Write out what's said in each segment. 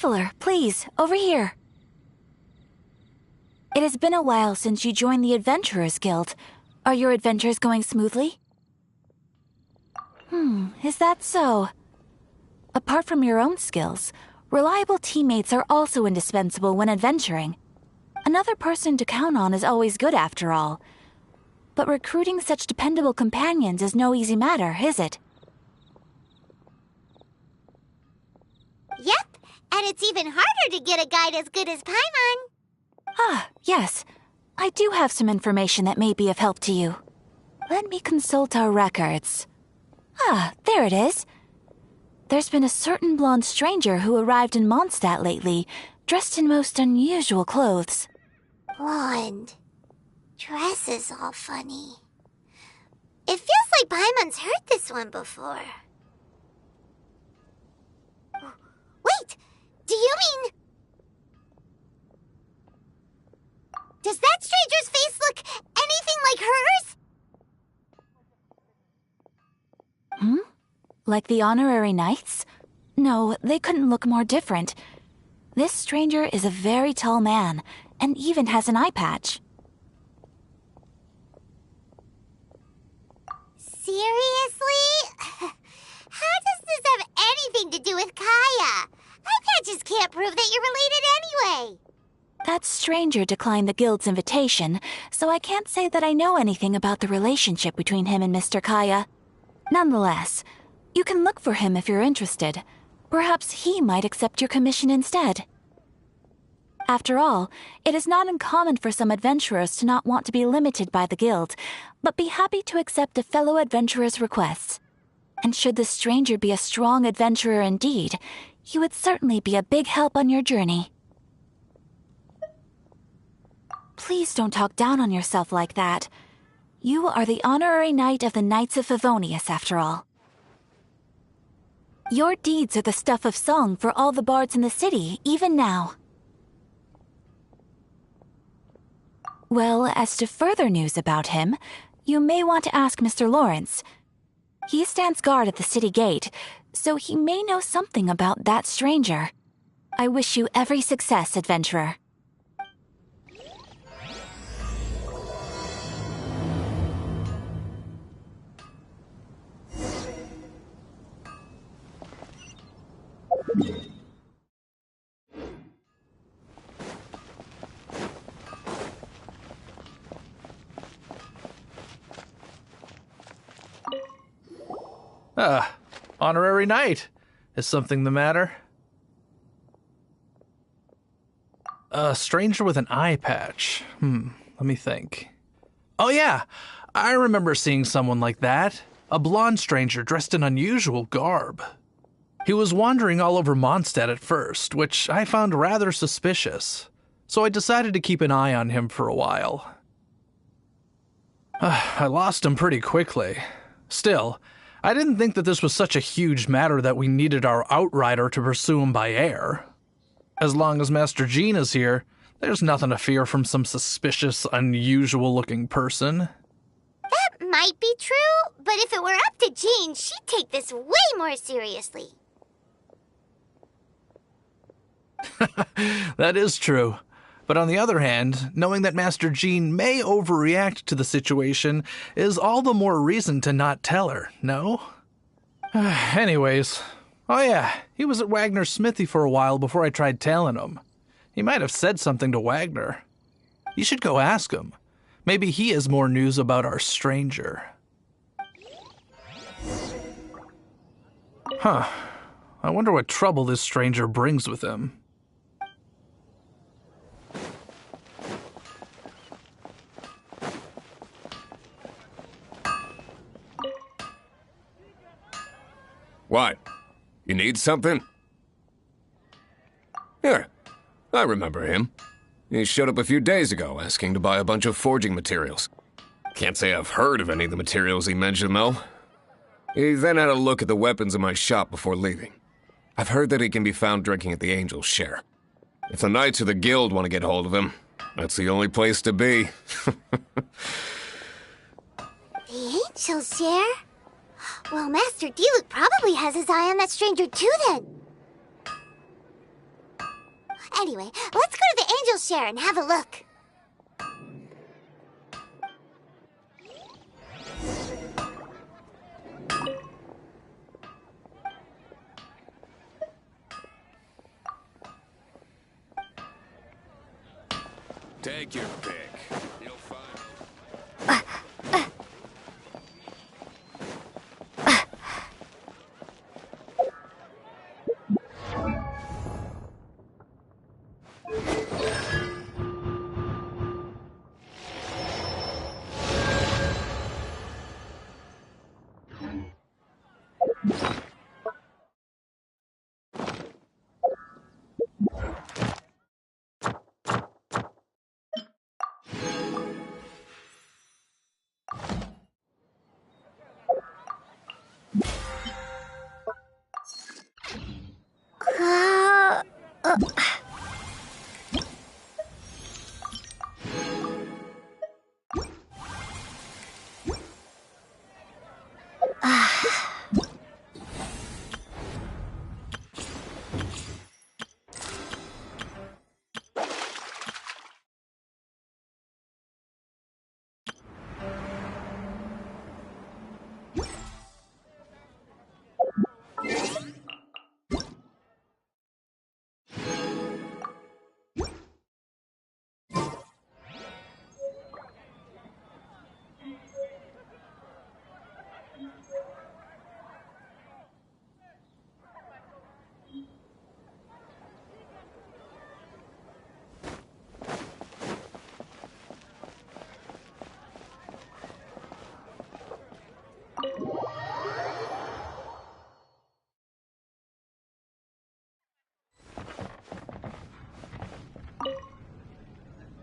Traveler, please, over here. It has been a while since you joined the Adventurers Guild. Are your adventures going smoothly? Is that so? Apart from your own skills, reliable teammates are also indispensable when adventuring. Another person to count on is always good after all. But recruiting such dependable companions is no easy matter, is it? Yep, and it's even harder to get a guide as good as Paimon. Ah, yes. I do have some information that may be of help to you. Let me consult our records. Ah, there it is. There's been a certain blonde stranger who arrived in Mondstadt lately, dressed in most unusual clothes. Blonde. Dress is all funny. It feels like Paimon's heard this one before. Wait! Do you mean... Does that stranger's face look anything like hers? Like the honorary knights? No, they couldn't look more different. This stranger is a very tall man, and even has an eye patch. Seriously? How does this have anything to do with Kaya? Eye patches can't prove that you're related anyway. That stranger declined the guild's invitation, so I can't say that I know anything about the relationship between him and Mr. Kaya. Nonetheless, you can look for him if you're interested. Perhaps he might accept your commission instead. After all, it is not uncommon for some adventurers to not want to be limited by the guild, but be happy to accept a fellow adventurer's requests. And should the stranger be a strong adventurer indeed, he would certainly be a big help on your journey. Please don't talk down on yourself like that. You are the honorary knight of the Knights of Favonius, after all. Your deeds are the stuff of song for all the bards in the city, even now. Well, as to further news about him, you may want to ask Mr. Lawrence. He stands guard at the city gate, so he may know something about that stranger. I wish you every success, adventurer. Honorary knight. Is something the matter? A stranger with an eye patch. Let me think. Oh yeah, I remember seeing someone like that. A blonde stranger dressed in unusual garb. He was wandering all over Mondstadt at first, which I found rather suspicious. So I decided to keep an eye on him for a while. I lost him pretty quickly. Still, I didn't think that this was such a huge matter that we needed our outrider to pursue him by air. As long as Master Jean is here, there's nothing to fear from some suspicious, unusual-looking person. That might be true, but if it were up to Jean, she'd take this way more seriously. That is true. But on the other hand, knowing that Master Jean may overreact to the situation is all the more reason to not tell her, no? Anyways, oh yeah, he was at Wagner's smithy for a while before I tried tailing him. He might have said something to Wagner. You should go ask him. Maybe he has more news about our stranger. Huh. I wonder what trouble this stranger brings with him. What? You need something? Here, I remember him. He showed up a few days ago asking to buy a bunch of forging materials. Can't say I've heard of any of the materials he mentioned, though. He then had a look at the weapons in my shop before leaving. I've heard that he can be found drinking at the Angel's Share. If the Knights of the Guild want to get hold of him, that's the only place to be. The Angel's Share? Well, Master Diluc probably has his eye on that stranger too, then. Anyway, let's go to the Angel Share and have a look. Take your pick. You'll find...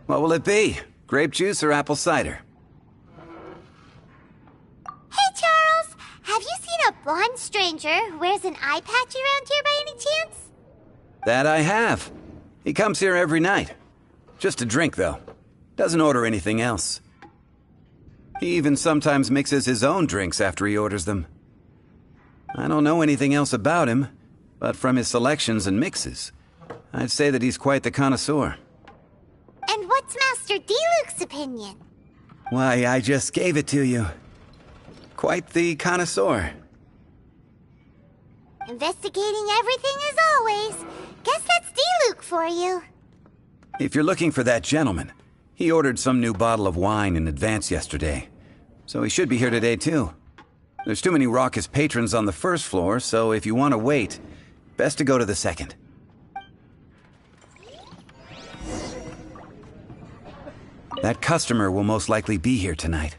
What will it be? Grape juice or apple cider? Hey, Charles! Have you seen a blonde stranger who wears an eye patch around here by any chance? That I have. He comes here every night. Just to drink, though. Doesn't order anything else. He even sometimes mixes his own drinks after he orders them. I don't know anything else about him, but from his selections and mixes, I'd say that he's quite the connoisseur. And what's Master D-Luke's opinion? Why, I just gave it to you. Quite the connoisseur. Investigating everything as always. Guess that's D-Luke for you. If you're looking for that gentleman, he ordered some new bottle of wine in advance yesterday. So he should be here today, too. There's too many raucous patrons on the first floor, so if you want to wait, best to go to the second. That customer will most likely be here tonight.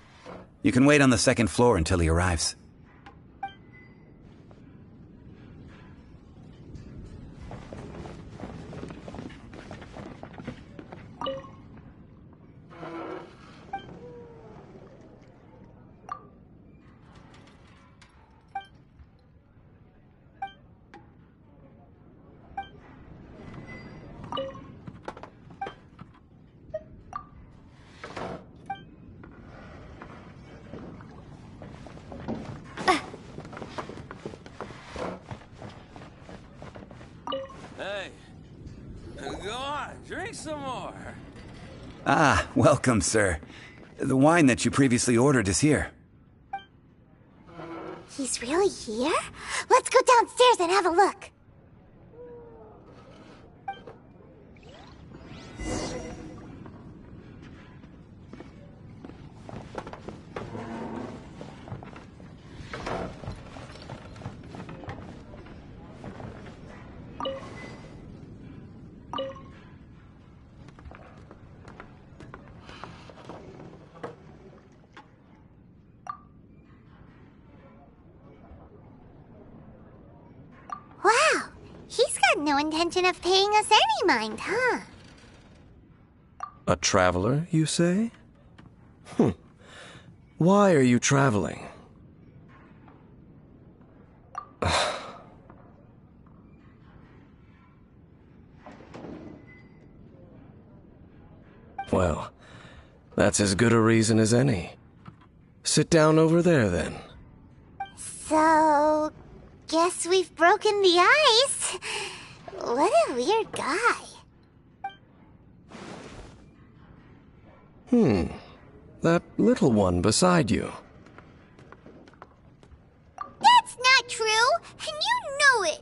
You can wait on the second floor until he arrives. Hey, go on, drink some more. Ah, welcome, sir. The wine that you previously ordered is here. He's really here? Let's go downstairs and have a look. Wow, he's got no intention of paying us any mind, huh? A traveler, you say? Why are you traveling? Well, that's as good a reason as any. Sit down over there, then. So, guess we've broken the ice. What a weird guy. That little one beside you. That's not true, and you know it.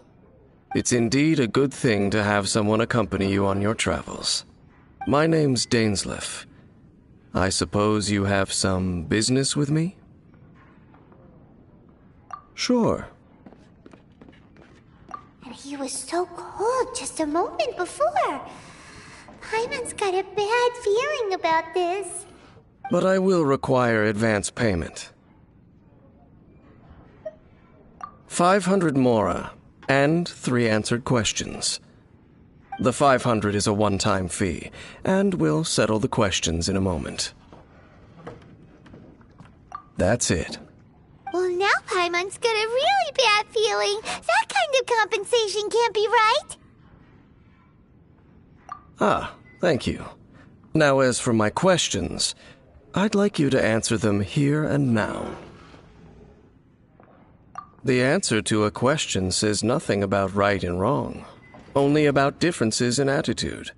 It's indeed a good thing to have someone accompany you on your travels. My name's Dainsleif. I suppose you have some business with me? Sure. And he was so cold just a moment before. Paimon's got a bad feeling about this. But I will require advance payment. 500 mora, and 3 answered questions. The 500 is a one-time fee, and we'll settle the questions in a moment. That's it. Well, now Paimon's got a really bad feeling. That kind of compensation can't be right. Ah, thank you. Now as for my questions, I'd like you to answer them here and now. The answer to a question says nothing about right and wrong, only about differences in attitude.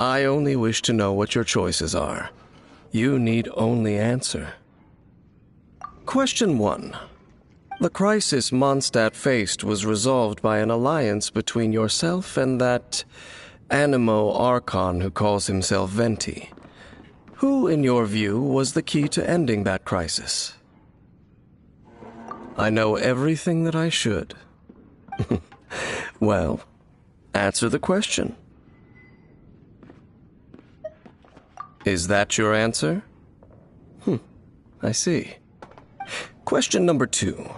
I only wish to know what your choices are. You need only answer. Question 1. The crisis Mondstadt faced was resolved by an alliance between yourself and that Animo Archon who calls himself Venti. Who, in your view, was the key to ending that crisis? I know everything that I should. Well, answer the question. Is that your answer? I see. Question number 2.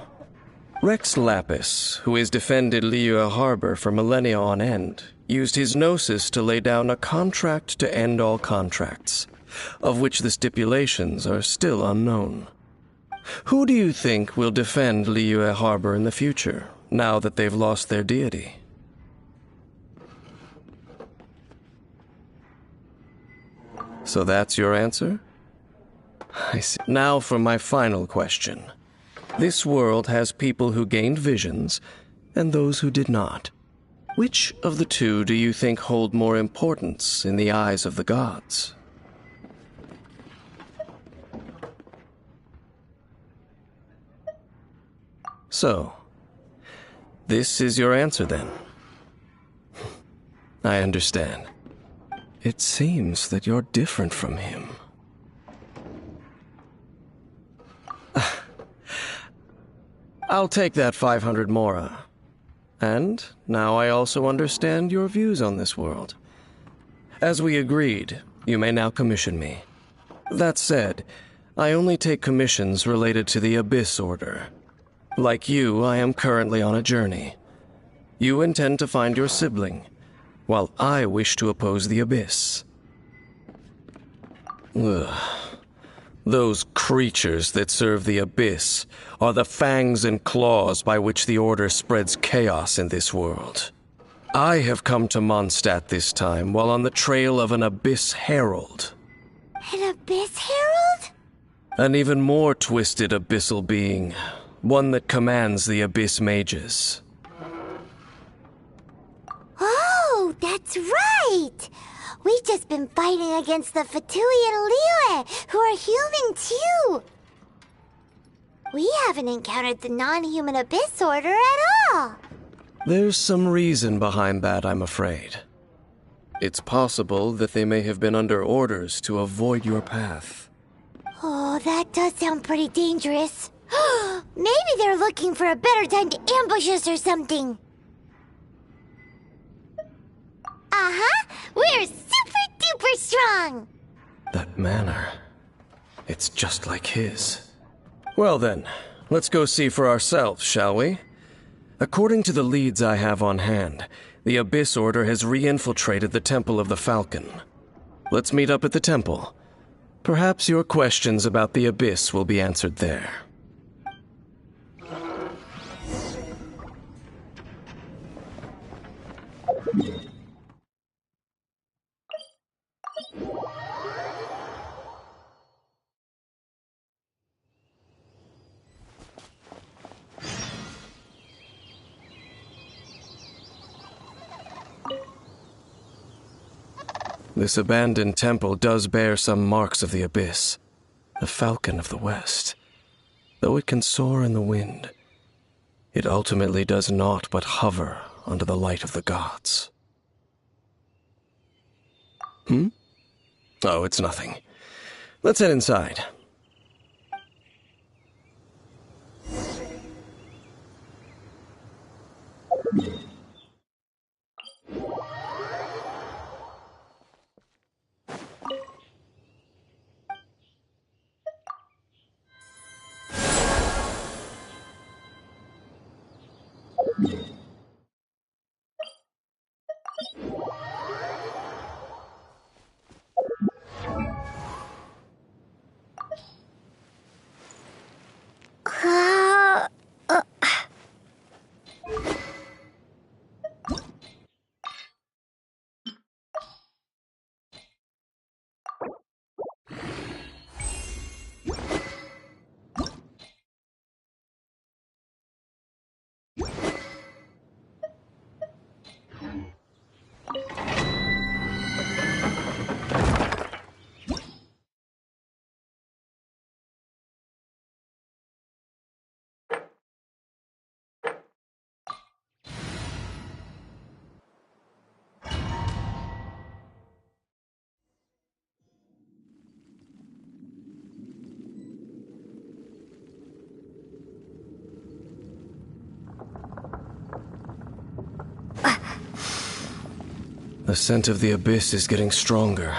Rex Lapis, who has defended Liyue Harbor for millennia on end, used his gnosis to lay down a contract to end all contracts, of which the stipulations are still unknown. Who do you think will defend Liyue Harbor in the future, now that they've lost their deity? So that's your answer? I see. Now for my final question. This world has people who gained visions, and those who did not. Which of the two do you think hold more importance in the eyes of the gods? So, this is your answer then? I understand. It seems that you're different from him. I'll take that 500 mora. And now I also understand your views on this world. As we agreed, you may now commission me. That said, I only take commissions related to the Abyss Order. Like you, I am currently on a journey. You intend to find your sibling, while I wish to oppose the Abyss. Ugh. Those creatures that serve the Abyss are the fangs and claws by which the Order spreads chaos in this world. I have come to Mondstadt this time while on the trail of an Abyss Herald. An Abyss Herald? An even more twisted abyssal being, one that commands the Abyss Mages. Oh, that's right! We've just been fighting against the Fatui and Liyue, who are human too! We haven't encountered the non-human Abyss Order at all! There's some reason behind that, I'm afraid. It's possible that they may have been under orders to avoid your path. Oh, that does sound pretty dangerous. Maybe they're looking for a better time to ambush us or something. Uh-huh! We're super-duper strong! That manner, it's just like his. Well then, let's go see for ourselves, shall we? According to the leads I have on hand, the Abyss Order has re-infiltrated the Temple of the Falcon. Let's meet up at the temple. Perhaps your questions about the Abyss will be answered there. This abandoned temple does bear some marks of the abyss, the falcon of the west. Though it can soar in the wind, it ultimately does naught but hover under the light of the gods. Oh, it's nothing. Let's head inside. The scent of the abyss is getting stronger.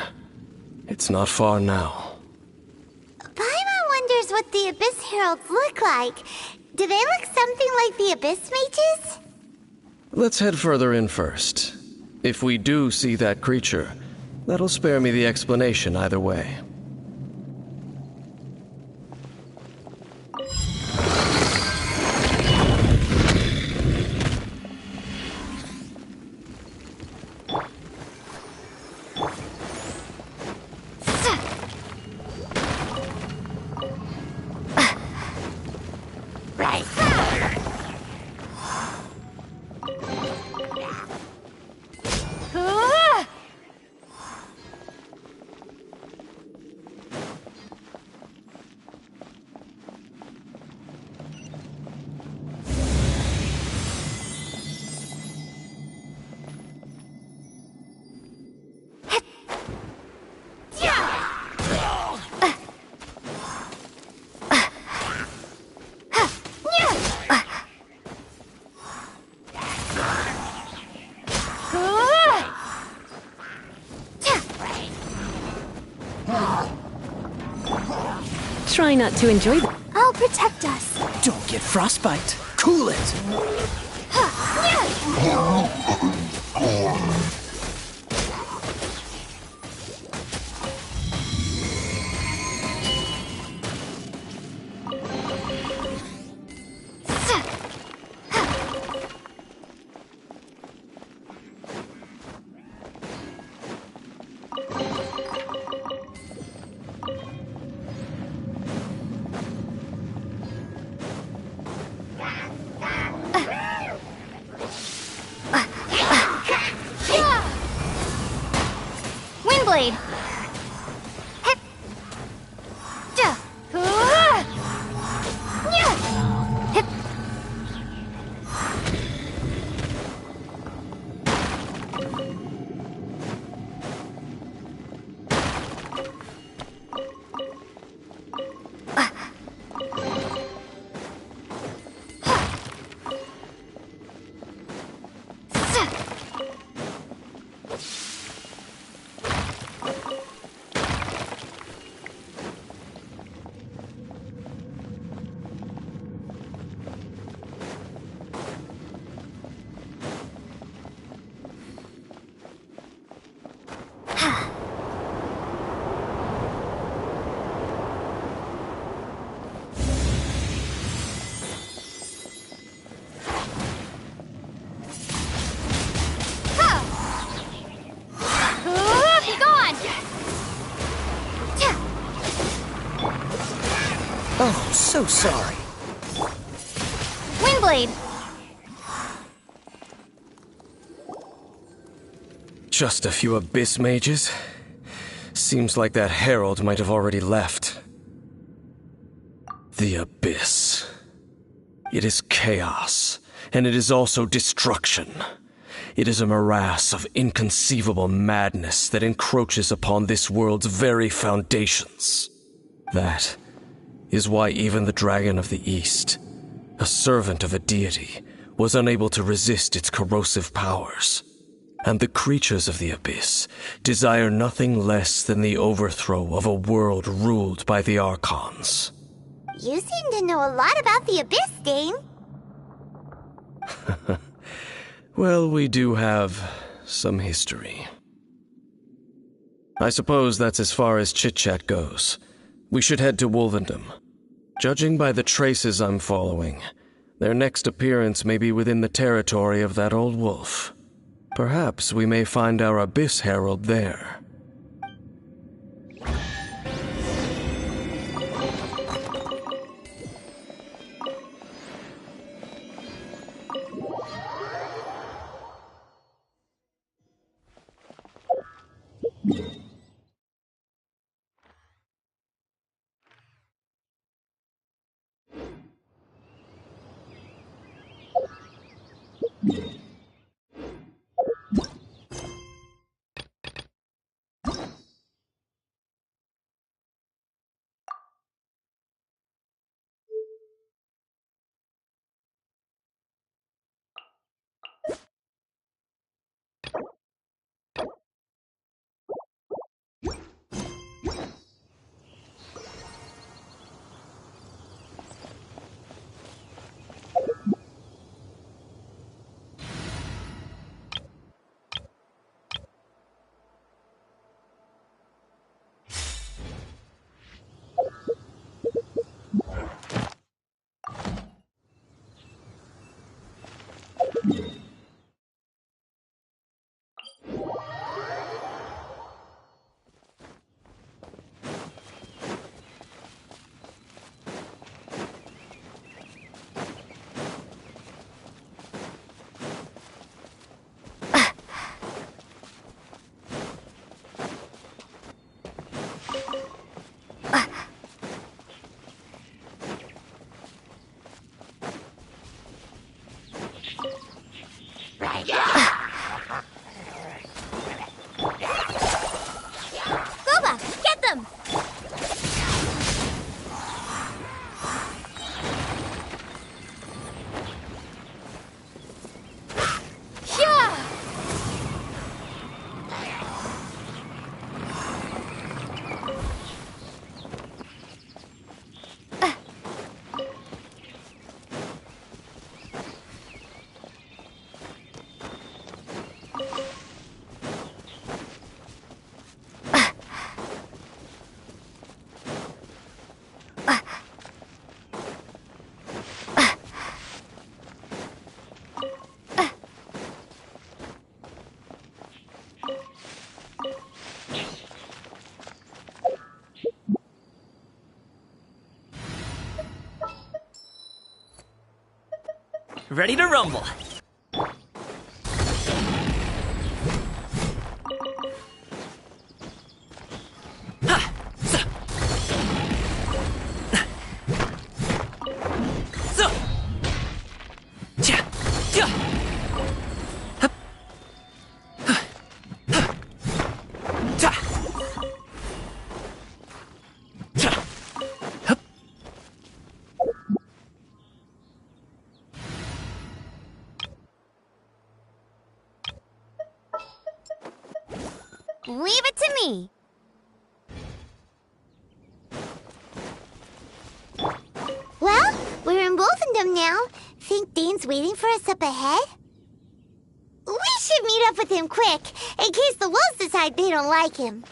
It's not far now. Paimon wonders what the Abyss Heralds look like. Do they look something like the Abyss Mages? Let's head further in first. If we do see that creature, that'll spare me the explanation either way. Try not to enjoy them. I'll protect us. Don't get frostbite. Cool it. Windblade. Hip. Ja. Hip. Oh, so sorry. Windblade. Just a few abyss mages? Seems like that herald might have already left. The Abyss. It is chaos, and it is also destruction. It is a morass of inconceivable madness that encroaches upon this world's very foundations. That is why even the Dragon of the East, a servant of a deity, was unable to resist its corrosive powers. And the creatures of the Abyss desire nothing less than the overthrow of a world ruled by the Archons. You seem to know a lot about the Abyss, Dane. Well, we do have some history. I suppose that's as far as chit-chat goes. We should head to Wolvendom. Judging by the traces I'm following, their next appearance may be within the territory of that old wolf. Perhaps we may find our Abyss Herald there. Boba, get them! Yeah! Ready to rumble. Leave it to me. Well, we're in Wolfendom now. Think Dane's waiting for us up ahead? We should meet up with him quick, in case the wolves decide they don't like him.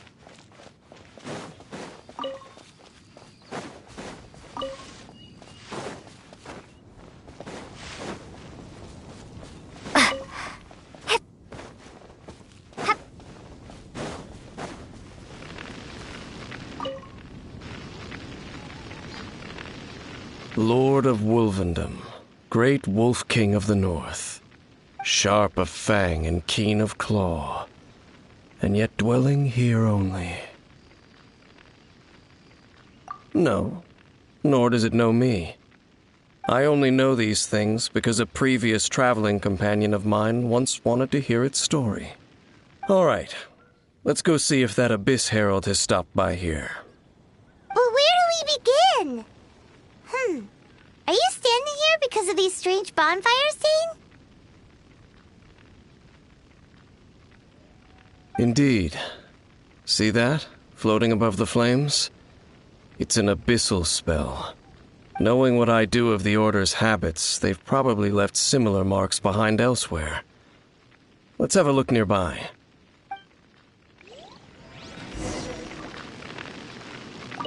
Lord of Wolvendom, great Wolf King of the North, sharp of fang and keen of claw, and yet dwelling here only. No, nor does it know me. I only know these things because a previous traveling companion of mine once wanted to hear its story. All right, let's go see if that Abyss Herald has stopped by here. But where do we begin? Are you standing here because of these strange bonfires, Dane? Indeed. See that, floating above the flames? It's an abyssal spell. Knowing what I do of the Order's habits, they've probably left similar marks behind elsewhere. Let's have a look nearby.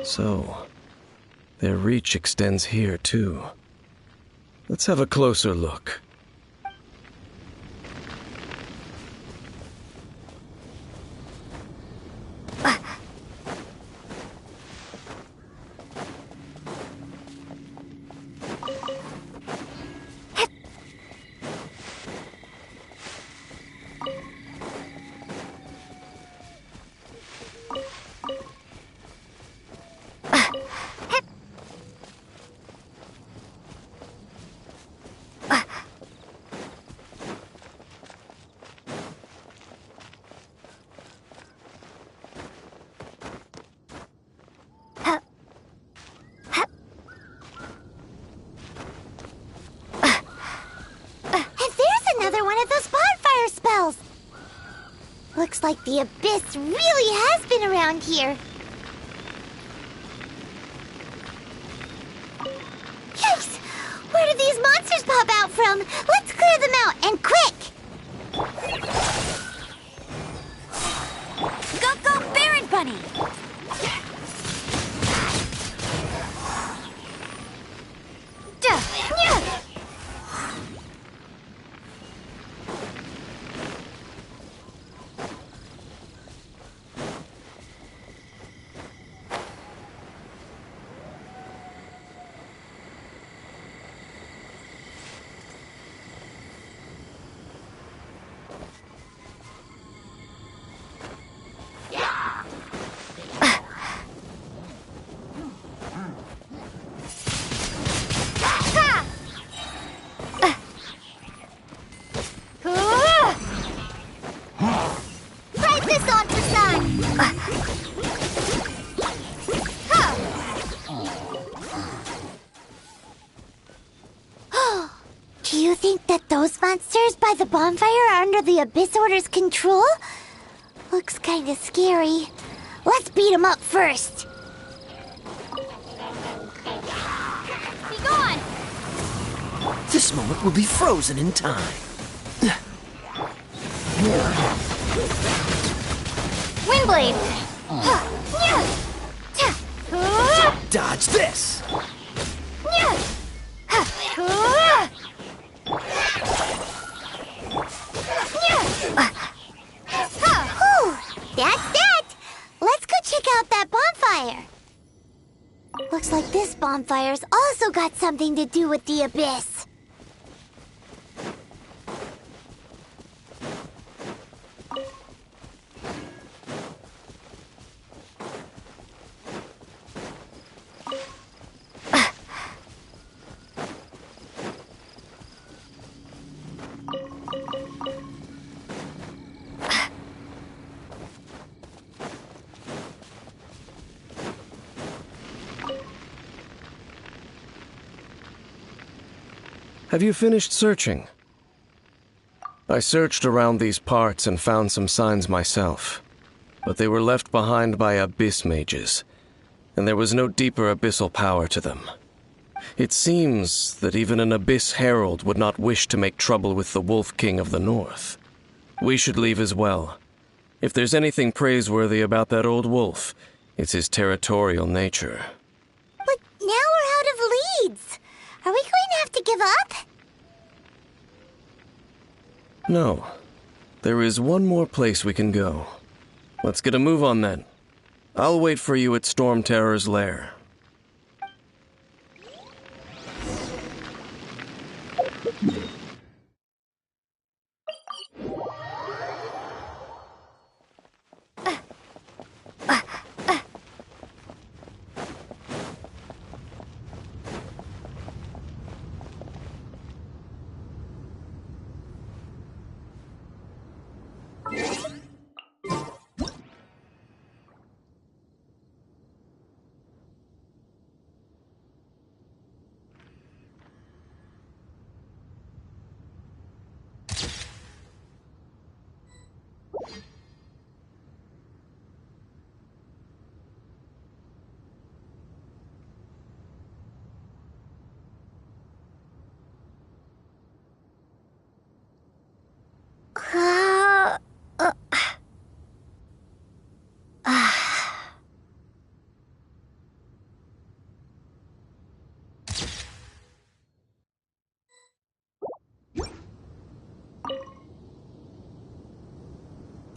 So, their reach extends here, too. Let's have a closer look. Looks like the Abyss really has been around here. Yikes! Where did these monsters pop out from? Let's clear them out, and quick! Go, Baron Bunny! Do you think that those monsters by the bonfire are under the Abyss Order's control? Looks kinda scary. Let's beat them up first. Be gone! This moment will be frozen in time. Windblade! Dodge this! That's that! Let's go check out that bonfire. Looks like this bonfire's also got something to do with the Abyss. Have you finished searching? I searched around these parts and found some signs myself, but they were left behind by abyss mages, and there was no deeper abyssal power to them. It seems that even an Abyss Herald would not wish to make trouble with the Wolf King of the North. We should leave as well. If there's anything praiseworthy about that old wolf, it's his territorial nature. But now we're out of leads. Are we going to have to give up? No. There is one more place we can go. Let's get a move on then. I'll wait for you at Storm Terror's lair.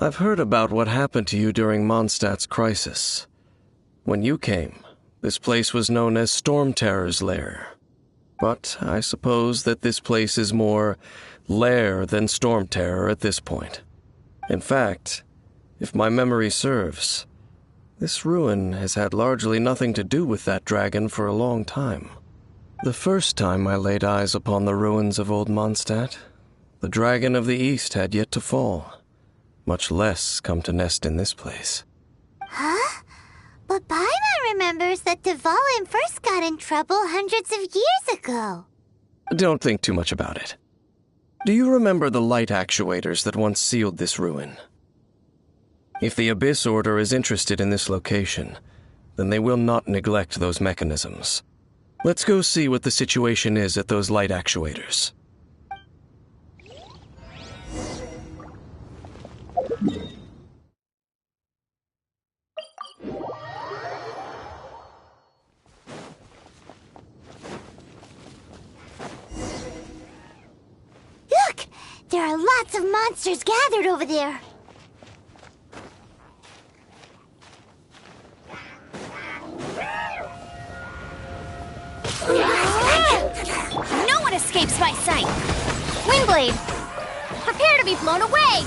I've heard about what happened to you during Mondstadt's crisis. When you came, this place was known as Storm Terror's Lair. But I suppose that this place is more lair than Storm Terror at this point. In fact, if my memory serves, this ruin has had largely nothing to do with that dragon for a long time. The first time I laid eyes upon the ruins of Old Mondstadt, the Dragon of the East had yet to fall, much less come to nest in this place. Huh? But Paimon remembers that Dvalin first got in trouble hundreds of years ago. Don't think too much about it. Do you remember the light actuators that once sealed this ruin? If the Abyss Order is interested in this location, then they will not neglect those mechanisms. Let's go see what the situation is at those light actuators. Look! There are lots of monsters gathered over there. No one escapes my sight! Windblade! Prepare to be blown away!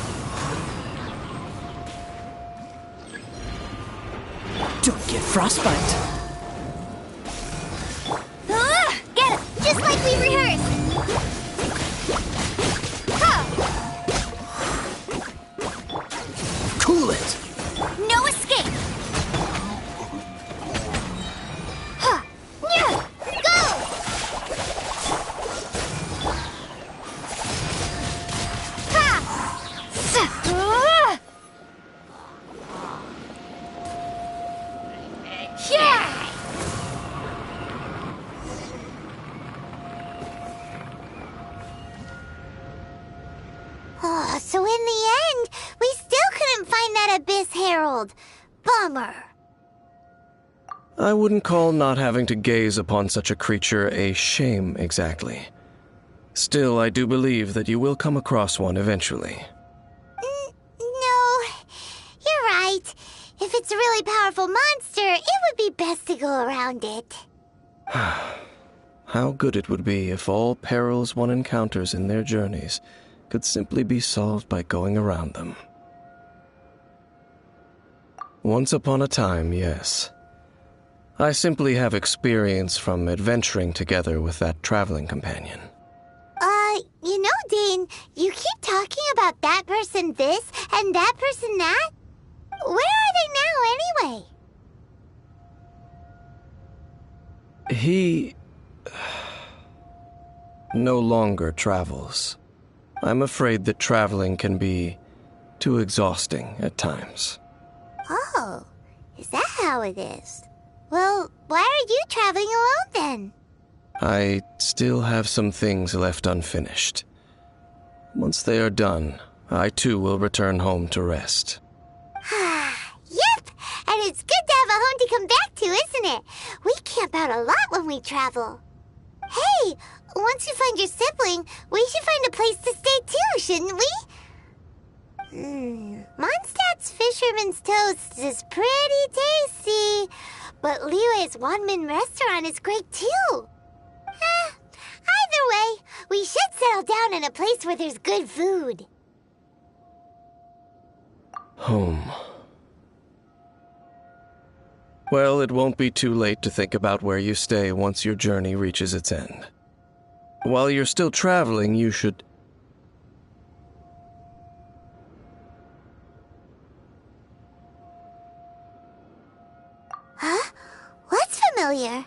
Don't get frostbite. Get it! Just like we rehearsed! Cool it. No escape! So in the end, we still couldn't find that Abyss Herald. Bummer. I wouldn't call not having to gaze upon such a creature a shame exactly. Still, I do believe that you will come across one eventually. No, you're right. If it's a really powerful monster, it would be best to go around it. How good it would be if all perils one encounters in their journeys could simply be solved by going around them. Once upon a time, yes. I simply have experience from adventuring together with that traveling companion. You know, Dane, you keep talking about that person this and that person that. Where are they now, anyway? He no longer travels. I'm afraid that traveling can be too exhausting at times. Oh, is that how it is? Well, why are you traveling alone then? I still have some things left unfinished. Once they are done, I too will return home to rest. Yep, and it's good to have a home to come back to, isn't it? We camp out a lot when we travel. Hey, once you find your sibling, we should find a place to stay too, shouldn't we? Mondstadt's Fisherman's Toast is pretty tasty, but Liyue's Wanmin restaurant is great too. Either way, we should settle down in a place where there's good food. Home. Well, it won't be too late to think about where you stay once your journey reaches its end. While you're still traveling, you should... Huh? What's familiar?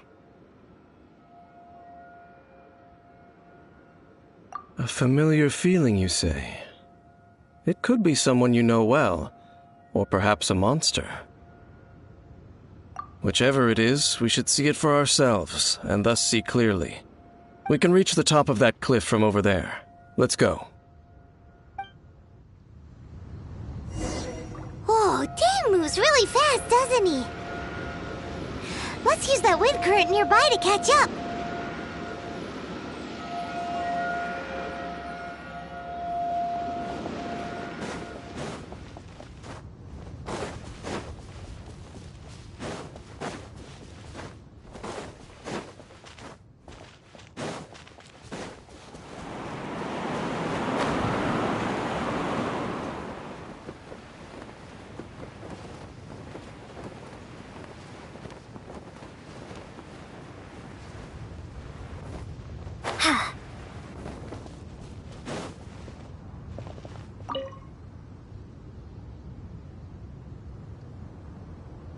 A familiar feeling, you say? It could be someone you know well, or perhaps a monster. Whichever it is, we should see it for ourselves, and thus see clearly. We can reach the top of that cliff from over there. Let's go. Whoa, Dane moves really fast, doesn't he? Let's use that wind current nearby to catch up.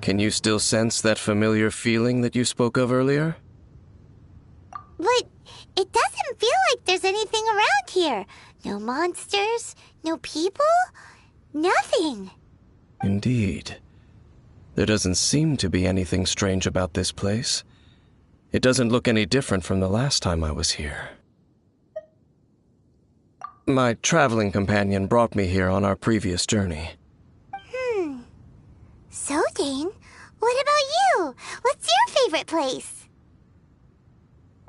Can you still sense that familiar feeling that you spoke of earlier? But it doesn't feel like there's anything around here. No monsters, no people, nothing. Indeed. There doesn't seem to be anything strange about this place. It doesn't look any different from the last time I was here. My traveling companion brought me here on our previous journey. So, Dane, what about you? What's your favorite place?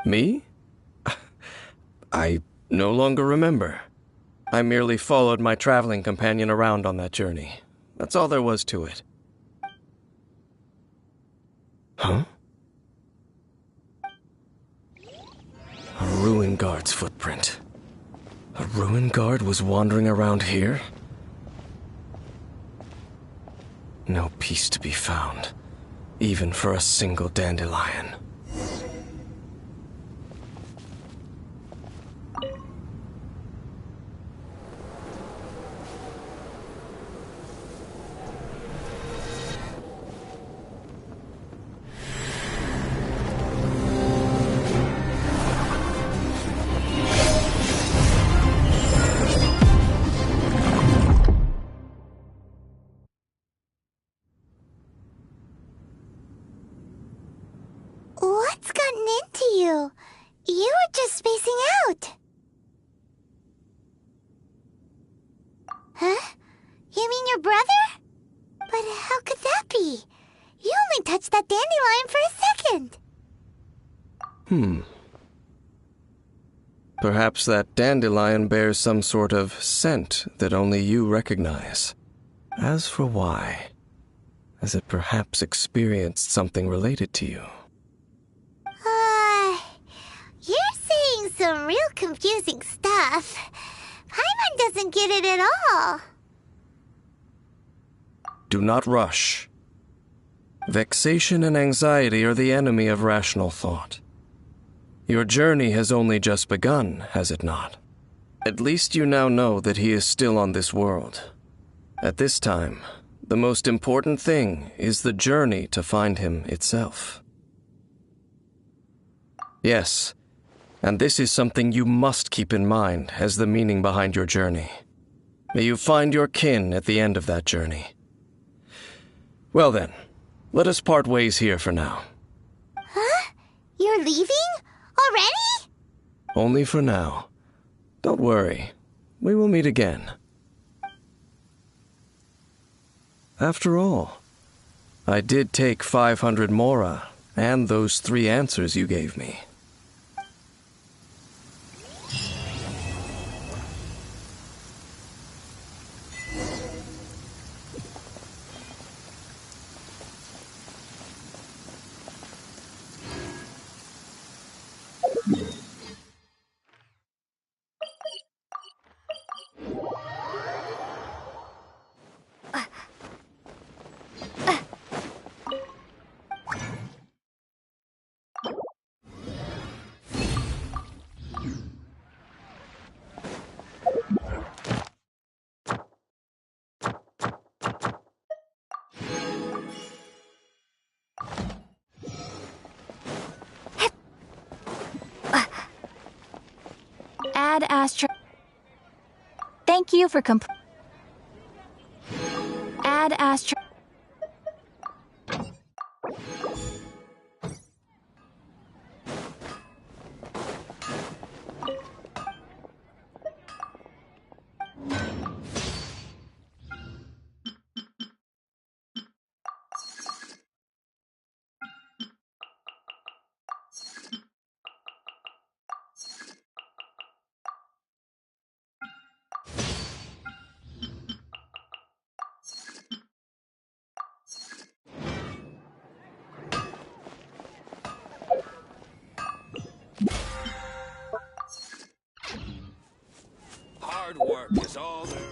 Me? I no longer remember. I merely followed my traveling companion around on that journey. That's all there was to it. Huh? A ruin guard's footprint. A ruin guard was wandering around here? No peace to be found, even for a single dandelion. What's gotten into you? You were just spacing out. Huh? You mean your brother? But how could that be? You only touched that dandelion for a second. Perhaps that dandelion bears some sort of scent that only you recognize. As for why, has it perhaps experienced something related to you? You're saying some real confusing stuff. Paimon doesn't get it at all. Do not rush. Vexation and anxiety are the enemy of rational thought. Your journey has only just begun, has it not? At least you now know that he is still on this world. At this time, the most important thing is the journey to find him itself. Yes, and this is something you must keep in mind as the meaning behind your journey. May you find your kin at the end of that journey. Well then, let us part ways here for now. Huh? You're leaving? Already? Only for now. Don't worry, we will meet again. After all, I did take 500 mora and those 3 answers you gave me. Add Astro. Thank you for Add Astro. Hard work is all there is.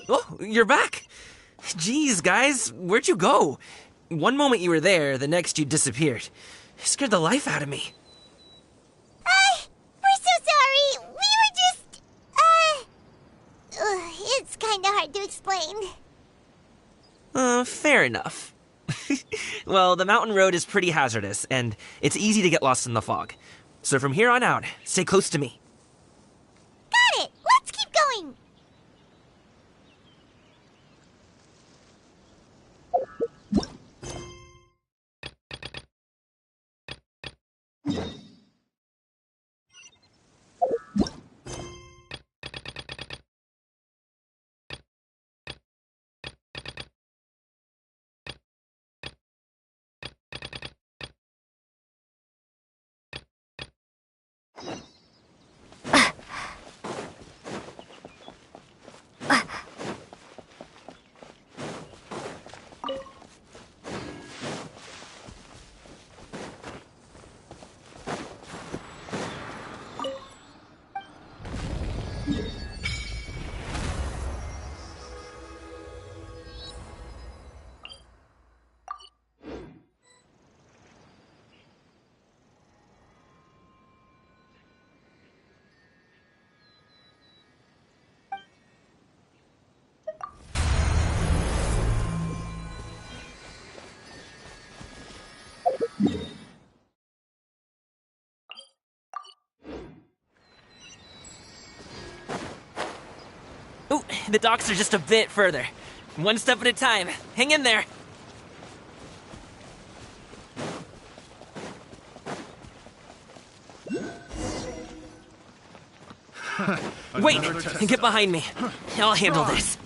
Oh, you're back. Jeez, guys, where'd you go? One moment you were there, the next you disappeared. It scared the life out of me. We're so sorry. We were just, it's kinda hard to explain. Fair enough. Well, the mountain road is pretty hazardous, and it's easy to get lost in the fog. So from here on out, stay close to me. Got it! Let's keep going! Ooh, the docks are just a bit further. One step at a time. Hang in there. Wait! Get behind me. I'll handle this.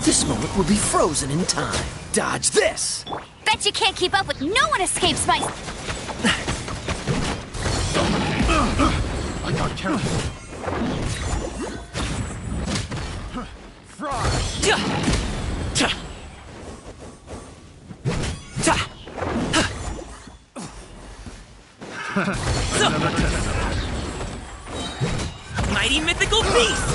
This moment will be frozen in time. Dodge this! Bet you can't keep up with no one escapes my... I got careful. Mighty mythical beast!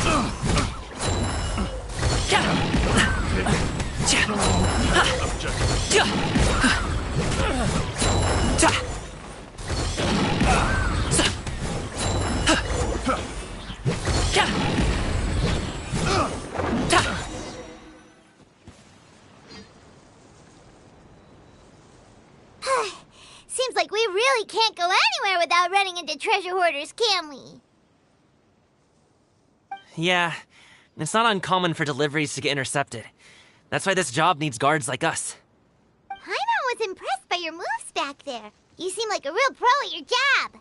Seems like we really can't go anywhere without running into treasure hoarders, can we? Yeah, it's not uncommon for deliveries to get intercepted. That's why this job needs guards like us. Paimon was impressed by your moves back there. You seem like a real pro at your job.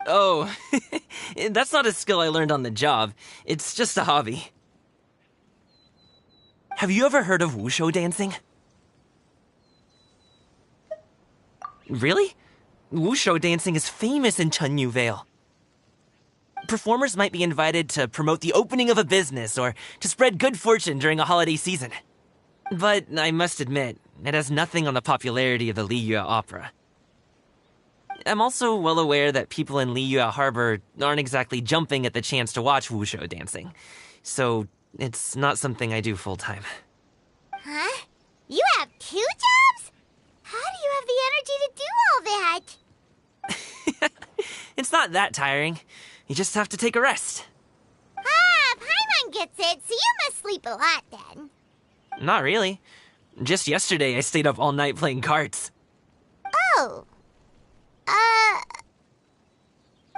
Oh, that's not a skill I learned on the job. It's just a hobby. Have you ever heard of wushu dancing? Really? Wushu dancing is famous in Chunyu Vale. Performers might be invited to promote the opening of a business or to spread good fortune during a holiday season. But I must admit, it has nothing on the popularity of the Liyue opera. I'm also well aware that people in Liyue Harbor aren't exactly jumping at the chance to watch wushu dancing. So it's not something I do full-time. Huh? You have 2 jobs? How do you have the energy to do all that? It's not that tiring. You just have to take a rest. Paimon gets it, so you must sleep a lot then. Not really. Just yesterday I stayed up all night playing cards. Oh.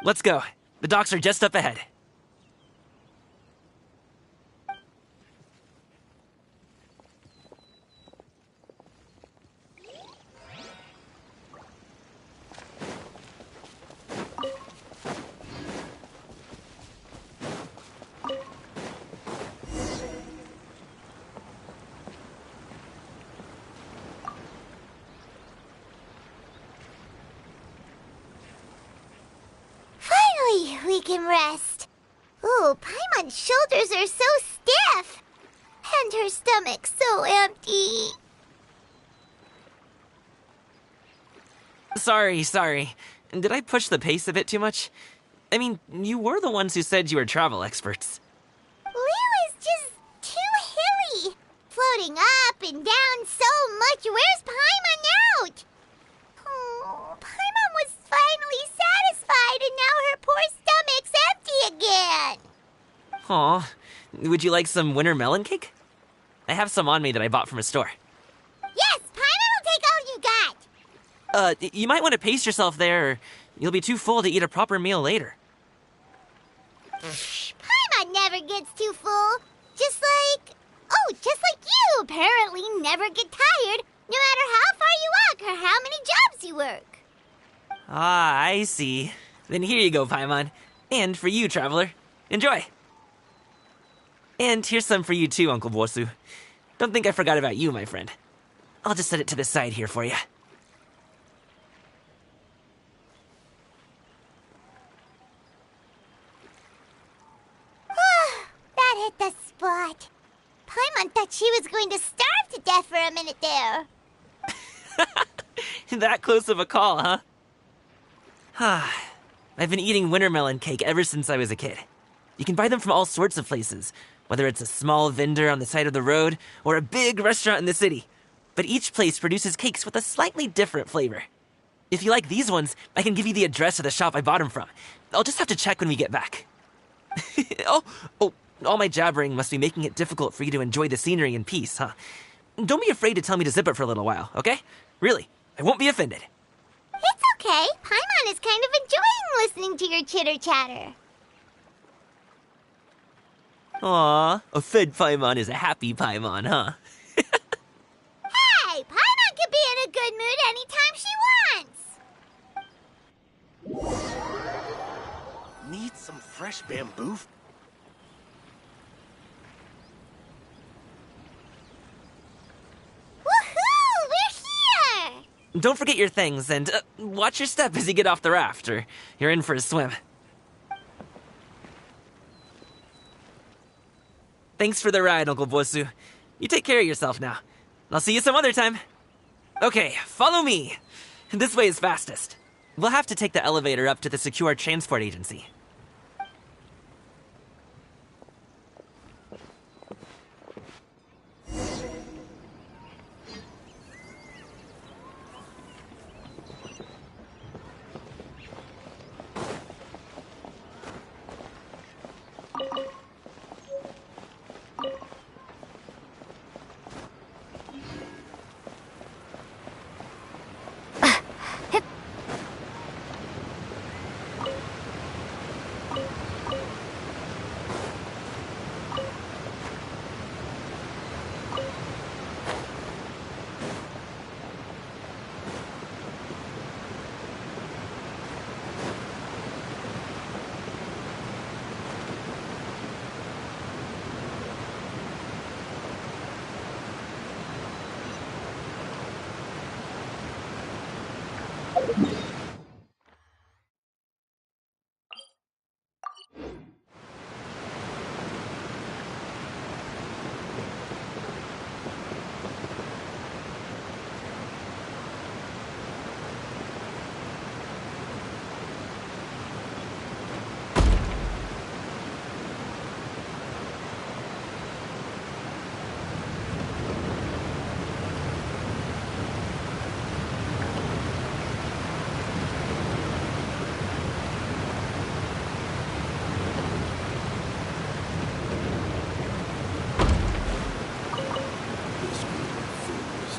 Let's go. The docks are just up ahead. Finally, we can rest. Ooh, Paimon's shoulders are so stiff. And her stomach so empty. Sorry. Did I push the pace a bit too much? I mean, you were the ones who said you were travel experts. Liu is just too hilly. Floating up and down so much. Where's Paimon out? Oh, Paimon was finally satisfied and now her poor stomach's empty again. Aw, would you like some winter melon cake? I have some on me that I bought from a store. Yes, Paimon will take all you got. You might want to pace yourself there, or you'll be too full to eat a proper meal later. Paimon never gets too full. Just like you apparently never get tired, no matter how far you walk or how many jobs you work. Ah, I see. Then here you go, Paimon. And for you, traveler. Enjoy. And here's some for you too, Uncle Bosu. Don't think I forgot about you, my friend. I'll just set it to the side here for you. That hit the spot. Paimon thought she was going to starve to death for a minute there. That close of a call, huh? I've been eating winter melon cake ever since I was a kid. You can buy them from all sorts of places, whether it's a small vendor on the side of the road or a big restaurant in the city. But each place produces cakes with a slightly different flavor. If you like these ones, I can give you the address of the shop I bought them from. I'll just have to check when we get back. Oh, all my jabbering must be making it difficult for you to enjoy the scenery in peace, huh? Don't be afraid to tell me to zip it for a little while, okay? Really, I won't be offended. It's okay. Paimon is kind of enjoying listening to your chitter-chatter. Aw, a fed Paimon is a happy Paimon, huh? Hey, Paimon can be in a good mood anytime she wants. Need some fresh bamboo? Woohoo! We're here! Don't forget your things, and watch your step as you get off the raft, or you're in for a swim. Thanks for the ride, Uncle Bosu. You take care of yourself now. I'll see you some other time. Okay, follow me. This way is fastest. We'll have to take the elevator up to the secure transport agency.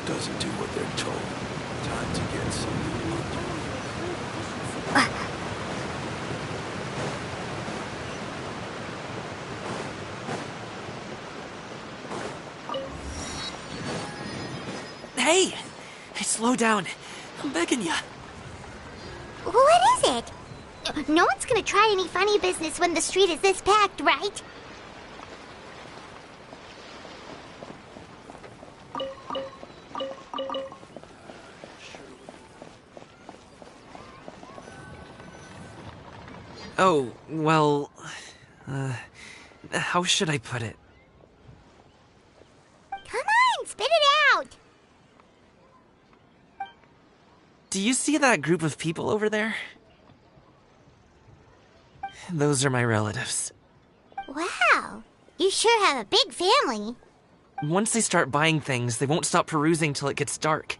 Doesn't do what they're told. Time to get something under. Hey! Slow down. I'm begging ya. What is it? No one's gonna try any funny business when the street is this packed, right? Oh, well... how should I put it? Come on, spit it out! Do you see that group of people over there? Those are my relatives. Wow, you sure have a big family. Once they start buying things, they won't stop perusing till it gets dark.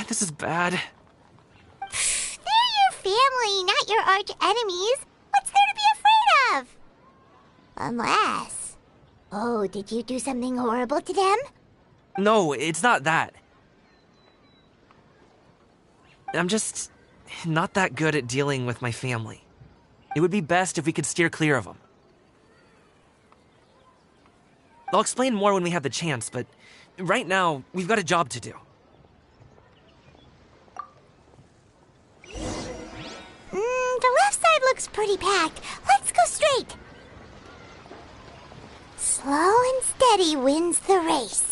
This is bad. They're your family, not your arch enemies. What's there to be afraid of? Unless... Oh, did you do something horrible to them? No, it's not that. I'm just not that good at dealing with my family. It would be best if we could steer clear of them. I'll explain more when we have the chance, but right now, we've got a job to do. The left side looks pretty packed. Let's go straight. Slow and steady wins the race.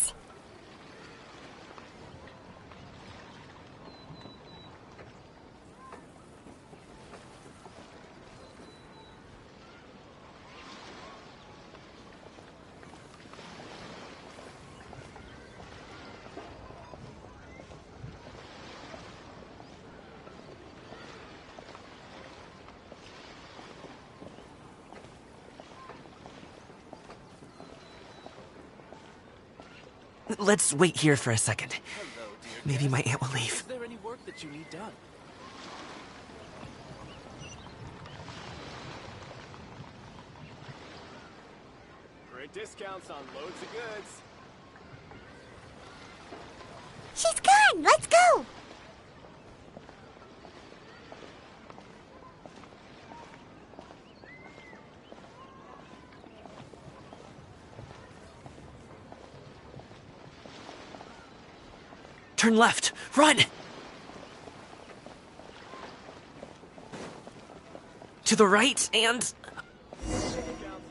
Let's wait here for a second. Maybe my aunt will leave. Is there any work that you need done? Great discounts on loads of goods. She's gone. Let's go. Turn left! Run! To the right and... Discounts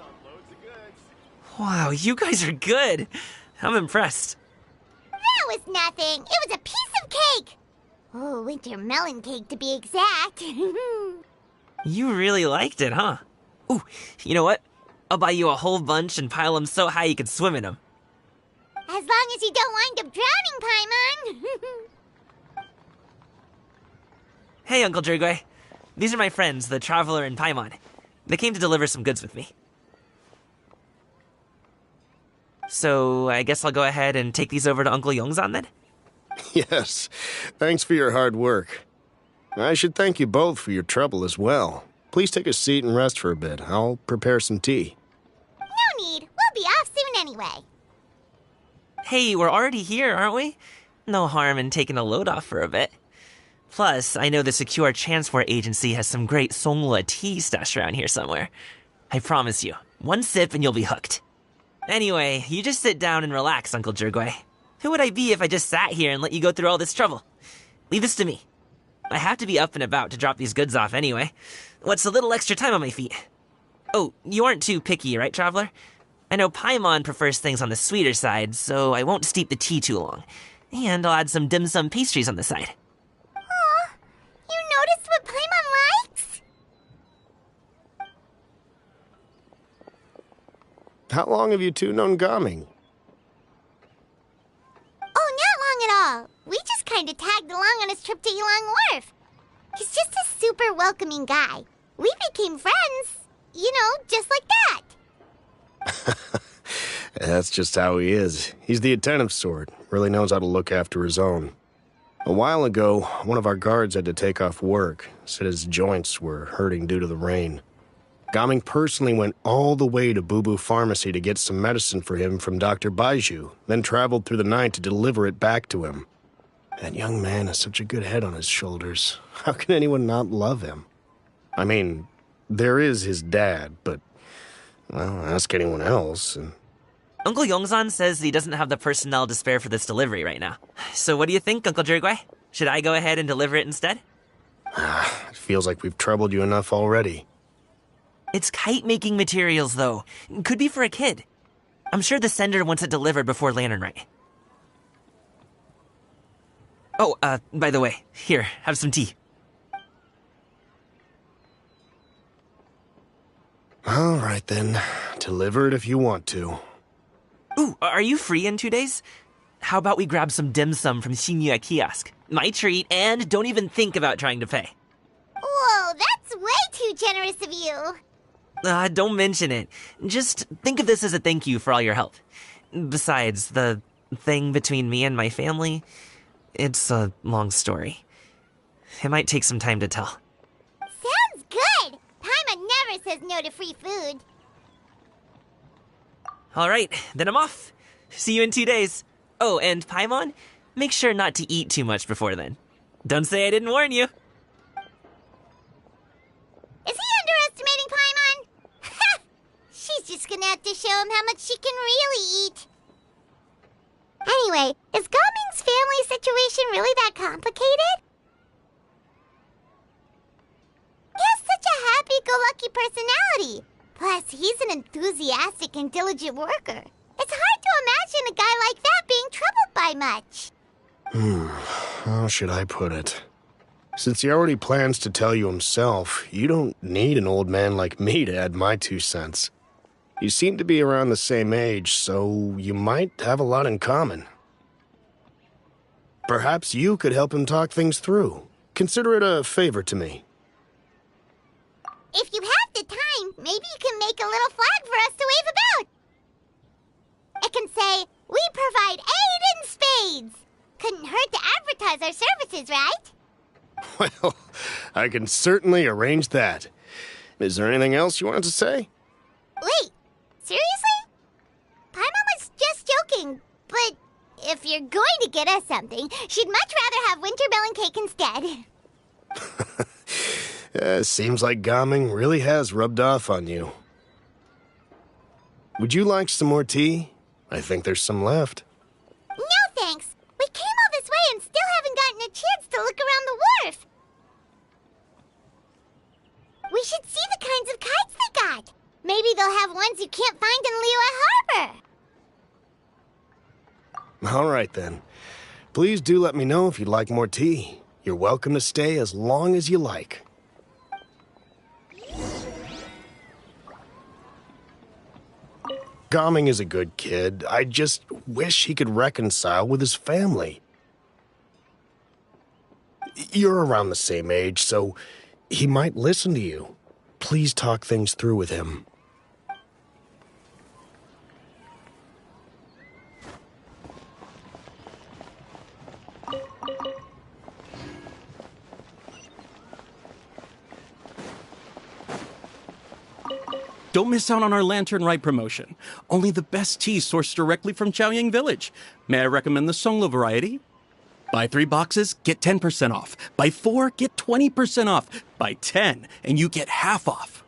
on loads of goods. Wow, you guys are good. I'm impressed. That was nothing. It was a piece of cake. Oh, winter melon cake to be exact. You really liked it, huh? Ooh, you know what? I'll buy you a whole bunch and pile them so high you can swim in them. As long as you don't wind up drowning, Paimon. Hey, Uncle Drugway. These are my friends, the Traveler and Paimon. They came to deliver some goods with me. So, I guess I'll go ahead and take these over to Uncle Yongzan then? Yes, thanks for your hard work. I should thank you both for your trouble as well. Please take a seat and rest for a bit. I'll prepare some tea. No need. We'll be off soon anyway. Hey, we're already here, aren't we? No harm in taking a load off for a bit. Plus, I know the Secure Transport Agency has some great Songhua tea stashed around here somewhere. I promise you, one sip and you'll be hooked. Anyway, you just sit down and relax, Uncle Drugway. Who would I be if I just sat here and let you go through all this trouble? Leave this to me. I have to be up and about to drop these goods off anyway. What's a little extra time on my feet? Oh, you aren't too picky, right, Traveler? I know Paimon prefers things on the sweeter side, so I won't steep the tea too long. And I'll add some dim sum pastries on the side. Aw, you noticed what Paimon likes? How long have you two known Gaming? Oh, not long at all. We just kind of tagged along on his trip to Yulong Wharf. He's just a super welcoming guy. We became friends. You know, just like that. That's just how he is. He's the attentive sort. Really knows how to look after his own. A while ago, one of our guards had to take off work. Said his joints were hurting due to the rain. Gaming personally went all the way to Bough Pharmacy to get some medicine for him from Dr. Baiju, then traveled through the night to deliver it back to him. That young man has such a good head on his shoulders. How can anyone not love him? I mean, there is his dad, but, well, ask anyone else. And Uncle Yongzan says he doesn't have the personnel to spare for this delivery right now. So what do you think, Uncle Drugway? Should I go ahead and deliver it instead? It feels like we've troubled you enough already. It's kite-making materials, though. Could be for a kid. I'm sure the sender wants it delivered before Lantern Rite. Oh, by the way, here, have some tea. All right, then. Deliver it if you want to. Ooh, are you free in 2 days? how about we grab some dim sum from Shinya Kiosk? My treat, and don't even think about trying to pay. Whoa, that's way too generous of you. Don't mention it. Just think of this as a thank you for all your help. Besides, the thing between me and my family, it's a long story. It might take some time to tell. Sounds good. Paimon never says no to free food. All right, then I'm off. See you in 2 days. Oh, and Paimon, make sure not to eat too much before then. Don't say I didn't warn you. Is he underestimating Paimon? Ha! She's just gonna have to show him how much she can really eat. Anyway, is Gaming's family situation really that complicated? He has such a happy-go-lucky personality. Plus, he's an enthusiastic and diligent worker. It's hard to imagine a guy like that being troubled by much. How should I put it? Since he already plans to tell you himself, you don't need an old man like me to add my 2 cents. You seem to be around the same age, so you might have a lot in common. Perhaps you could help him talk things through. Consider it a favor to me. If you have the time, maybe you can make a little flag for us to wave about. It can say, "We provide aid in spades." Couldn't hurt to advertise our services, right? Well, I can certainly arrange that. Is there anything else you wanted to say? Wait, seriously? Paimon was just joking, but if you're going to get us something, she'd much rather have wintermelon cake instead. Seems like Gaming really has rubbed off on you. Would you like some more tea? I think there's some left. No thanks. We came all this way and still haven't gotten a chance to look around the wharf. We should see the kinds of kites they got. Maybe they'll have ones you can't find in Liyue Harbor. All right, then. Please do let me know if you'd like more tea. You're welcome to stay as long as you like. Gaming is a good kid. I just wish he could reconcile with his family. You're around the same age, so he might listen to you. Please talk things through with him. Don't miss out on our Lantern Rite promotion. Only the best tea sourced directly from Chaoyang Village. May I recommend the Songlo variety? Buy 3 boxes, get 10% off. Buy 4, get 20% off. Buy 10, and you get half off.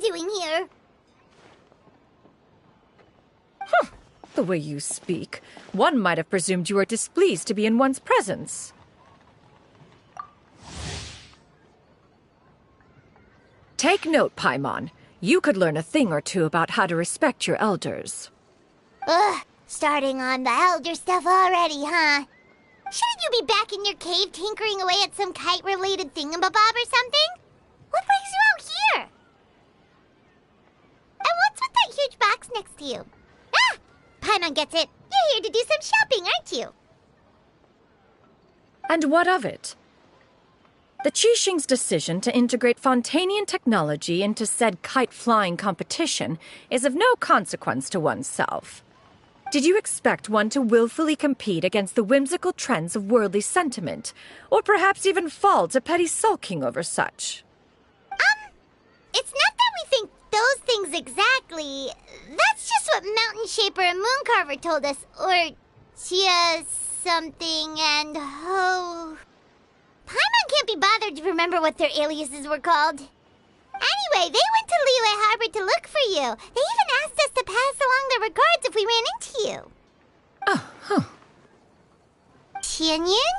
Doing here? The way you speak, one might have presumed you were displeased to be in one's presence. Take note, Paimon. You could learn a thing or two about how to respect your elders. Ugh, starting on the elder stuff already, huh? Shouldn't you be back in your cave tinkering away at some kite-related thingamabob or something? What brings you out here? And what's with that huge box next to you? Ah! Paimon gets it. You're here to do some shopping, aren't you? And what of it? The Qixing's decision to integrate Fontanian technology into said kite-flying competition is of no consequence to oneself. Did you expect one to willfully compete against the whimsical trends of worldly sentiment, or perhaps even fall to petty sulking over such? It's not that we think those things exactly. That's just what Mountain Shaper and Mooncarver told us, or Chia something and Ho. Paimon can't be bothered to remember what their aliases were called. Anyway, they went to Liyue Harbor to look for you. They even asked us to pass along their regards if we ran into you. Oh, huh. Tianyun?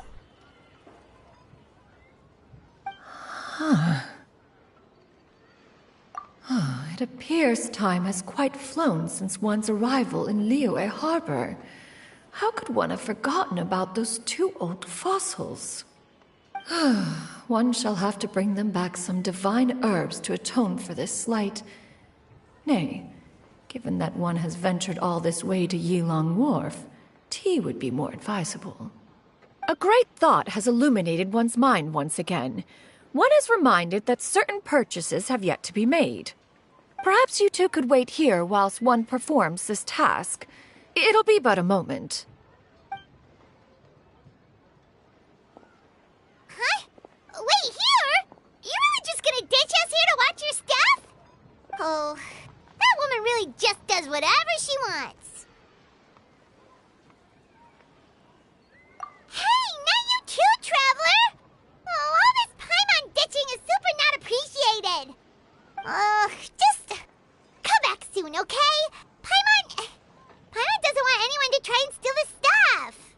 It appears time has quite flown since one's arrival in Liyue Harbor. How could one have forgotten about those two old fossils? One shall have to bring them back some divine herbs to atone for this slight. Nay, given that one has ventured all this way to Yilong Wharf, tea would be more advisable. A great thought has illuminated one's mind once again. One is reminded that certain purchases have yet to be made. Perhaps you two could wait here whilst one performs this task. It'll be but a moment. Huh? Wait, here? You really just gonna ditch us here to watch your stuff? Oh, that woman really just does whatever she wants. Hey, not you too, Traveler! Oh, all this Paimon ditching is super not appreciated. Just come back soon, okay? Paimon doesn't want anyone to try and steal his stuff.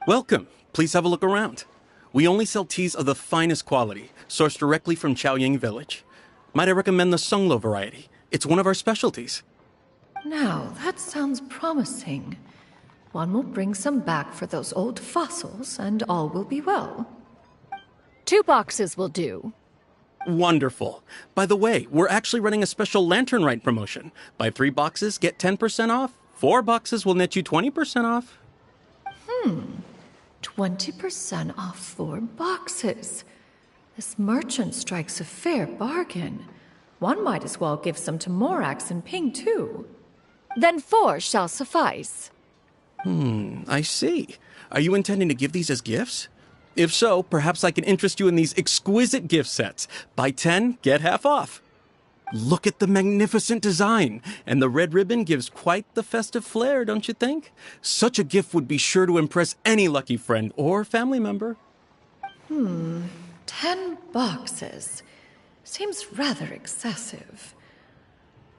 Welcome. Please have a look around. We only sell teas of the finest quality, sourced directly from Chaoying Village. Might I recommend the Songlo variety? It's one of our specialties. Now, that sounds promising. One will bring some back for those old fossils, and all will be well. 2 boxes will do. Wonderful. By the way, we're actually running a special Lantern Rite promotion. Buy 3 boxes, get 10% off. 4 boxes will net you 20% off. 20% off 4 boxes. This merchant strikes a fair bargain. One might as well give some to Morax and Ping, too. Then 4 shall suffice. I see. Are you intending to give these as gifts? If so, perhaps I can interest you in these exquisite gift sets. Buy 10, get half off. Look at the magnificent design, and the red ribbon gives quite the festive flair, don't you think? Such a gift would be sure to impress any lucky friend or family member. 10 boxes. Seems rather excessive.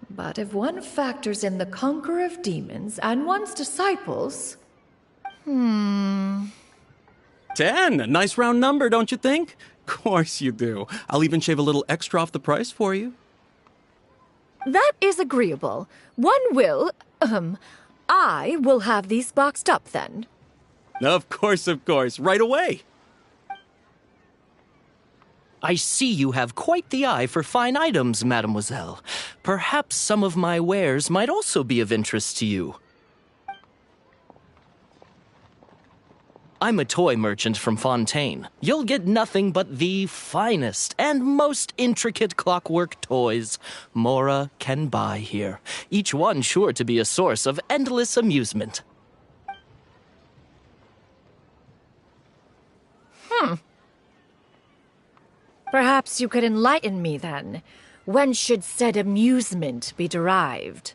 But if one factors in the Conqueror of Demons and one's disciples... 10! A nice round number, don't you think? Course you do. I'll even shave a little extra off the price for you. That is agreeable. One will... I will have these boxed up, then. Of course, right away. I see you have quite the eye for fine items, mademoiselle. Perhaps some of my wares might also be of interest to you. I'm a toy merchant from Fontaine. You'll get nothing but the finest and most intricate clockwork toys Mora can buy here, each one sure to be a source of endless amusement. Perhaps you could enlighten me, then. When should said amusement be derived?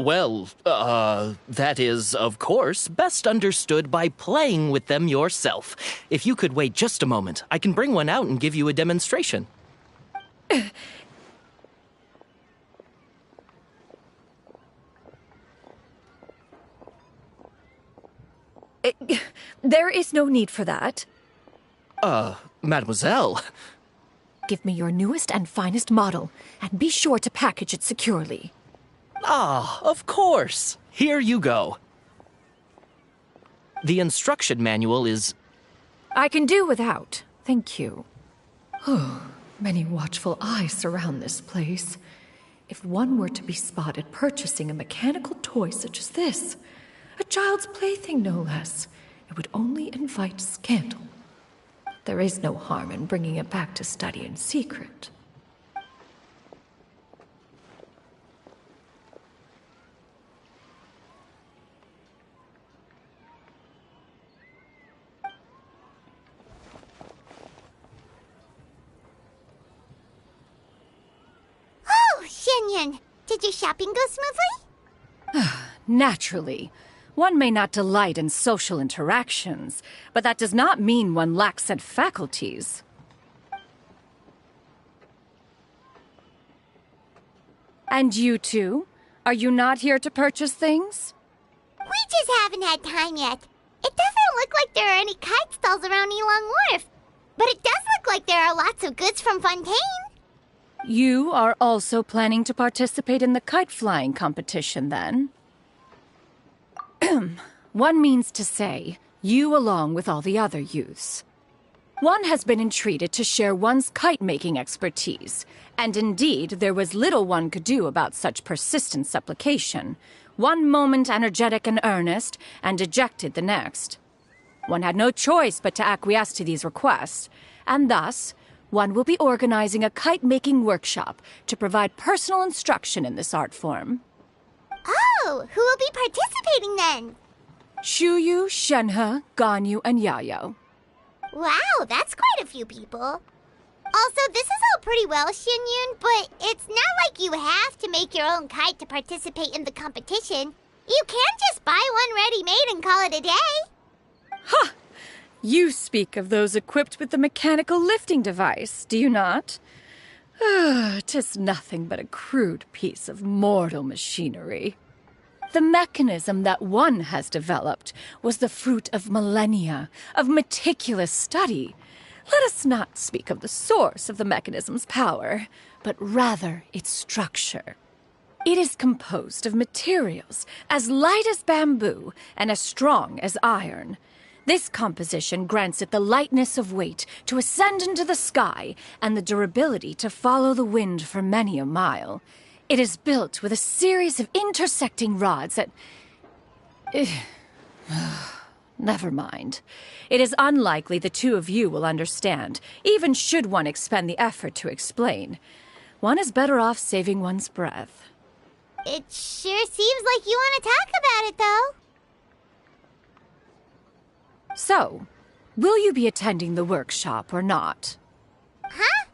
Well, that is, of course, best understood by playing with them yourself. If you could wait just a moment, I can bring one out and give you a demonstration. There is no need for that. Mademoiselle. Give me your newest and finest model, and be sure to package it securely. Ah, of course. Here you go. The instruction manual is... I can do without, thank you. Many watchful eyes surround this place. If one were to be spotted purchasing a mechanical toy such as this, a child's plaything no less, it would only invite scandal. There is no harm in bringing it back to study in secret. Oh, Xianyun, did your shopping go smoothly? Naturally. One may not delight in social interactions, but that does not mean one lacks said faculties. And you two? Are you not here to purchase things? We just haven't had time yet. It doesn't look like there are any kite stalls around Elong Wharf, but it does look like there are lots of goods from Fontaine. You are also planning to participate in the kite flying competition, then? One means to say, you along with all the other youths. One has been entreated to share one's kite-making expertise, and indeed there was little one could do about such persistent supplication. One moment energetic and earnest, and dejected the next. One had no choice but to acquiesce to these requests, and thus, one will be organizing a kite-making workshop to provide personal instruction in this art form. Oh, who will be participating then? Shuyu, Shenhe, Ganyu, and Yayo. Wow, that's quite a few people. Also, this is all pretty well, Xianyun, but it's not like you have to make your own kite to participate in the competition. You can just buy one ready-made and call it a day. Ha! You speak of those equipped with the mechanical lifting device, do you not? 'Tis nothing but a crude piece of mortal machinery. The mechanism that one has developed was the fruit of millennia of meticulous study. Let us not speak of the source of the mechanism's power, but rather its structure. It is composed of materials as light as bamboo and as strong as iron. This composition grants it the lightness of weight to ascend into the sky and the durability to follow the wind for many a mile. It is built with a series of intersecting rods that... Never mind. It is unlikely the two of you will understand, even should one expend the effort to explain. One is better off saving one's breath. It sure seems like you want to talk about it, though. So, will you be attending the workshop or not? Huh?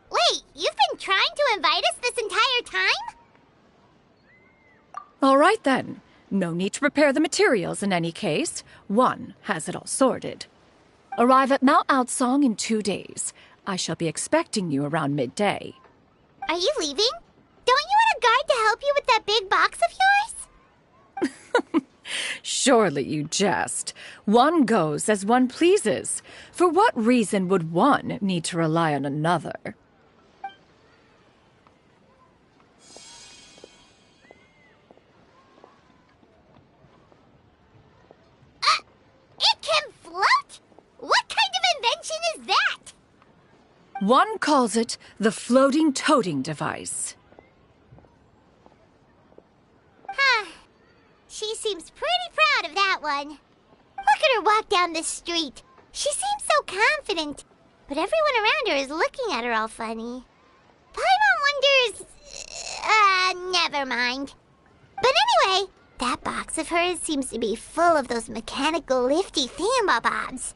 Wait, you've been trying to invite us this entire time? All right then. No need to prepare the materials in any case. One has it all sorted. Arrive at Mount Outsong in 2 days. I shall be expecting you around midday. Are you leaving? Don't you want a guard to help you with that big box of yours? Surely you jest. One goes as one pleases. For what reason would one need to rely on another? It can float? What kind of invention is that? One calls it the floating toting device. Huh. She seems pretty proud of that one. Look at her walk down the street. She seems so confident, but everyone around her is looking at her all funny. Paimon wonders... never mind. But anyway, that box of hers seems to be full of those mechanical lifty thingamabobs.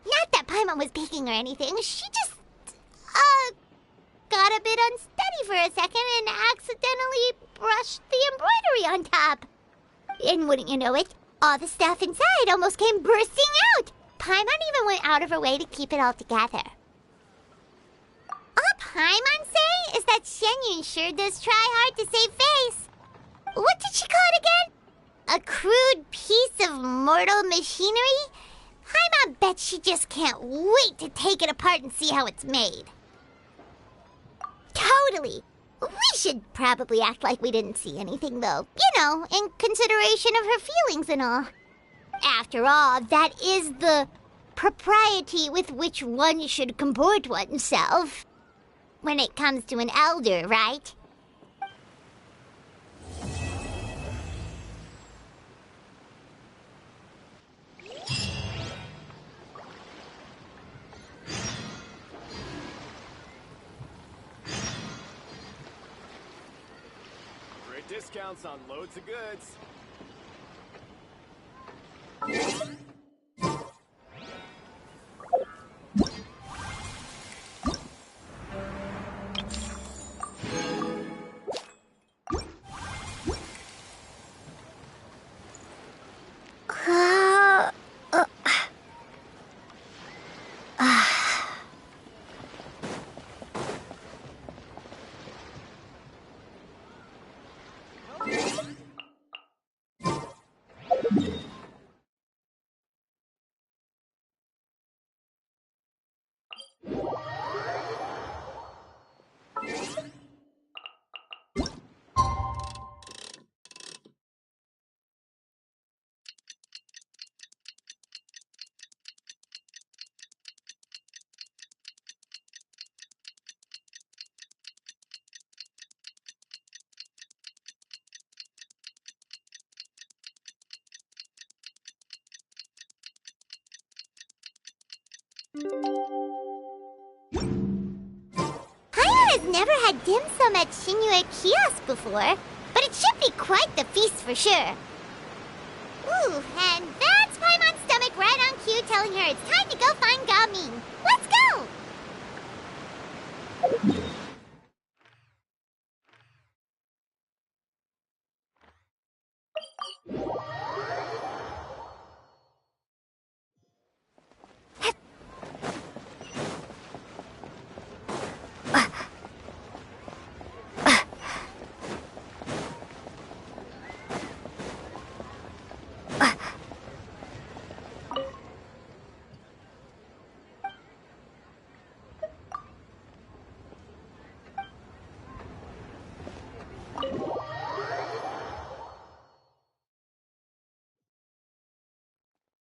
Not that Paimon was peeking or anything. She just, got a bit unsteady for a second and accidentally brushed the embroidery on top. And wouldn't you know it, all the stuff inside almost came bursting out. Paimon even went out of her way to keep it all together. All Paimon say is that Xianyun sure does try hard to save face. What did she call it again? A crude piece of mortal machinery? Paimon bet she just can't wait to take it apart and see how it's made. Totally. We should probably act like we didn't see anything, though. You know, in consideration of her feelings and all. After all, that is the propriety with which one should comport oneself. When it comes to an elder, right? Great discounts on loads of goods. Paimon has never had dim sum at Shinyue Kiosk before, but it should be quite the feast for sure. Ooh, and that's Paimon's stomach right on cue telling her it's time to go find Gaming. Let's go!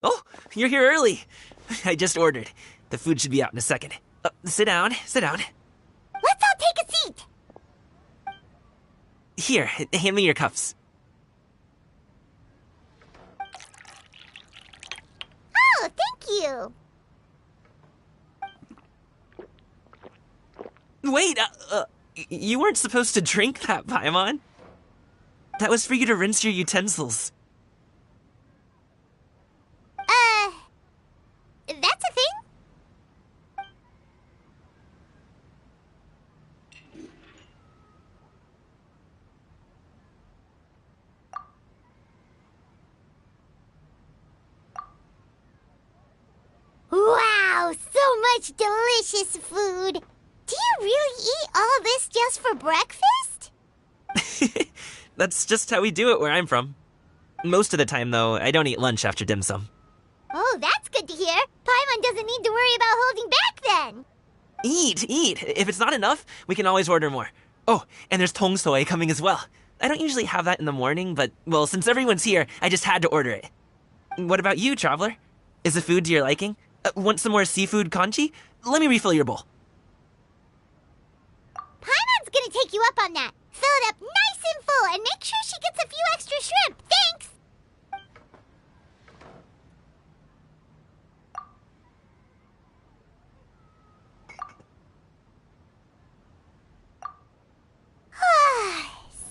Oh, you're here early. I just ordered. The food should be out in a second. Sit down, sit down. Let's all take a seat! Here, hand me your cups. Oh, thank you! Wait, you weren't supposed to drink that, Paimon. That was for you to rinse your utensils. That's a thing? Wow, so much delicious food! Do you really eat all this just for breakfast? That's just how we do it where I'm from. Most of the time, though, I don't eat lunch after dim sum. Oh, that's good to hear. Paimon doesn't need to worry about holding back then. Eat! If it's not enough, we can always order more. Oh, and there's tong soy coming as well. I don't usually have that in the morning, but, well, since everyone's here, I just had to order it. What about you, traveler? Is the food to your liking? Want some more seafood congee? Let me refill your bowl. Paimon's gonna take you up on that. Fill it up nice and full and make sure she gets a few extra shrimp. Thanks!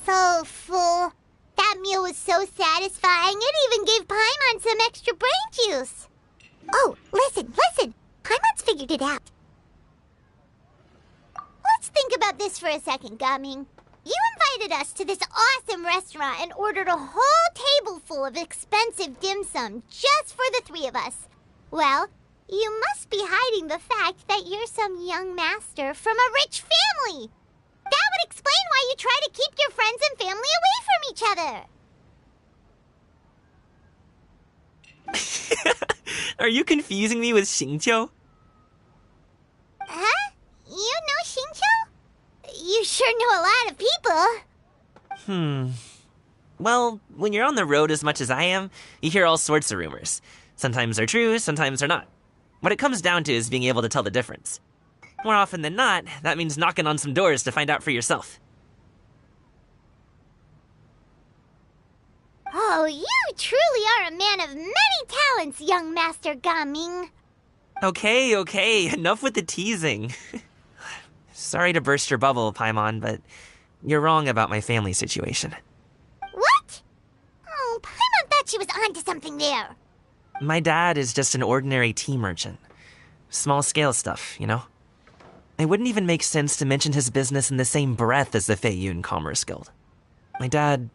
So full. That meal was so satisfying, it even gave Paimon some extra brain juice. Oh, listen! Paimon's figured it out. Let's think about this for a second, Gaming. You invited us to this awesome restaurant and ordered a whole table full of expensive dim sum just for the three of us. Well, you must be hiding the fact that you're some young master from a rich family. That would explain why you try to keep your friends and family away from each other. Are you confusing me with Xingqiu? Huh? You know Xingqiu? You sure know a lot of people. Well, when you're on the road as much as I am, you hear all sorts of rumors. Sometimes they're true, sometimes they're not. What it comes down to is being able to tell the difference. More often than not, that means knocking on some doors to find out for yourself. Oh, you truly are a man of many talents, young Master Gaming. Okay, enough with the teasing. Sorry to burst your bubble, Paimon, but you're wrong about my family situation. she was onto something there. My dad is just an ordinary tea merchant. Small scale stuff, you know? It wouldn't even make sense to mention his business in the same breath as the Feiyun Commerce Guild. My dad...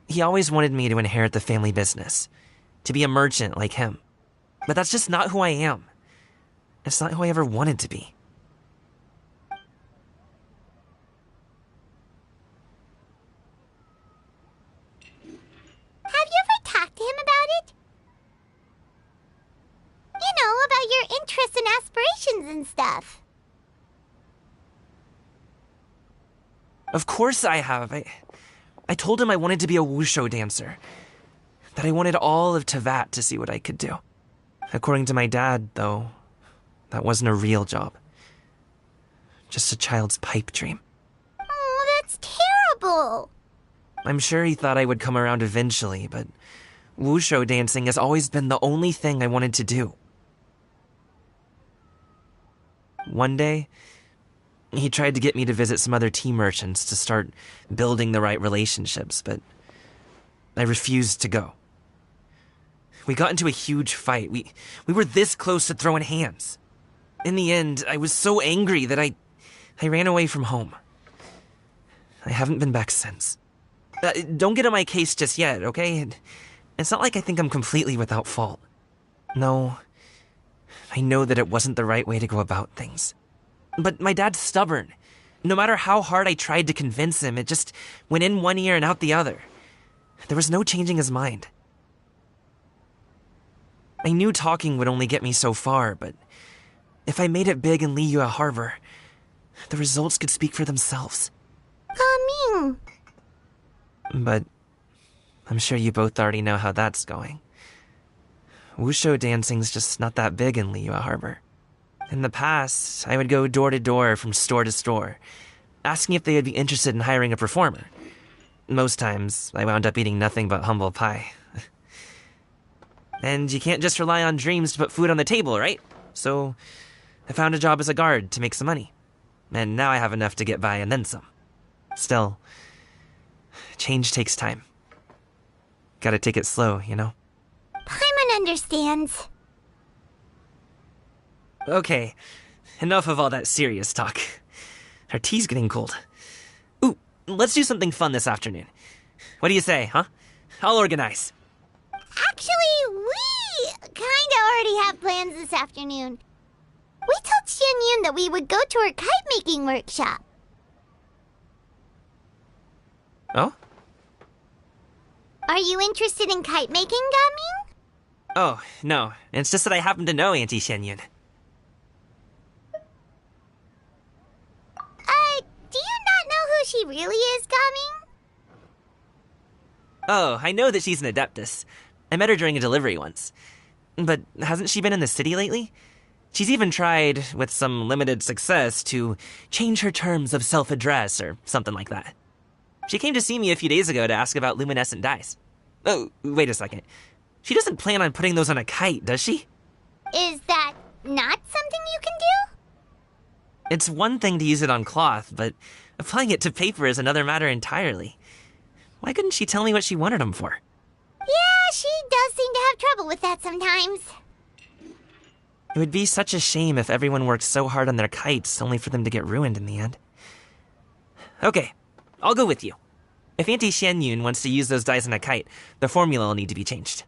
he always wanted me to inherit the family business, to be a merchant like him. But that's just not who I am. It's not who I ever wanted to be. Have you ever talked to him about it? You know, about your interests and aspirations and stuff. Of course I have. I told him I wanted to be a wushu dancer. That I wanted all of Teyvat to see what I could do. According to my dad, though, that wasn't a real job. Just a child's pipe dream. Oh, that's terrible. I'm sure he thought I would come around eventually, but wushu dancing has always been the only thing I wanted to do. One day, he tried to get me to visit some other tea merchants to start building the right relationships, but I refused to go. We got into a huge fight. We were this close to throwing hands. In the end, I was so angry that I ran away from home. I haven't been back since. Don't get on my case just yet, okay? It's not like I think I'm completely without fault. No, I know that it wasn't the right way to go about things. But my dad's stubborn. No matter how hard I tried to convince him, it just went in one ear and out the other. There was no changing his mind. I knew talking would only get me so far, but if I made it big in Liyue Harbor, the results could speak for themselves. Coming. But I'm sure you both already know how that's going. Wushu dancing's just not that big in Liyue Harbor. In the past, I would go door to door from store to store, asking if they would be interested in hiring a performer. Most times, I wound up eating nothing but humble pie. And you can't just rely on dreams to put food on the table, right? So I found a job as a guard to make some money. And now I have enough to get by and then some. Still, change takes time. Gotta take it slow, you know? Paimon understands. Okay, enough of all that serious talk. Our tea's getting cold. Ooh, let's do something fun this afternoon. What do you say, huh? I'll organize. Actually, we kinda already have plans this afternoon. We told Xianyun that we would go to her kite-making workshop. Oh? Are you interested in kite-making, Gaming? Oh, no. It's just that I happen to know Auntie Xianyun. Do you not know who she really is, Gaming? Oh, I know that she's an Adeptus. I met her during a delivery once. But hasn't she been in the city lately? She's even tried, with some limited success, to change her terms of self-address or something like that. She came to see me a few days ago to ask about luminescent dyes. Oh, wait a second. She doesn't plan on putting those on a kite, does she? Is that not something you can do? It's one thing to use it on cloth, but applying it to paper is another matter entirely. Why couldn't she tell me what she wanted them for? Yeah, she does seem to have trouble with that sometimes. It would be such a shame if everyone worked so hard on their kites only for them to get ruined in the end. Okay, I'll go with you. If Auntie Xianyun wants to use those dyes on a kite, the formula will need to be changed.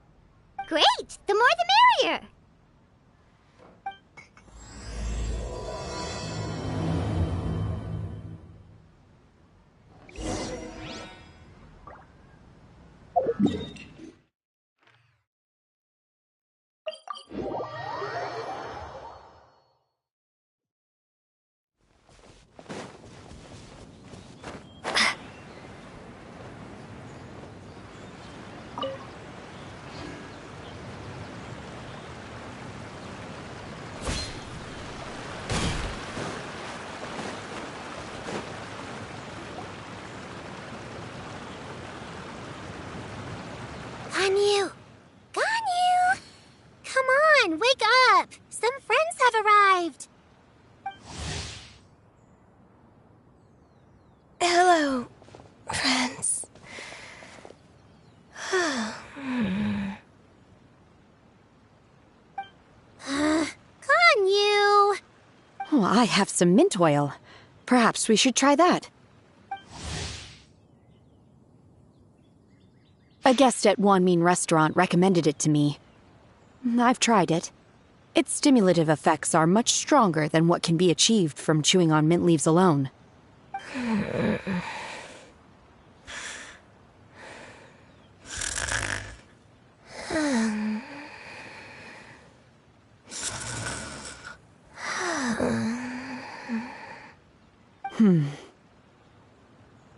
Great! The more the merrier! Ganyu! Ganyu! Come on, wake up! Some friends have arrived! Hello, friends. have some mint oil. Perhaps we should try that. A guest at Wanmin restaurant recommended it to me. I've tried it. Its stimulative effects are much stronger than what can be achieved from chewing on mint leaves alone.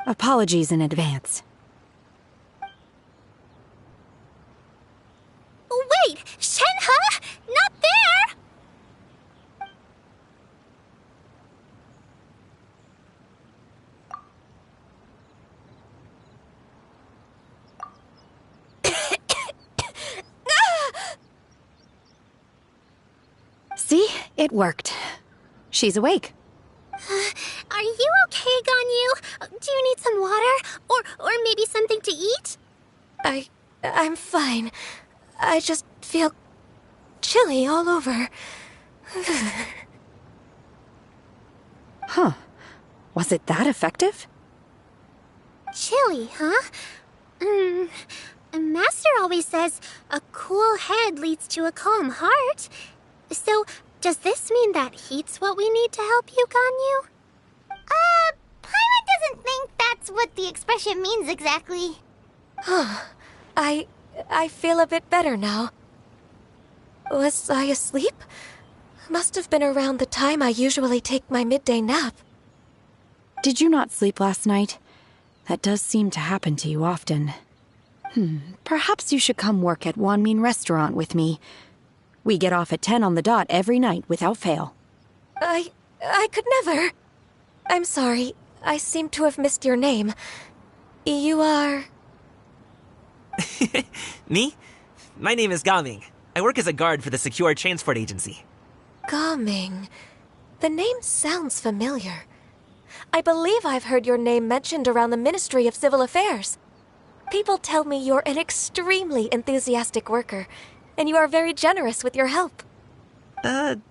Apologies in advance. Wait! Shenhe? Not there! See? It worked. She's awake. Are you okay, Ganyu? Do you need some water? Or maybe something to eat? I'm fine. I just feel chilly all over. Huh. Was it that effective? Chilly, huh? Master always says a cool head leads to a calm heart. So, does this mean that heat's what we need to help you, Ganyu? Paimon doesn't think that's what the expression means exactly. I feel a bit better now. Was I asleep? Must have been around the time I usually take my midday nap. Did you not sleep last night? That does seem to happen to you often. Perhaps you should come work at Wanmin restaurant with me. We get off at 10 on the dot every night without fail. I could never. I'm sorry. I seem to have missed your name. You are... Me? My name is Gaming. I work as a guard for the Secure Transport Agency. Gaming. The name sounds familiar. I believe I've heard your name mentioned around the Ministry of Civil Affairs. People tell me you're an extremely enthusiastic worker, and you are very generous with your help.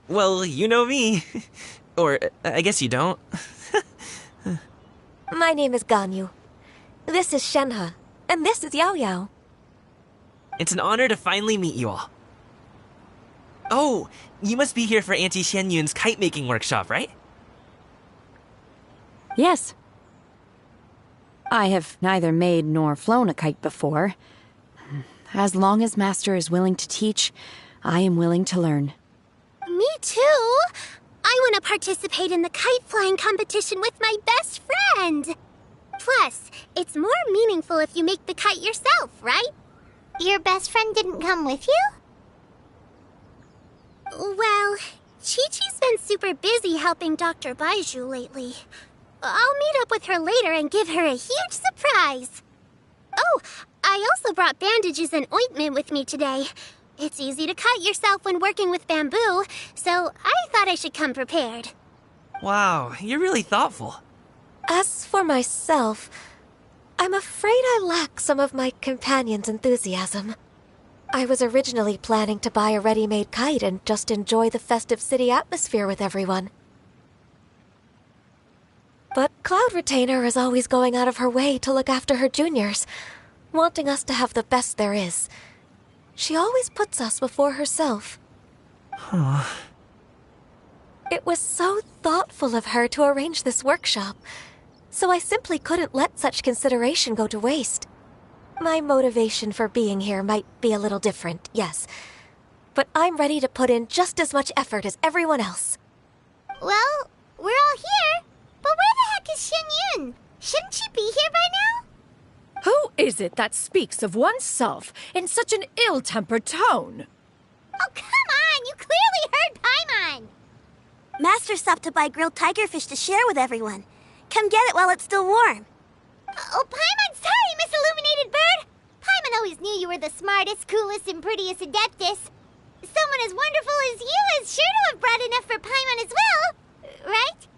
Well, you know me. Or, I guess you don't. My name is Ganyu. This is Shenhe, and this is Yao Yao. It's an honor to finally meet you all. Oh, you must be here for Auntie Xianyun's kite-making workshop, right? Yes. I have neither made nor flown a kite before. As long as Master is willing to teach, I am willing to learn. Me too! I want to participate in the kite flying competition with my best friend! Plus, it's more meaningful if you make the kite yourself, right? Your best friend didn't come with you? Well, Chi-Chi's been super busy helping Dr. Baizhu lately. I'll meet up with her later and give her a huge surprise. Oh, I also brought bandages and ointment with me today. It's easy to cut yourself when working with bamboo, so I thought I should come prepared. Wow, you're really thoughtful. As for myself, I'm afraid I lack some of my companion's enthusiasm. I was originally planning to buy a ready-made kite and just enjoy the festive city atmosphere with everyone. But Cloud Retainer is always going out of her way to look after her juniors, wanting us to have the best there is. She always puts us before herself. It was so thoughtful of her to arrange this workshop, so I simply couldn't let such consideration go to waste. My motivation for being here might be a little different, yes, but I'm ready to put in just as much effort as everyone else. Well, we're all here, but where the heck is Xianyun? Shouldn't she be here by now? Who is it that speaks of oneself in such an ill-tempered tone? Oh, come on! You clearly heard Paimon! Master stopped to buy grilled tigerfish to share with everyone. Come get it while it's still warm. Oh, Paimon, sorry, Miss Illuminated Bird! Paimon always knew you were the smartest, coolest, and prettiest Adeptus. Someone as wonderful as you is sure to have brought enough for Paimon as well, right?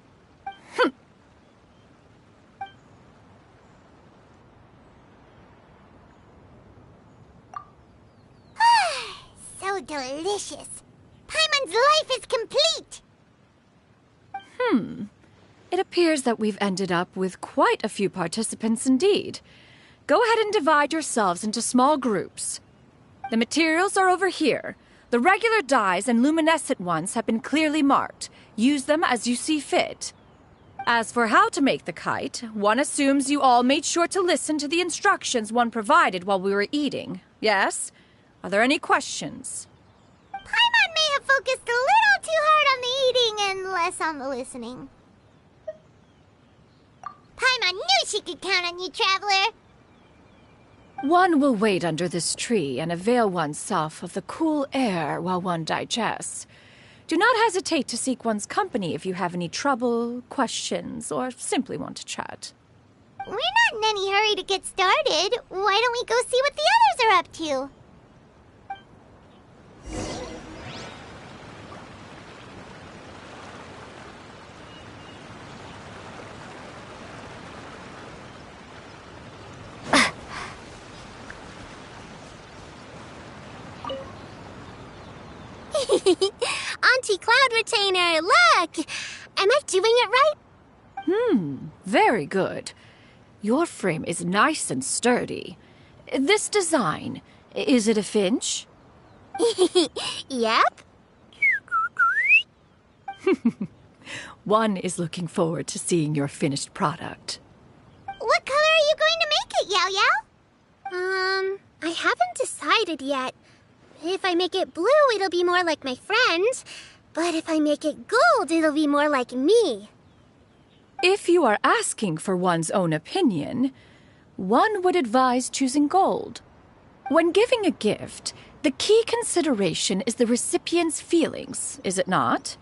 So delicious. Paimon's life is complete. It appears that we've ended up with quite a few participants indeed. Go ahead and divide yourselves into small groups. The materials are over here. The regular dyes and luminescent ones have been clearly marked. Use them as you see fit. As for how to make the kite, one assumes you all made sure to listen to the instructions one provided while we were eating. Yes? Are there any questions? Paimon may have focused a little too hard on the eating and less on the listening. Paimon knew she could count on you, Traveler. One will wait under this tree and avail oneself of the cool air while one digests. Do not hesitate to seek one's company if you have any trouble, questions, or simply want to chat. We're not in any hurry to get started. Why don't we go see what the others are up to? Anti-Cloud Retainer, look! Am I doing it right? Very good. Your frame is nice and sturdy. This design, is it a finch? Yep. One is looking forward to seeing your finished product. What color are you going to make it, Yao Yao? I haven't decided yet. If I make it blue, it'll be more like my friend. But if I make it gold, it'll be more like me. If you are asking for one's own opinion, one would advise choosing gold. When giving a gift, the key consideration is the recipient's feelings, is it not?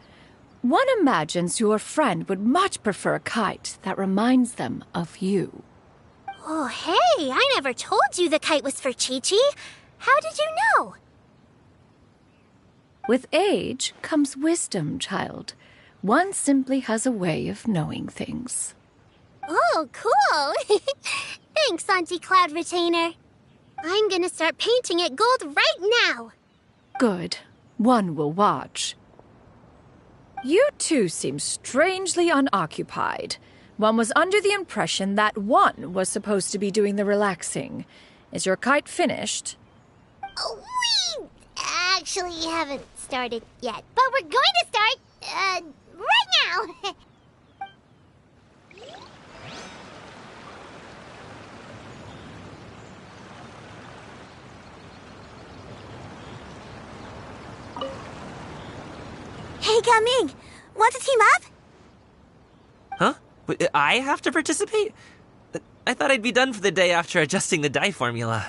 One imagines your friend would much prefer a kite that reminds them of you. Oh, hey, I never told you the kite was for Chi-Chi. How did you know? With age comes wisdom, child. One simply has a way of knowing things. Oh, cool. Thanks, Anti-Cloud Retainer. I'm gonna start painting it gold right now. Good. One will watch. You two seem strangely unoccupied. One was under the impression that one was supposed to be doing the relaxing. Is your kite finished? We actually haven't started yet, but we're going to start, right now. Hey, Gaming, want to team up? Huh? I have to participate? I thought I'd be done for the day after adjusting the dye formula.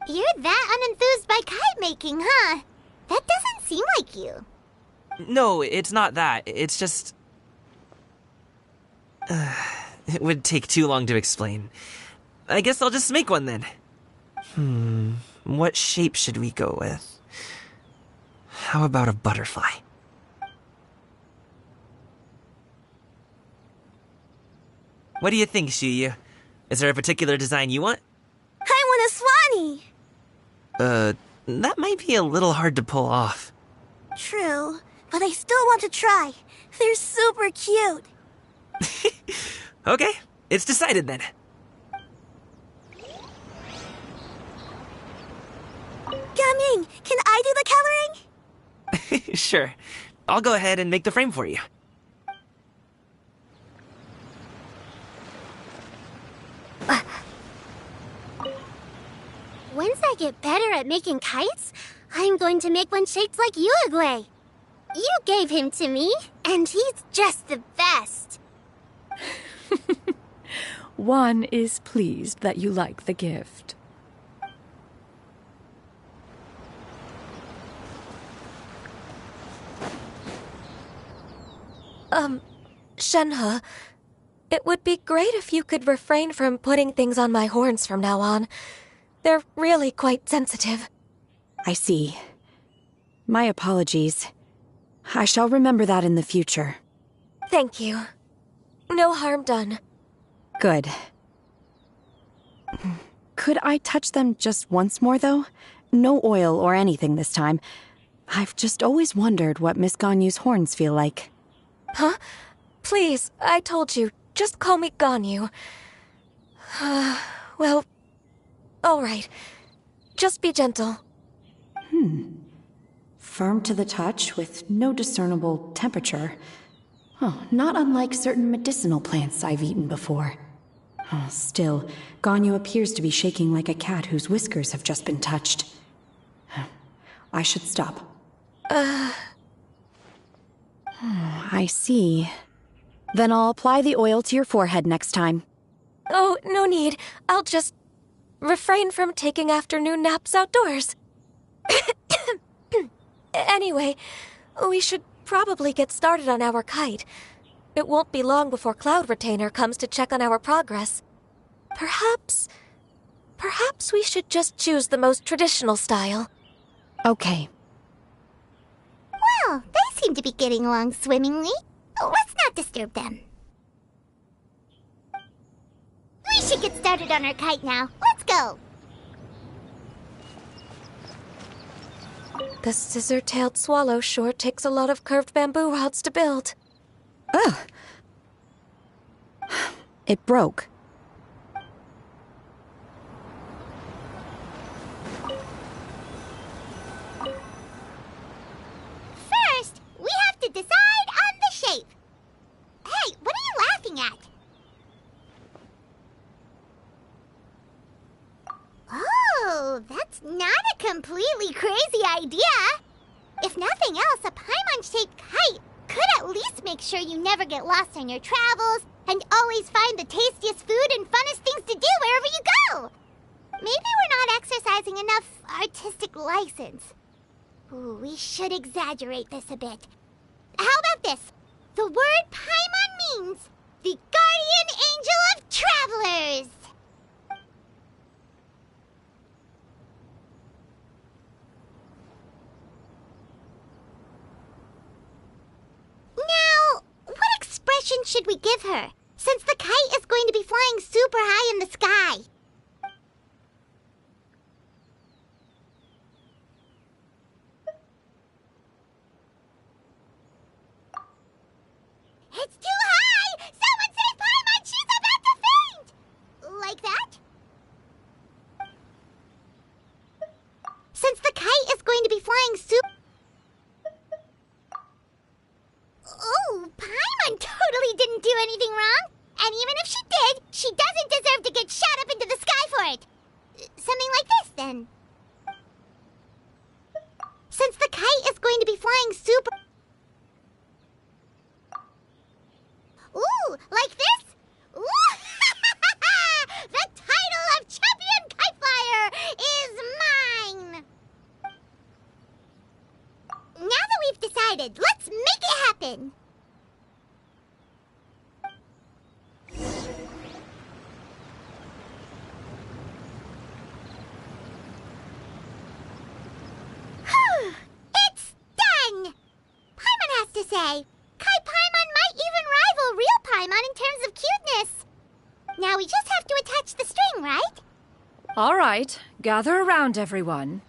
You're that unenthused by kite making, huh? That doesn't seem like you. No, it's not that. It's just... it would take too long to explain. I guess I'll just make one then. What shape should we go with? How about a butterfly? What do you think, Shuyu? Is there a particular design you want? I want a swanee! That might be a little hard to pull off. True, but I still want to try. They're super cute. Okay, it's decided then. Gaming, can I do the coloring? Sure. I'll go ahead and make the frame for you. Once I get better at making kites, I'm going to make one shaped like Uruguay. You gave him to me, and he's just the best. One is pleased that you like the gift. Shenhe, it would be great if you could refrain from putting things on my horns from now on. They're really quite sensitive. I see. My apologies. I shall remember that in the future. Thank you. No harm done. Good. Could I touch them just once more, though? No oil or anything this time. I've just always wondered what Miss Ganyu's horns feel like. Huh? Please, I told you, just call me Ganyu. Well, alright. Just be gentle. Firm to the touch with no discernible temperature. Oh, not unlike certain medicinal plants I've eaten before. Oh, still, Ganyu appears to be shaking like a cat whose whiskers have just been touched. I should stop. I see. Then I'll apply the oil to your forehead next time. Oh, no need. I'll just refrain from taking afternoon naps outdoors. Anyway, we should probably get started on our kite. It won't be long before Cloud Retainer comes to check on our progress. Perhaps we should just choose the most traditional style. Okay. Well, they seem to be getting along swimmingly. Let's not disturb them. We should get started on our kite now. Let's go. The scissor-tailed swallow sure takes a lot of curved bamboo rods to build. Ugh. It broke. First, we have to decide on the shape. Hey, what are you laughing at? Oh, that's not a completely crazy idea. If nothing else, a Paimon-shaped kite could at least make sure you never get lost on your travels and always find the tastiest food and funnest things to do wherever you go. Maybe we're not exercising enough artistic license. Ooh, we should exaggerate this a bit. How about this? The word Paimon means the guardian angel of travelers. Now, what expression should we give her, since the kite is going to be flying super high in the sky? It's too high! Someone save Paimon! She's about to faint! Like that? Since the kite is going to be flying super... Oh, Paimon totally didn't do anything wrong. And even if she did, she doesn't deserve to get shot up into the sky for it. Something like this, then. Since the kite is going to be flying super... Ooh, like this? Ooh! The title of Champion Kite Flyer is mine! Now that we've decided, let's make it happen! It's done! Paimon has to say, Kite Paimon might even rival real Paimon in terms of cuteness. Now we just have to attach the string, right? All right, gather around, everyone.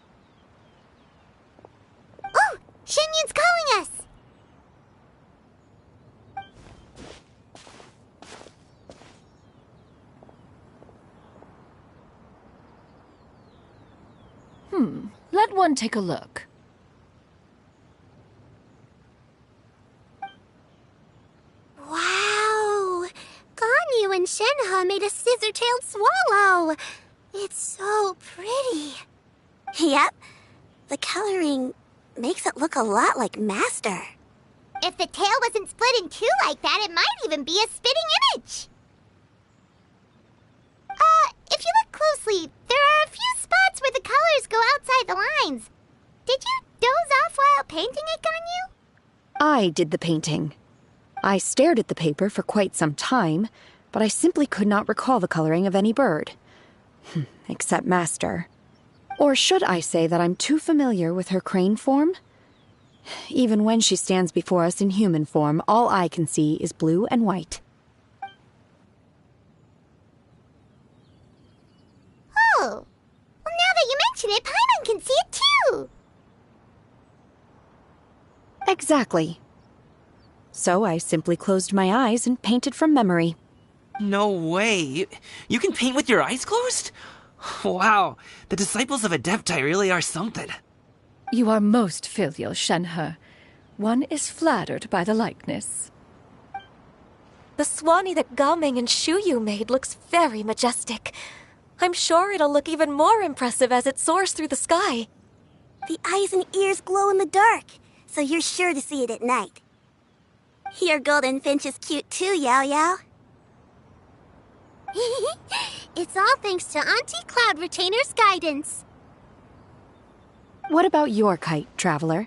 Oh, Shenyun's calling us! Let one take a look. Wow! Ganyu and Shenhe made a scissor-tailed swallow. It's so pretty. Yep. The coloring makes it look a lot like Master. If the tail wasn't split in two like that, it might even be a spitting image. If you look closely, there are a few spots where the colors go outside the lines. Did you doze off while painting it, Ganyu? I did the painting. I stared at the paper for quite some time, but I simply could not recall the coloring of any bird. Except Master. Or should I say that I'm too familiar with her crane form? Even when she stands before us in human form, all I can see is blue and white. Oh, well, now that you mention it, Paimon can see it too. Exactly. So I simply closed my eyes and painted from memory. No way. You can paint with your eyes closed? Wow, the disciples of Adepti really are something. You are most filial, Shenhe. One is flattered by the likeness. The Swanee that Gaming and Shuyu made looks very majestic. I'm sure it'll look even more impressive as it soars through the sky. The eyes and ears glow in the dark, so you're sure to see it at night. Your golden finch is cute too, Yao Yao. It's all thanks to Auntie Cloud Retainer's guidance. What about your kite, Traveler?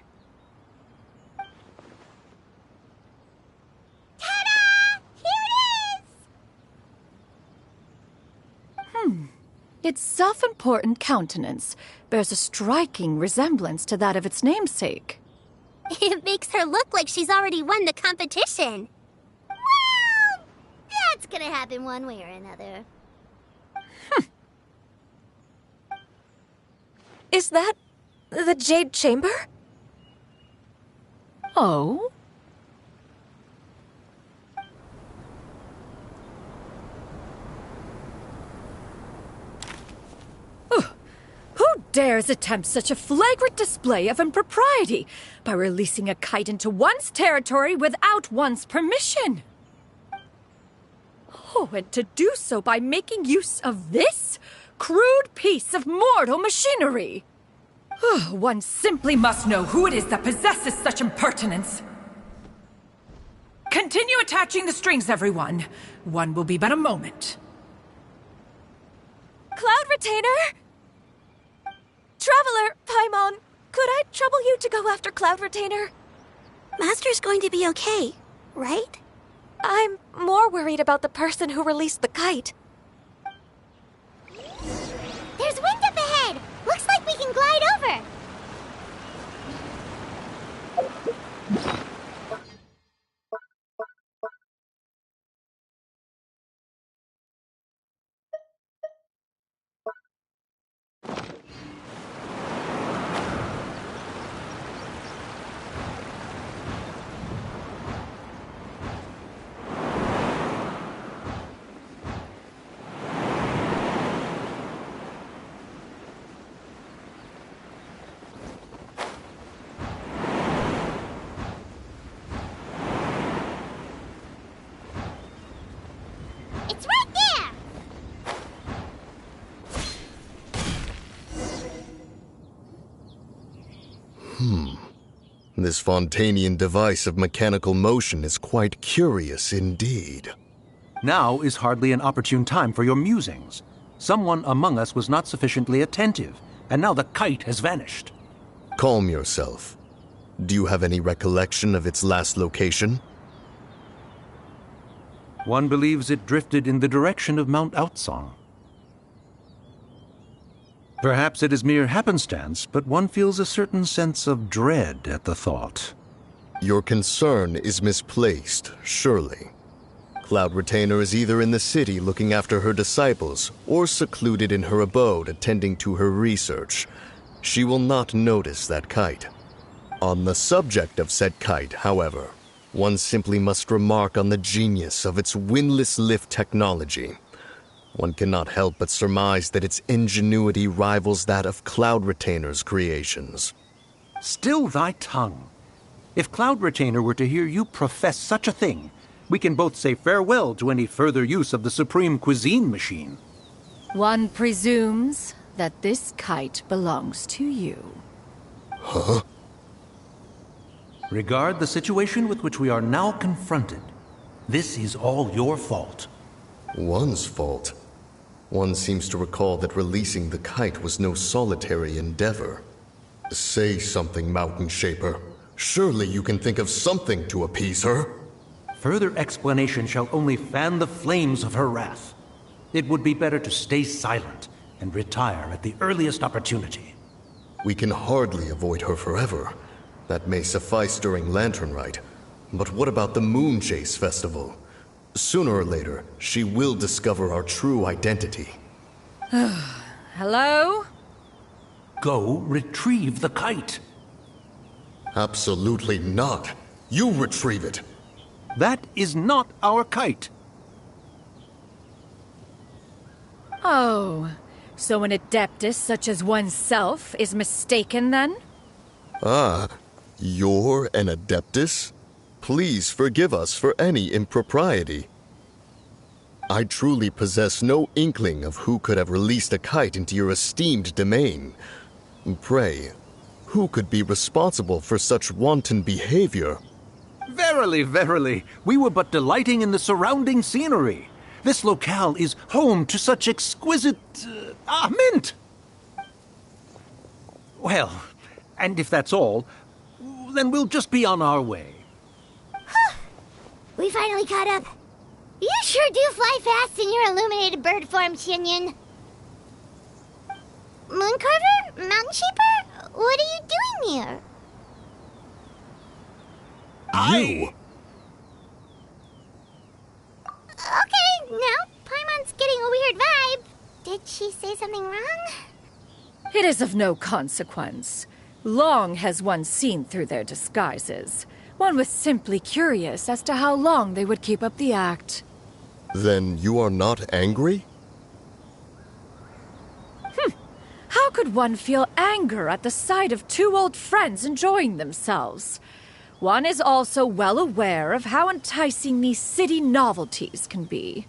Ta-da! Here it is! Its self-important countenance bears a striking resemblance to that of its namesake. It makes her look like she's already won the competition. Well, that's gonna happen one way or another. Is that the Jade Chamber? Oh? Who dares attempt such a flagrant display of impropriety by releasing a kite into one's territory without one's permission? Oh, and to do so by making use of this crude piece of mortal machinery. One simply must know who it is that possesses such impertinence. Continue attaching the strings, everyone. One will be but a moment. Cloud Retainer! Traveler, Paimon, could I trouble you to go after Cloud Retainer? Master's going to be okay, right? I'm more worried about the person who released the kite. There's wind up ahead! Looks like we can glide over! This Fontanian device of mechanical motion is quite curious indeed. Now is hardly an opportune time for your musings. Someone among us was not sufficiently attentive, and now the kite has vanished. Calm yourself. Do you have any recollection of its last location? One believes it drifted in the direction of Mount Outsong. Perhaps it is mere happenstance, but one feels a certain sense of dread at the thought. Your concern is misplaced, surely. Cloud Retainer is either in the city looking after her disciples, or secluded in her abode attending to her research. She will not notice that kite. On the subject of said kite, however, one simply must remark on the genius of its windless lift technology. One cannot help but surmise that its ingenuity rivals that of Cloud Retainer's creations. Still thy tongue. If Cloud Retainer were to hear you profess such a thing, we can both say farewell to any further use of the Supreme Cuisine Machine. One presumes that this kite belongs to you. Huh? Regard the situation with which we are now confronted. This is all your fault. One's fault? One seems to recall that releasing the kite was no solitary endeavor. Say something, Mountain Shaper. Surely you can think of something to appease her. Further explanation shall only fan the flames of her wrath. It would be better to stay silent and retire at the earliest opportunity. We can hardly avoid her forever. That may suffice during Lantern Rite. But what about the Moon Chase Festival? Sooner or later, she will discover our true identity. Hello? Go retrieve the kite. Absolutely not. You retrieve it. That is not our kite. Oh, so an adeptus such as oneself is mistaken then? Ah, you're an adeptus? Please forgive us for any impropriety. I truly possess no inkling of who could have released a kite into your esteemed domain. Pray, who could be responsible for such wanton behavior? Verily, verily, we were but delighting in the surrounding scenery. This locale is home to such exquisite... mint! Well, and if that's all, then we'll just be on our way. We finally caught up. You sure do fly fast in your illuminated bird form, Shinyan. Mooncarver? Mountain Shaper? What are you doing here? You? Okay, now Paimon's getting a weird vibe. Did she say something wrong? It is of no consequence. Long has one seen through their disguises. One was simply curious as to how long they would keep up the act. Then you are not angry? How could one feel anger at the sight of two old friends enjoying themselves? One is also well aware of how enticing these city novelties can be.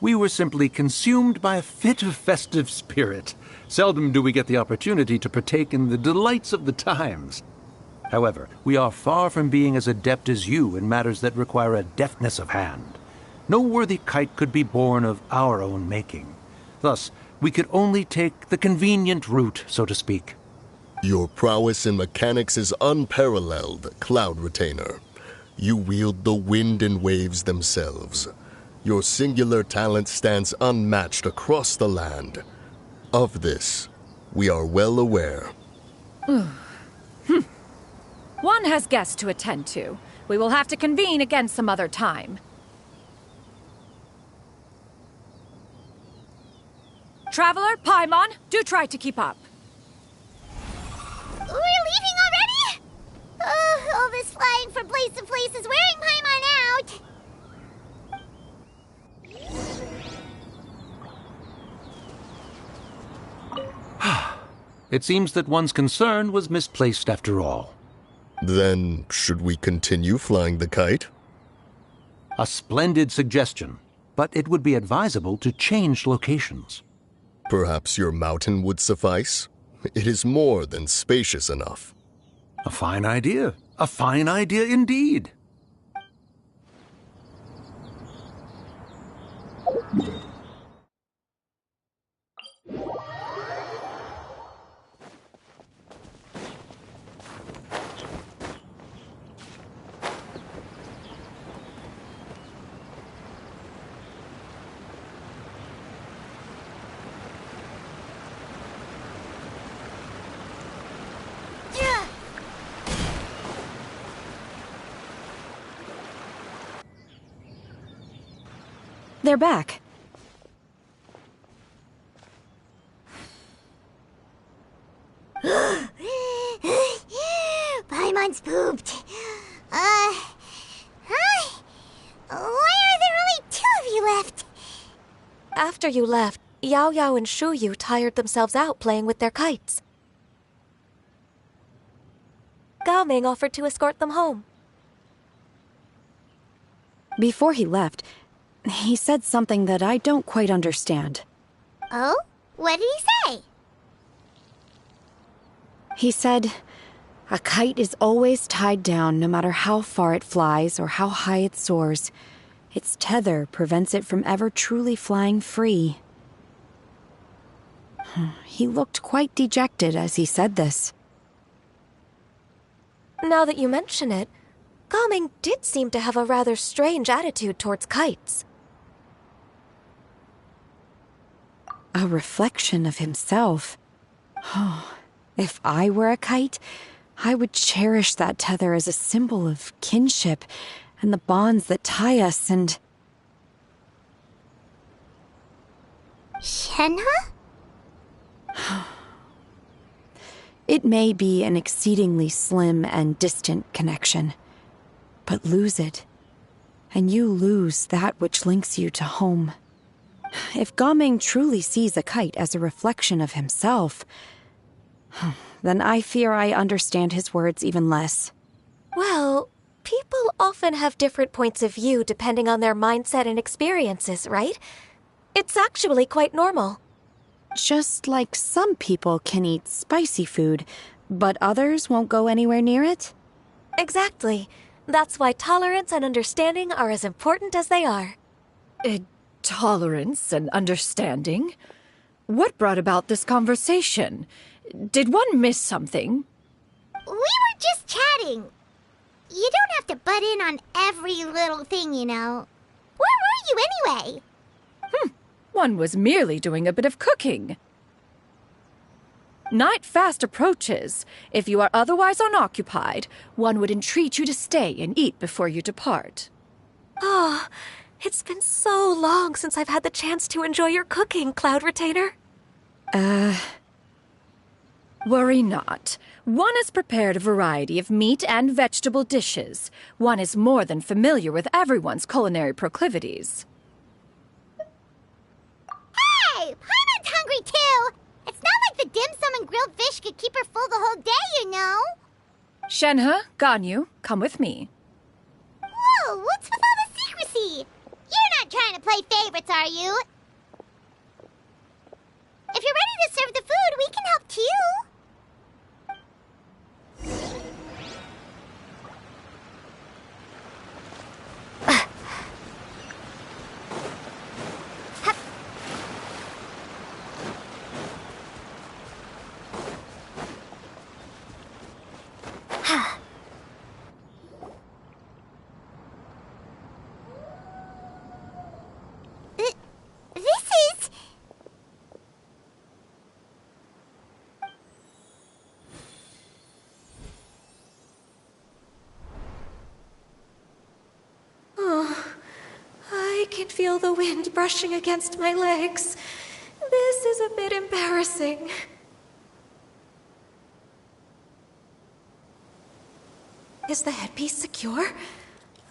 We were simply consumed by a fit of festive spirit. Seldom do we get the opportunity to partake in the delights of the times. However, we are far from being as adept as you in matters that require a deftness of hand. No worthy kite could be born of our own making. Thus, we could only take the convenient route, so to speak. Your prowess in mechanics is unparalleled, Cloud Retainer. You wield the wind and waves themselves. Your singular talent stands unmatched across the land. Of this, we are well aware. One has guests to attend to. We will have to convene again some other time. Traveler, Paimon, do try to keep up. We're leaving already? All this flying from place to place is wearing Paimon out. It seems that one's concern was misplaced after all. Then, should we continue flying the kite? A splendid suggestion, but it would be advisable to change locations. Perhaps your mountain would suffice? It is more than spacious enough. A fine idea. A fine idea indeed. They're back. Paimon's pooped. Why are there only two of you left? After you left, Yao Yao and Shu Yu tired themselves out playing with their kites. Gao Ming offered to escort them home. Before he left, he said something that I don't quite understand. Oh? What did he say? He said, a kite is always tied down no matter how far it flies or how high it soars. Its tether prevents it from ever truly flying free. He looked quite dejected as he said this. Now that you mention it, Gao Ming did seem to have a rather strange attitude towards kites. A reflection of himself. Oh, if I were a kite, I would cherish that tether as a symbol of kinship and the bonds that tie us and... Shenhe? It may be an exceedingly slim and distant connection, but lose it and you lose that which links you to home. If Gaming truly sees a kite as a reflection of himself, then I fear I understand his words even less. Well, people often have different points of view depending on their mindset and experiences, right? It's actually quite normal. Just like some people can eat spicy food, but others won't go anywhere near it? Exactly. That's why tolerance and understanding are as important as they are. Tolerance and understanding? What brought about this conversation? Did one miss something? We were just chatting. You don't have to butt in on every little thing, you know. Where were you anyway? One was merely doing a bit of cooking. Night fast approaches. If you are otherwise unoccupied, one would entreat you to stay and eat before you depart. Oh, it's been so long since I've had the chance to enjoy your cooking, Cloud Retainer. Worry not. One has prepared a variety of meat and vegetable dishes. One is more than familiar with everyone's culinary proclivities. Hey, Paimon's hungry too! It's not like the dim sum and grilled fish could keep her full the whole day, you know? Shenhe, Ganyu, come with me. Whoa, what's with all the secrecy? You're not trying to play favorites, are you? If you're ready to serve the food, we can help too. I can feel the wind brushing against my legs. This is a bit embarrassing. Is the headpiece secure?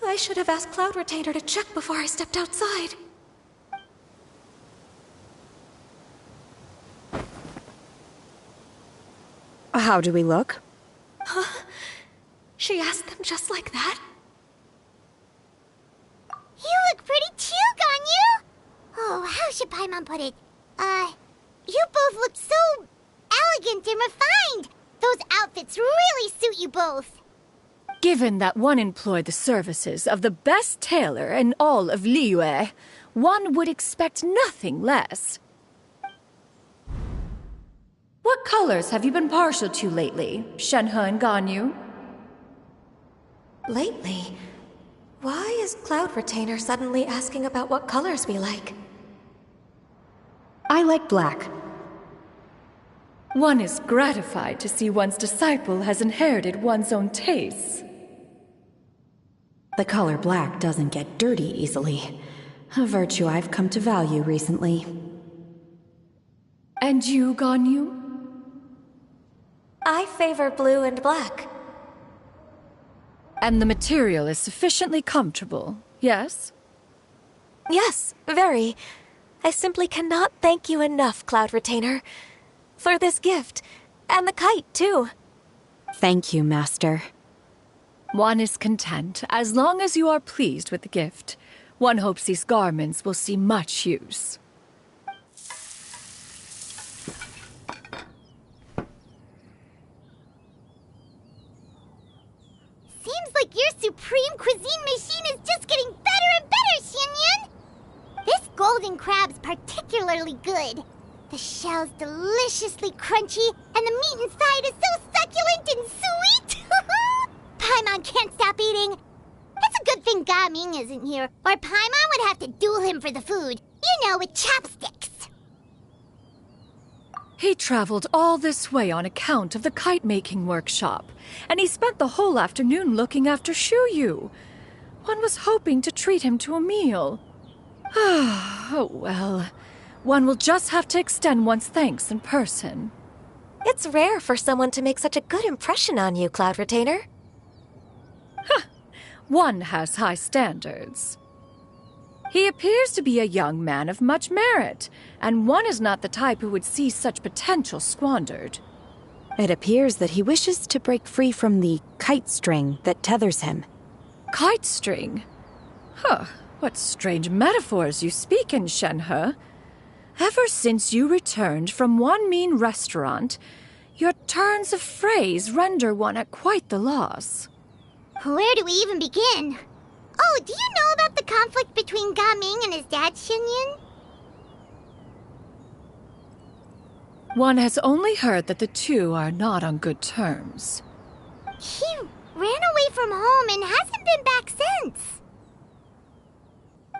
I should have asked Cloud Retainer to check before I stepped outside. How do we look? Huh? She asked them just like that? You look pretty too, Ganyu! Oh, how should Paimon put it? You both look so elegant and refined! Those outfits really suit you both. Given that one employed the services of the best tailor in all of Liyue, one would expect nothing less. What colors have you been partial to lately, Shenhe and Ganyu? Lately? Why is Cloud Retainer suddenly asking about what colors we like? I like black. One is gratified to see one's disciple has inherited one's own tastes. The color black doesn't get dirty easily, a virtue I've come to value recently. And you, Ganyu? I favor blue and black. And the material is sufficiently comfortable, yes? Yes, very. I simply cannot thank you enough, Cloud Retainer. For this gift. And the kite, too. Thank you, Master. One is content, as long as you are pleased with the gift. One hopes these garments will see much use. Seems like your supreme cuisine machine is just getting better and better, Xinyun! This golden crab's particularly good. The shell's deliciously crunchy, and the meat inside is so succulent and sweet! Paimon can't stop eating. It's a good thing Gaming isn't here, or Paimon would have to duel him for the food. You know, with chopsticks. He traveled all this way on account of the kite-making workshop, and he spent the whole afternoon looking after Shuyu. One was hoping to treat him to a meal. Oh, well. One will just have to extend one's thanks in person. It's rare for someone to make such a good impression on you, Cloud Retainer. one has high standards. He appears to be a young man of much merit, and one is not the type who would see such potential squandered. It appears that he wishes to break free from the kite string that tethers him. Kite string? Huh, what strange metaphors you speak in, Shenhe. Ever since you returned from one mean restaurant, your turns of phrase render one at quite the loss. Where do we even begin? Oh, do you know about the conflict between Gaming and his dad, Xinyan? One has only heard that the two are not on good terms. He ran away from home and hasn't been back since.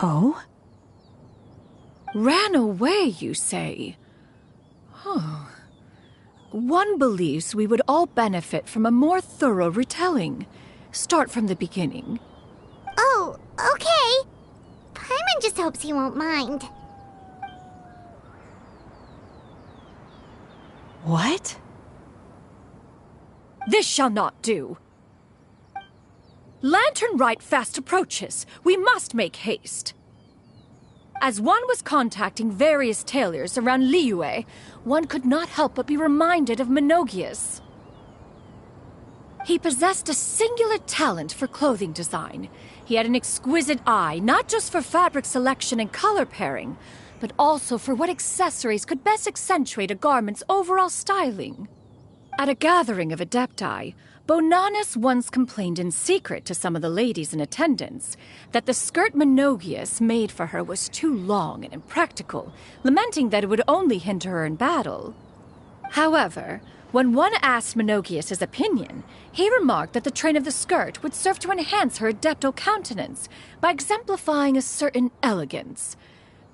Oh? Ran away, you say? Huh. One believes we would all benefit from a more thorough retelling. Start from the beginning. Oh, okay. Paimon just hopes he won't mind. What? This shall not do. Lantern Rite fast approaches. We must make haste. As one was contacting various tailors around Liyue, one could not help but be reminded of Menogias. He possessed a singular talent for clothing design. He had an exquisite eye, not just for fabric selection and color pairing, but also for what accessories could best accentuate a garment's overall styling. At a gathering of Adepti, Bonanis once complained in secret to some of the ladies in attendance that the skirt Menogias made for her was too long and impractical, lamenting that it would only hinder her in battle. However, when one asked Menogias his opinion, he remarked that the train of the skirt would serve to enhance her adepto countenance by exemplifying a certain elegance.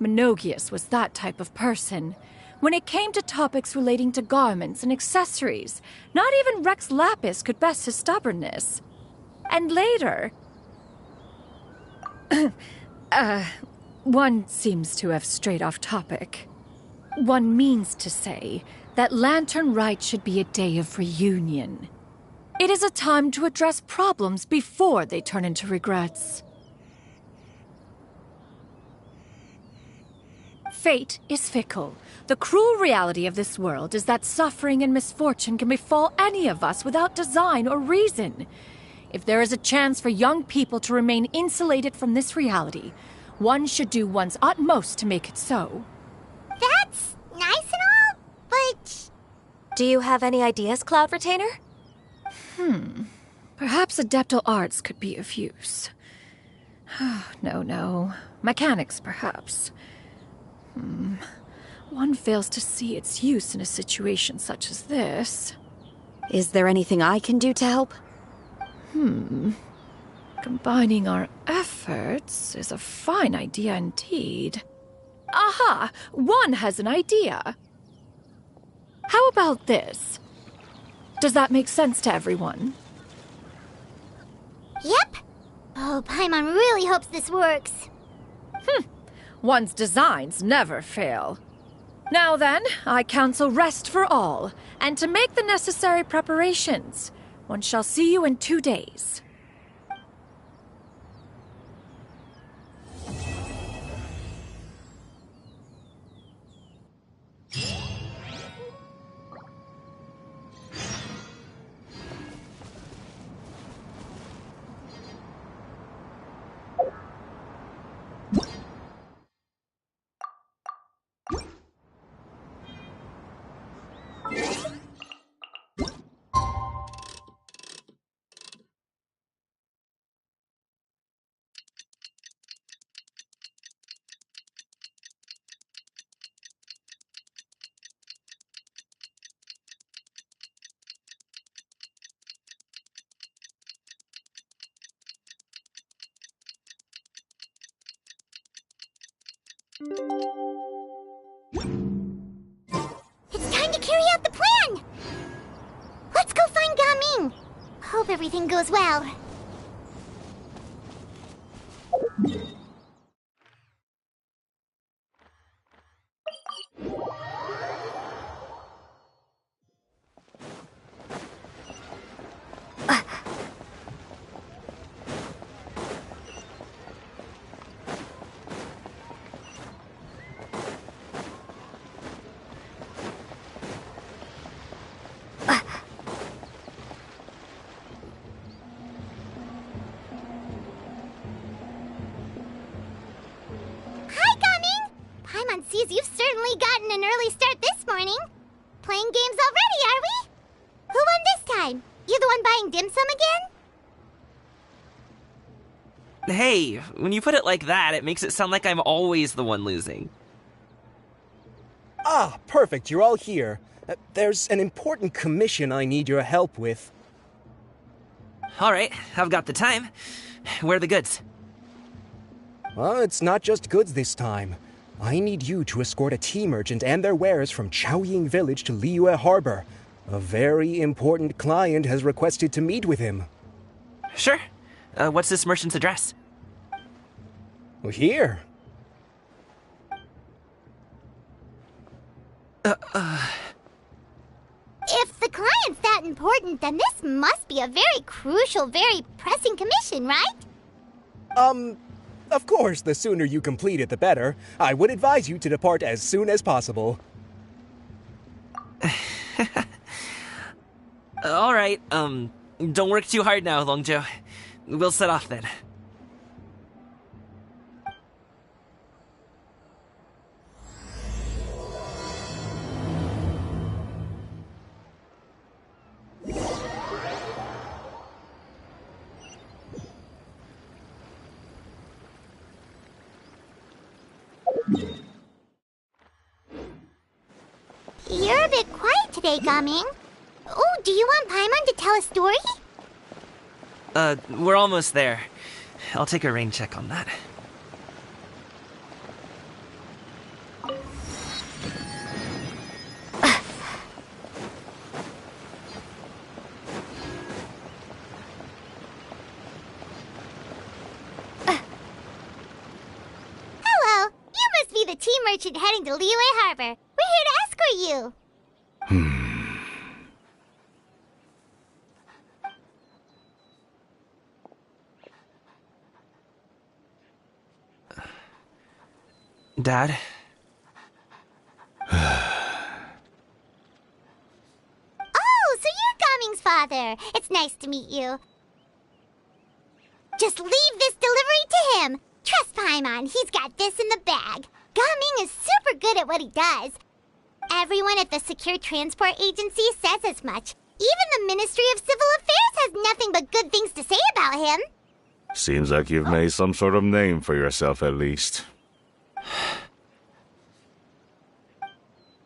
Menogias was that type of person. When it came to topics relating to garments and accessories, not even Rex Lapis could best his stubbornness. And later... one seems to have strayed off topic. One means to say that Lantern Rite should be a day of reunion. It is a time to address problems before they turn into regrets. Fate is fickle. The cruel reality of this world is that suffering and misfortune can befall any of us without design or reason. If there is a chance for young people to remain insulated from this reality, one should do one's utmost to make it so. That's nice and all, but... Do you have any ideas, Cloud Retainer? Perhaps adeptal arts could be of use. No. Mechanics, perhaps. One fails to see its use in a situation such as this. Is there anything I can do to help? Combining our efforts is a fine idea indeed. Aha! One has an idea. How about this? Does that make sense to everyone? Yep. Oh, Paimon really hopes this works. One's designs never fail. Now then, I counsel rest for all, and to make the necessary preparations. One shall see you in 2 days. It's time to carry out the plan! Let's go find Gaming! Hope everything goes well. sees you've certainly gotten an early start this morning. Playing games already, are we? Who won this time? You the one buying dim sum again? Hey, when you put it like that, it makes it sound like I'm always the one losing. Ah, perfect, you're all here. There's an important commission I need your help with. Alright, I've got the time. Where are the goods? Well, it's not just goods this time. I need you to escort a tea merchant and their wares from Chaoying Village to Liyue Harbor. A very important client has requested to meet with him. Sure. What's this merchant's address? Well, here. If the client's that important, then this must be a very crucial, very pressing commission, right? Of course, the sooner you complete it, the better. I would advise you to depart as soon as possible. Alright, don't work too hard now, Longjo. We'll set off then. You're a bit quiet today, Gaming. Oh, do you want Paimon to tell a story? We're almost there. I'll take a rain check on that. Hello, you must be the tea merchant heading to Liyue Harbor. We're here to escort you. Dad? Oh, so you're Gaming's father. It's nice to meet you. Just leave this delivery to him. Trust Paimon, he's got this in the bag. Gaming is super good at what he does. Everyone at the Secure Transport Agency says as much. Even the Ministry of Civil Affairs has nothing but good things to say about him. Seems like you've made some sort of name for yourself at least.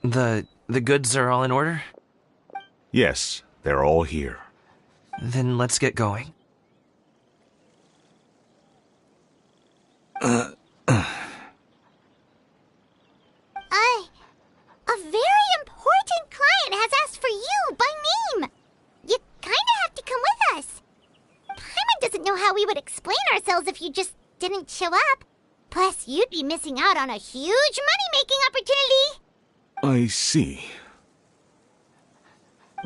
The goods are all in order? Yes, they're all here. Then let's get going. A very important client has asked for you by name. You kinda have to come with us. Paimon doesn't know how we would explain ourselves if you just didn't show up. Plus, you'd be missing out on a huge money-making opportunity. I see.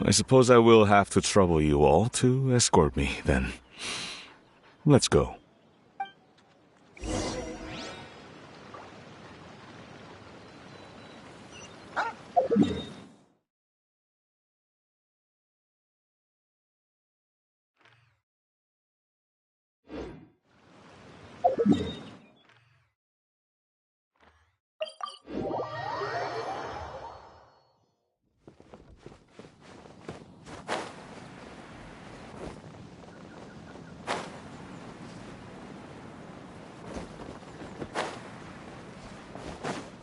I suppose I will have to trouble you all to escort me, then. Let's go.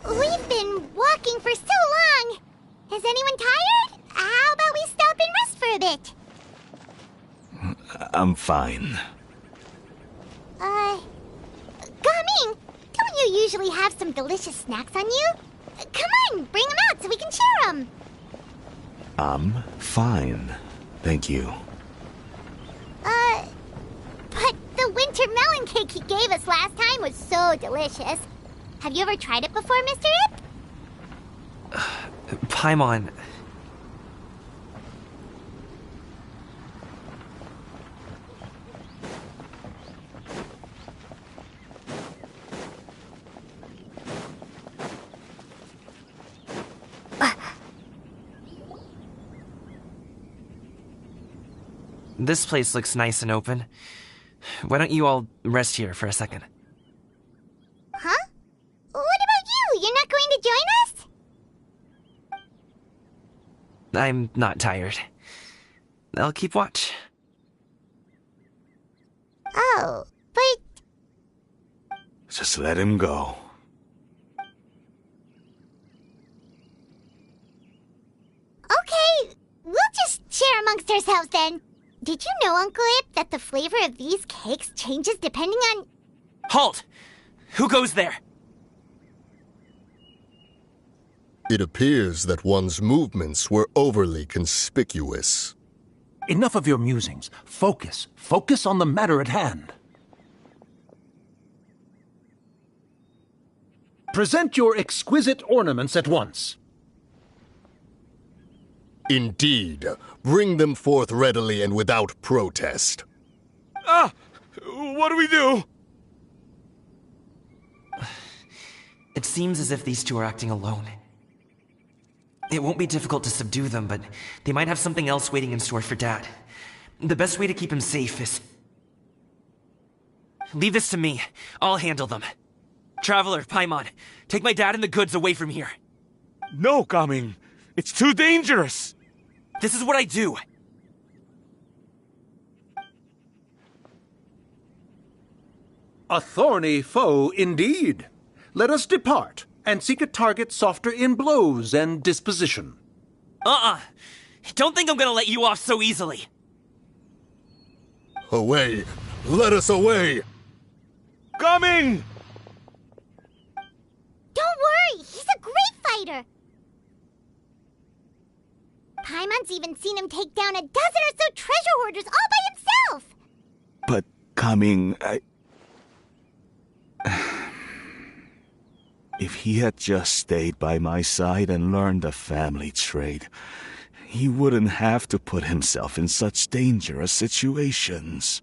We've been walking for so long. Is anyone tired? How about we stop and rest for a bit? I'm fine. Gaming, don't you usually have some delicious snacks on you? Come on, bring them out so we can share them. I'm fine. Thank you. But the winter melon cake he gave us last time was so delicious. Have you ever tried it before, Mr. Ip? Paimon. This place looks nice and open. Why don't you all rest here for a second? Huh? What about you? You're not going to join I'm not tired. I'll keep watch. Oh, but... Just let him go. Okay, we'll just share amongst ourselves then. Did you know, Uncle Ip, that the flavor of these cakes changes depending on... Halt! Who goes there? It appears that one's movements were overly conspicuous. Enough of your musings. Focus. Focus on the matter at hand. Present your exquisite ornaments at once. Indeed. Bring them forth readily and without protest. Ah! What do we do? It seems as if these two are acting alone. It won't be difficult to subdue them, but they might have something else waiting in store for Dad. The best way to keep him safe is... Leave this to me. I'll handle them. Traveler, Paimon, take my dad and the goods away from here. No, Gaming. It's too dangerous. This is what I do. A thorny foe indeed. Let us depart and seek a target softer in blows and disposition. Don't think I'm gonna let you off so easily. Away! Let us away! Coming! Don't worry, he's a great fighter. Paimon's even seen him take down a dozen or so treasure hoarders all by himself. But, Coming, If he had just stayed by my side and learned the family trade, he wouldn't have to put himself in such dangerous situations.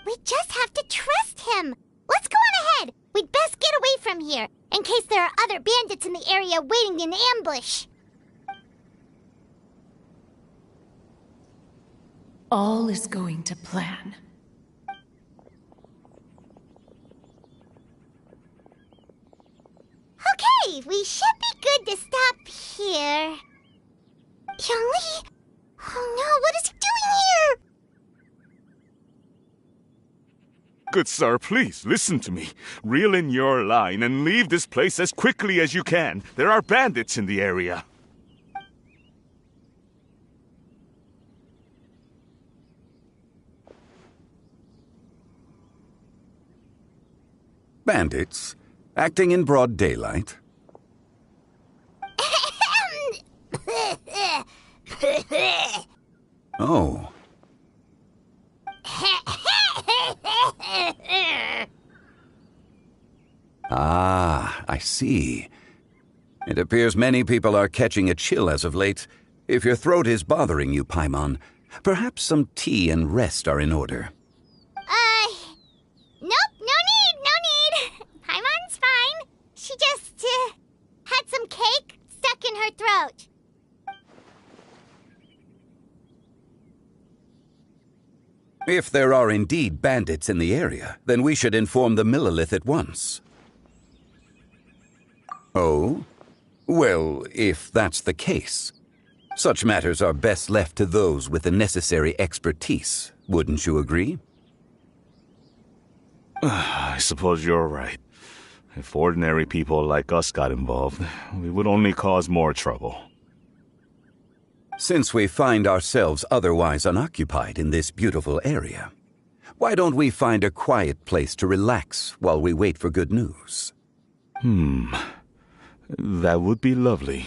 We just have to trust him. Let's go on ahead. We'd best get away from here, in case there are other bandits in the area waiting in ambush. All is going to plan. Okay, we should be good to stop here. Yongli? Oh no, what is he doing here? Good sir, please, listen to me. Reel in your line and leave this place as quickly as you can. There are bandits in the area. Bandits? Acting in broad daylight? Oh. Ah, I see. It appears many people are catching a chill as of late. If your throat is bothering you, Paimon, perhaps some tea and rest are in order. Nope, no need. Paimon's fine. She just, had some cake stuck in her throat. If there are indeed bandits in the area, then we should inform the Millilith at once. Oh? Well, if that's the case, such matters are best left to those with the necessary expertise, wouldn't you agree? I suppose you're right. If ordinary people like us got involved, we would only cause more trouble. Since we find ourselves otherwise unoccupied in this beautiful area, why don't we find a quiet place to relax while we wait for good news? That would be lovely.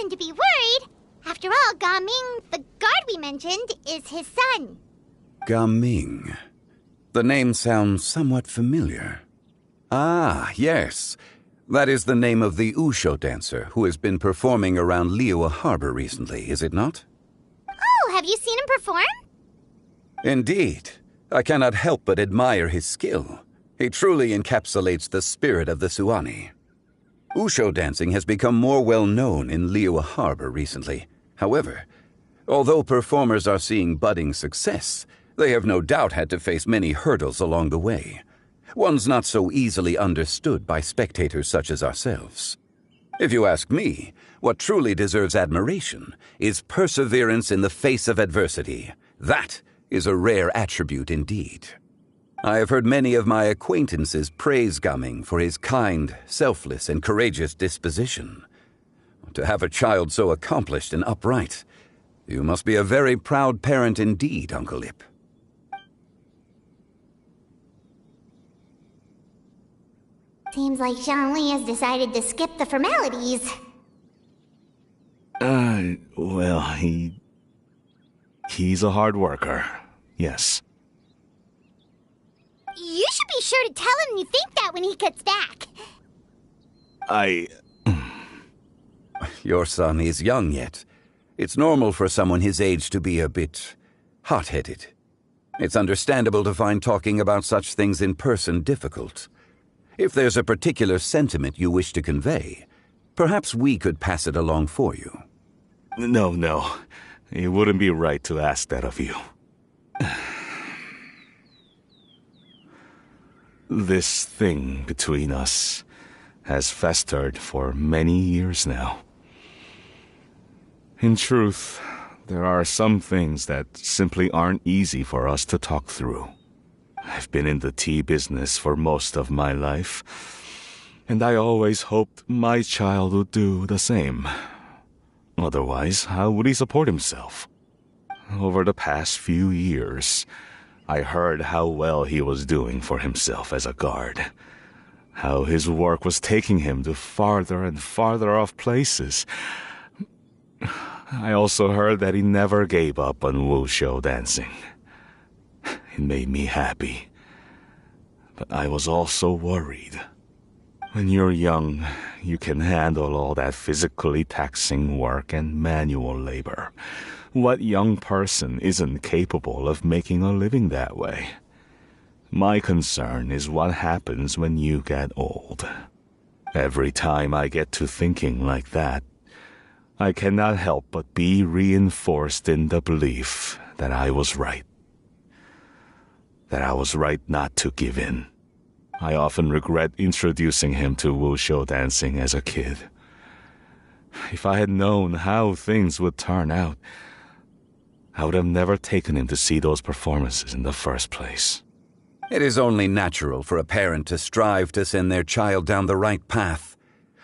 To be worried. After all, Gaming, the guard we mentioned, is his son. Gaming. The name sounds somewhat familiar. Ah, yes. That is the name of the Wushu dancer who has been performing around Liyue Harbor recently, is it not? Oh, have you seen him perform? Indeed. I cannot help but admire his skill. He truly encapsulates the spirit of the Suani. Wushu dancing has become more well known in Liyue Harbor recently. However, although performers are seeing budding success, they have no doubt had to face many hurdles along the way. Ones not so easily understood by spectators such as ourselves. If you ask me, what truly deserves admiration is perseverance in the face of adversity. That is a rare attribute indeed. I have heard many of my acquaintances praise Gaming for his kind, selfless, and courageous disposition. To have a child so accomplished and upright, you must be a very proud parent indeed, Uncle Ip. Seems like Zhongli has decided to skip the formalities. Well, he's a hard worker, yes. You should be sure to tell him you think that when he gets back. Your son is young yet. It's normal for someone his age to be a bit hot-headed. It's understandable to find talking about such things in person difficult. If there's a particular sentiment you wish to convey, perhaps we could pass it along for you. No. It wouldn't be right to ask that of you. This thing between us has festered for many years now. In truth, there are some things that simply aren't easy for us to talk through. I've been in the tea business for most of my life, and I always hoped my child would do the same. Otherwise, how would he support himself? Over the past few years, I heard how well he was doing for himself as a guard. How his work was taking him to farther and farther off places. I also heard that he never gave up on wushu dancing. It made me happy. But I was also worried. When you're young, you can handle all that physically taxing work and manual labor. What young person isn't capable of making a living that way? My concern is what happens when you get old. Every time I get to thinking like that, I cannot help but be reinforced in the belief that I was right. That I was right not to give in. I often regret introducing him to wushu dancing as a kid. If I had known how things would turn out, I would have never taken him to see those performances in the first place. It is only natural for a parent to strive to send their child down the right path.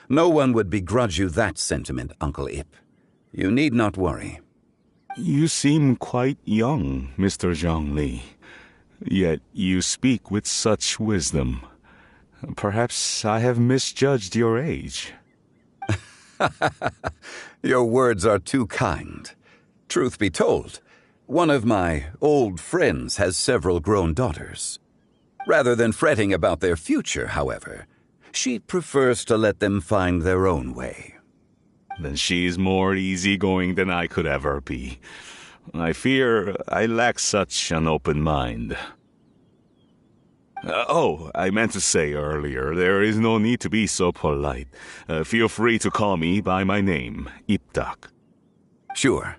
No one would begrudge you that sentiment, Uncle Ip. You need not worry. You seem quite young, Mr. Zhongli. Yet you speak with such wisdom. Perhaps I have misjudged your age. Your words are too kind. Truth be told, one of my old friends has several grown daughters. Rather than fretting about their future, however, she prefers to let them find their own way. Then she's more easygoing than I could ever be. I fear I lack such an open mind. I meant to say earlier, there is no need to be so polite. Feel free to call me by my name, Ipdak. Sure.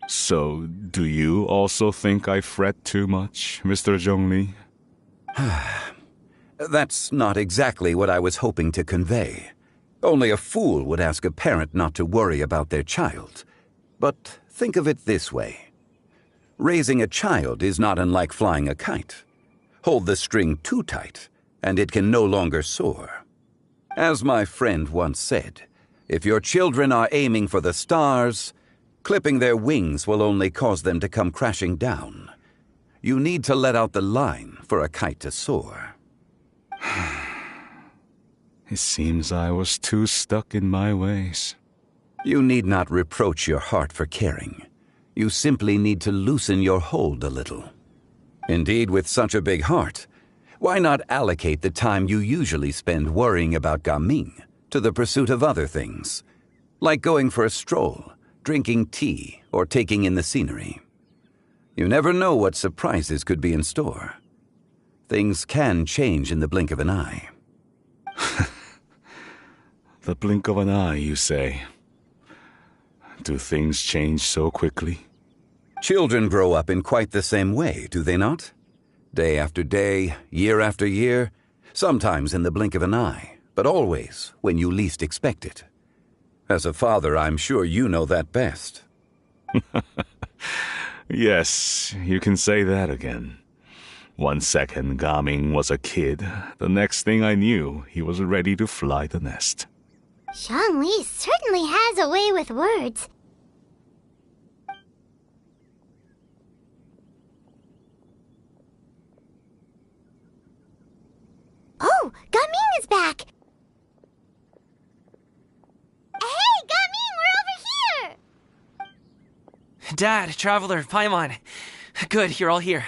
So, do you also think I fret too much, Mr. Zhongli? That's not exactly what I was hoping to convey. Only a fool would ask a parent not to worry about their child. But think of it this way. Raising a child is not unlike flying a kite. Hold the string too tight, and it can no longer soar. As my friend once said, if your children are aiming for the stars, clipping their wings will only cause them to come crashing down. You need to let out the line for a kite to soar. It seems I was too stuck in my ways. You need not reproach your heart for caring. You simply need to loosen your hold a little. Indeed, with such a big heart, why not allocate the time you usually spend worrying about Gaming to the pursuit of other things, like going for a stroll, drinking tea, or taking in the scenery? You never know what surprises could be in store. Things can change in the blink of an eye. The blink of an eye, you say? Do things change so quickly? Children grow up in quite the same way, do they not? Day after day, year after year, sometimes in the blink of an eye, but always when you least expect it. As a father, I'm sure you know that best. Yes, you can say that again. 1 second Gaming was a kid, the next thing I knew, he was ready to fly the nest. Zhongli certainly has a way with words. Oh, Gaming is back! Hey, Gaming, we're over here! Dad, Traveler, Paimon. Good, you're all here.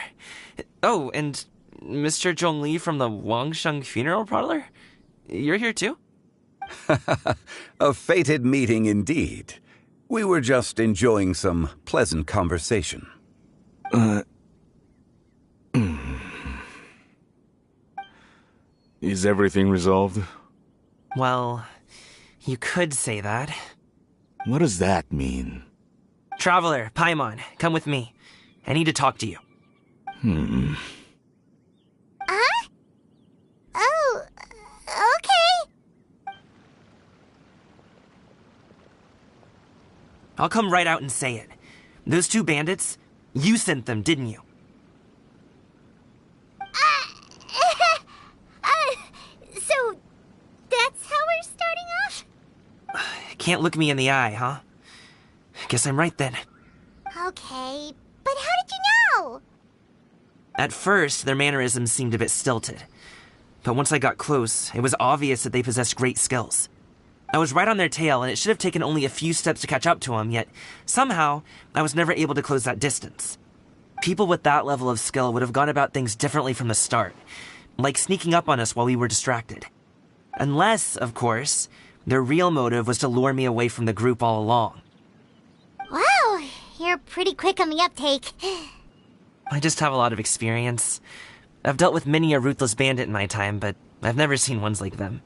Oh, and Mr. Zhongli from the Wangsheng Funeral Parlor? You're here too? A fated meeting indeed. We were just enjoying some pleasant conversation. Is everything resolved? Well, you could say that. What does that mean? Traveler, Paimon, come with me. I need to talk to you. Oh, okay. I'll come right out and say it. Those two bandits, you sent them, didn't you? So, that's how we're starting off? Can't look me in the eye, huh? Guess I'm right then. Okay, but how did you know? At first, their mannerisms seemed a bit stilted. But once I got close, it was obvious that they possessed great skills. I was right on their tail, and it should have taken only a few steps to catch up to them, yet somehow, I was never able to close that distance. People with that level of skill would have gone about things differently from the start, like sneaking up on us while we were distracted. Unless, of course, their real motive was to lure me away from the group all along. Wow, you're pretty quick on the uptake. I just have a lot of experience. I've dealt with many a ruthless bandit in my time, but I've never seen ones like them.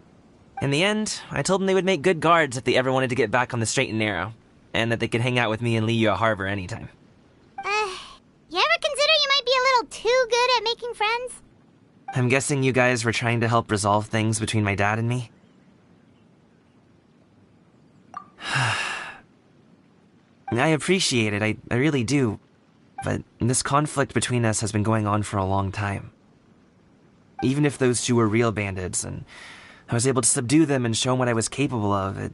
In the end, I told them they would make good guards if they ever wanted to get back on the straight and narrow, and that they could hang out with me in Liyue Harbor anytime. You ever consider you might be a little too good at making friends? I'm guessing you guys were trying to help resolve things between my dad and me? I appreciate it, I really do. But this conflict between us has been going on for a long time. Even if those two were real bandits, and I was able to subdue them and show him what I was capable of, it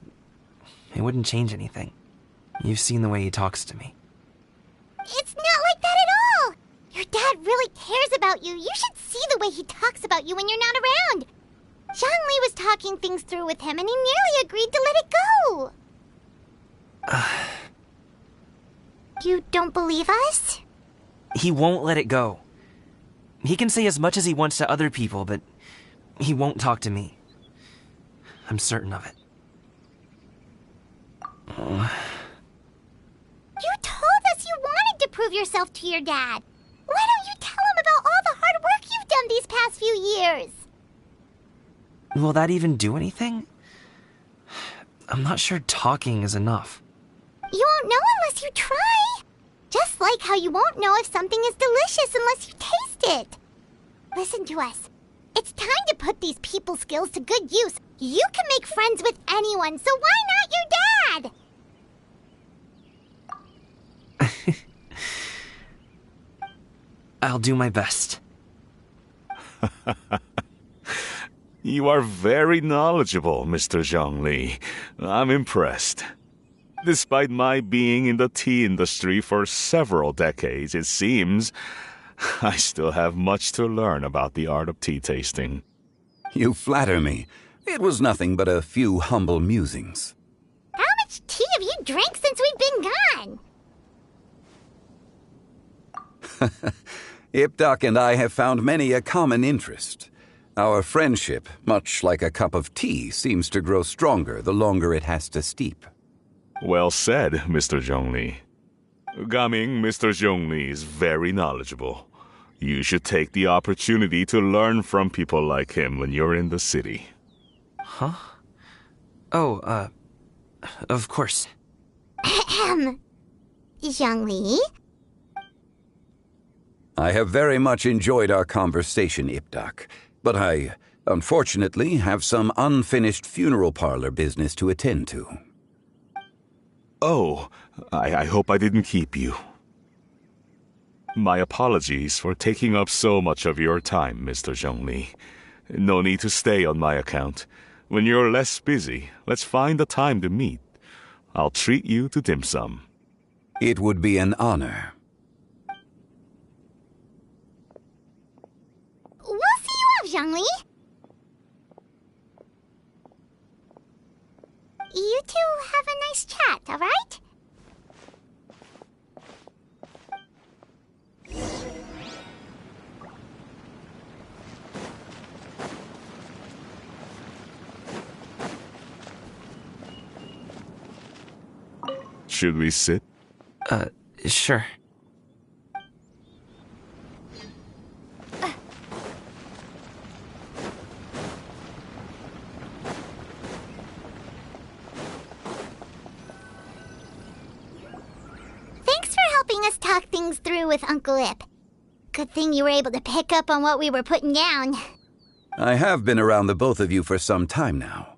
wouldn't change anything. You've seen the way he talks to me. It's not like that at all! Your dad really cares about you. You should see the way he talks about you when you're not around. Zhongli was talking things through with him, and he nearly agreed to let it go. You don't believe us? He won't let it go. He can say as much as he wants to other people, but he won't talk to me. I'm certain of it. You told us you wanted to prove yourself to your dad. Why don't you tell him about all the hard work you've done these past few years? Will that even do anything? I'm not sure talking is enough. You won't know unless you try. Just like how you won't know if something is delicious unless you taste it. Listen to us. It's time to put these people skills to good use. You can make friends with anyone, so why not your dad? I'll do my best. You are very knowledgeable, Mr. Zhongli. I'm impressed. Despite my being in the tea industry for several decades, it seems I still have much to learn about the art of tea tasting. You flatter me. It was nothing but a few humble musings. How much tea have you drank since we've been gone? Ipdak and I have found many a common interest. Our friendship, much like a cup of tea, seems to grow stronger the longer it has to steep. Well said, Mr. Zhongli. Gaming, Mr. Zhongli is very knowledgeable. You should take the opportunity to learn from people like him when you're in the city. Huh? Oh, of course. Zhongli? I have very much enjoyed our conversation, Ipdak, but I, unfortunately, have some unfinished funeral parlor business to attend to. Oh, I hope I didn't keep you. My apologies for taking up so much of your time, Mr. Zhongli. No need to stay on my account. When you're less busy, let's find a time to meet. I'll treat you to dim sum. It would be an honor. We'll see you off, Zhongli. You two have a nice chat, all right? Should we sit? Sure. Thanks for helping us talk things through with Uncle Ip. Good thing you were able to pick up on what we were putting down. I have been around the both of you for some time now.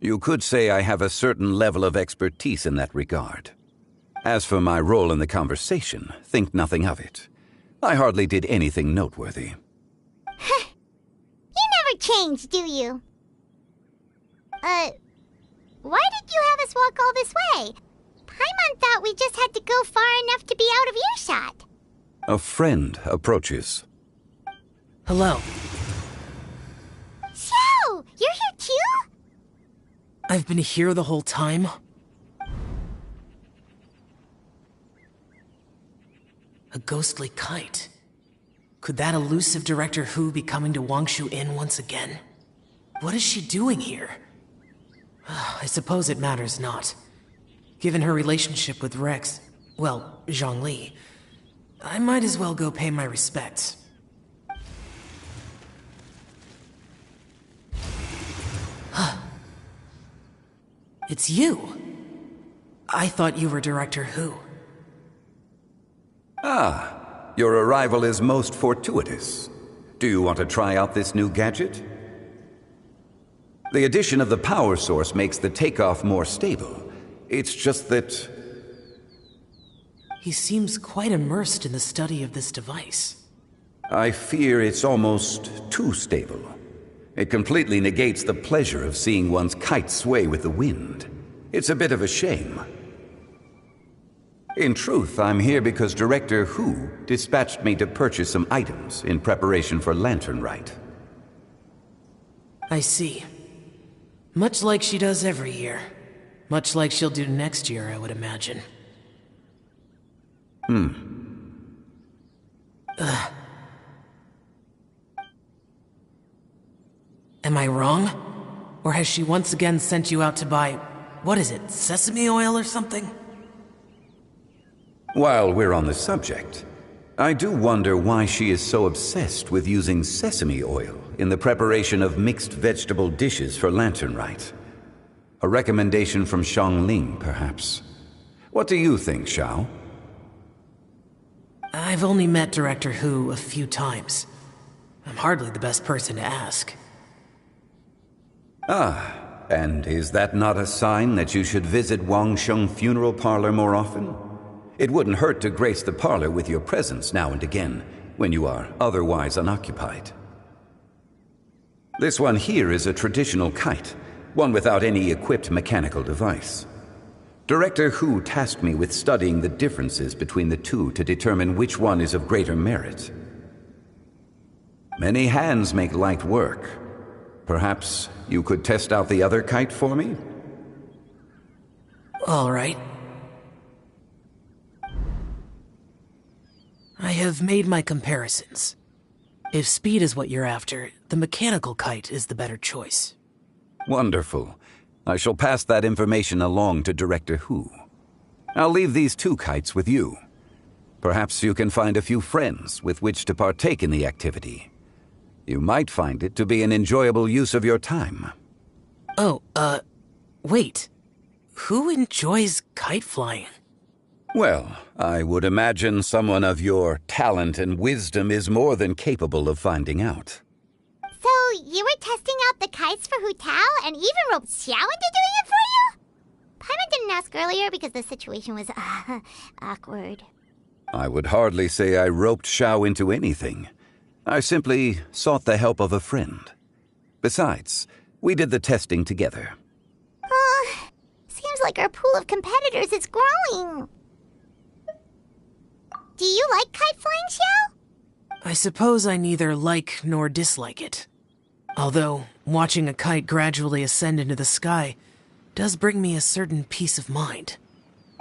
You could say I have a certain level of expertise in that regard. As for my role in the conversation, think nothing of it. I hardly did anything noteworthy. You never change, do you? Why did you have us walk all this way? Paimon thought we just had to go far enough to be out of earshot. A friend approaches. Hello. Xiao, you're here too? I've been here the whole time? A ghostly kite. Could that elusive Director Hu be coming to Wangshu Inn once again? What is she doing here? I suppose it matters not. Given her relationship with Rex, well, Zhongli, I might as well go pay my respects. It's you. I thought you were Director Hu. Ah, your arrival is most fortuitous. Do you want to try out this new gadget? The addition of the power source makes the takeoff more stable. It's just that... He seems quite immersed in the study of this device. I fear it's almost too stable. It completely negates the pleasure of seeing one's kite sway with the wind. It's a bit of a shame. In truth, I'm here because Director Hu dispatched me to purchase some items in preparation for Lantern Rite. I see. Much like she does every year. Much like she'll do next year, I would imagine. Am I wrong? Or has she once again sent you out to buy, what is it, sesame oil or something? While we're on the subject, I do wonder why she is so obsessed with using sesame oil in the preparation of mixed vegetable dishes for Lantern Rite. A recommendation from Xiangling, perhaps. What do you think, Xiao? I've only met Director Hu a few times. I'm hardly the best person to ask. Ah, and is that not a sign that you should visit Wangsheng Funeral Parlor more often? It wouldn't hurt to grace the parlor with your presence now and again, when you are otherwise unoccupied. This one here is a traditional kite, one without any equipped mechanical device. Director Hu tasked me with studying the differences between the two to determine which one is of greater merit. Many hands make light work. Perhaps you could test out the other kite for me? All right. I have made my comparisons. If speed is what you're after, the mechanical kite is the better choice. Wonderful. I shall pass that information along to Director Hu. I'll leave these two kites with you. Perhaps you can find a few friends with which to partake in the activity. You might find it to be an enjoyable use of your time. Oh, wait. Who enjoys kite flying? Well, I would imagine someone of your talent and wisdom is more than capable of finding out. So, you were testing out the kites for Hu Tao and even roped Xiao into doing it for you? Paimon didn't ask earlier because the situation was, awkward. I would hardly say I roped Xiao into anything. I simply sought the help of a friend. Besides, we did the testing together. Seems like our pool of competitors is growing. Do you like kite flying, Xiao? I suppose I neither like nor dislike it. Although, watching a kite gradually ascend into the sky does bring me a certain peace of mind.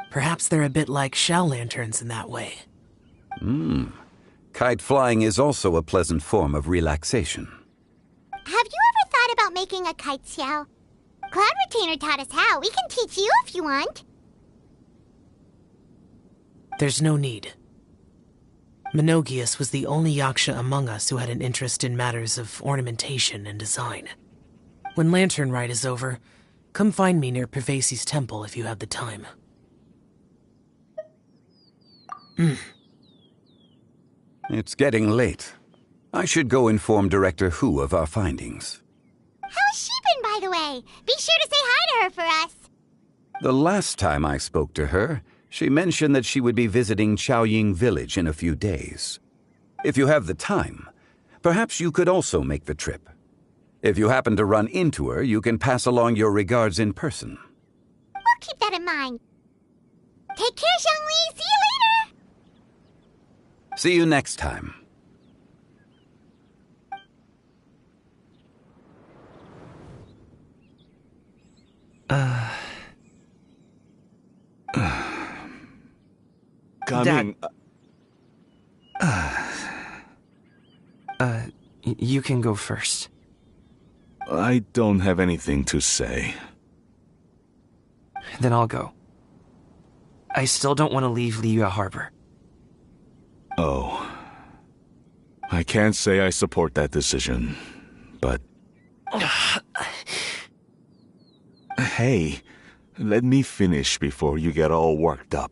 Perhaps they're a bit like Xiao lanterns in that way. Kite flying is also a pleasant form of relaxation. Have you ever thought about making a kite, Xiao? Cloud Retainer taught us how. We can teach you if you want. There's no need. Menogias was the only yaksha among us who had an interest in matters of ornamentation and design. When Lantern Rite is over, come find me near Pervasi's temple if you have the time. It's getting late. I should go inform Director Hu of our findings. How's she been, by the way? Be sure to say hi to her for us. The last time I spoke to her, she mentioned that she would be visiting Chaoying Village in a few days. If you have the time, perhaps you could also make the trip. If you happen to run into her, you can pass along your regards in person. We'll keep that in mind. Take care, Zhongli. See you later. See you next time. Coming. You can go first. I don't have anything to say. Then I'll go. I still don't want to leave Liyue Harbor. Oh. I can't say I support that decision, but... Hey, let me finish before you get all worked up.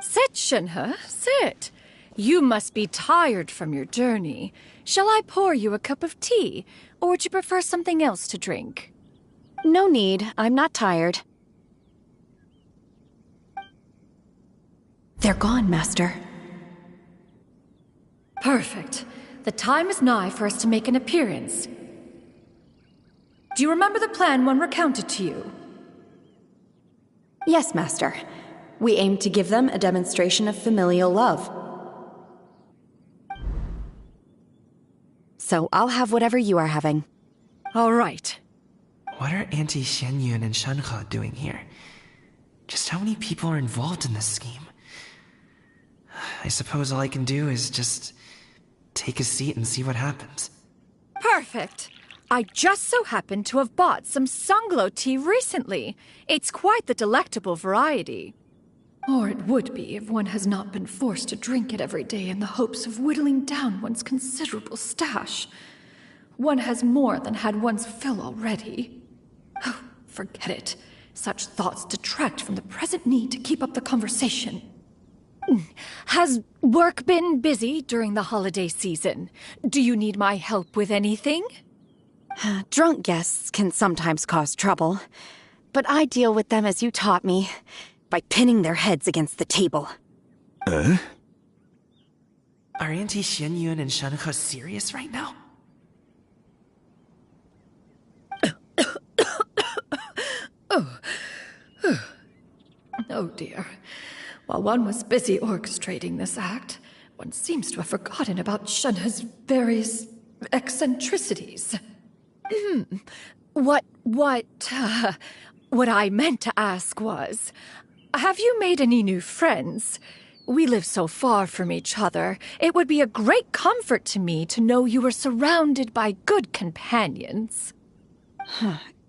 Sit, Shenhe, sit. You must be tired from your journey. Shall I pour you a cup of tea, or would you prefer something else to drink? No need. I'm not tired. They're gone, Master. Perfect. The time is nigh for us to make an appearance. Do you remember the plan one recounted to you? Yes, Master. We aim to give them a demonstration of familial love. So I'll have whatever you are having. All right. What are Auntie Xianyun and Shenhe doing here? Just how many people are involved in this scheme? I suppose all I can do is just take a seat and see what happens. Perfect. I just so happened to have bought some Sunglow tea recently. It's quite the delectable variety. Or it would be if one has not been forced to drink it every day in the hopes of whittling down one's considerable stash. One has more than had one's fill already. Oh, forget it. Such thoughts detract from the present need to keep up the conversation. Has work been busy during the holiday season? Do you need my help with anything? Drunk guests can sometimes cause trouble, but I deal with them as you taught me, by pinning their heads against the table. Are Auntie Xianyun and Shenhe serious right now? Oh dear. While one was busy orchestrating this act, one seems to have forgotten about Shenhe's various eccentricities. What I meant to ask was, have you made any new friends? We live so far from each other. It would be a great comfort to me to know you were surrounded by good companions.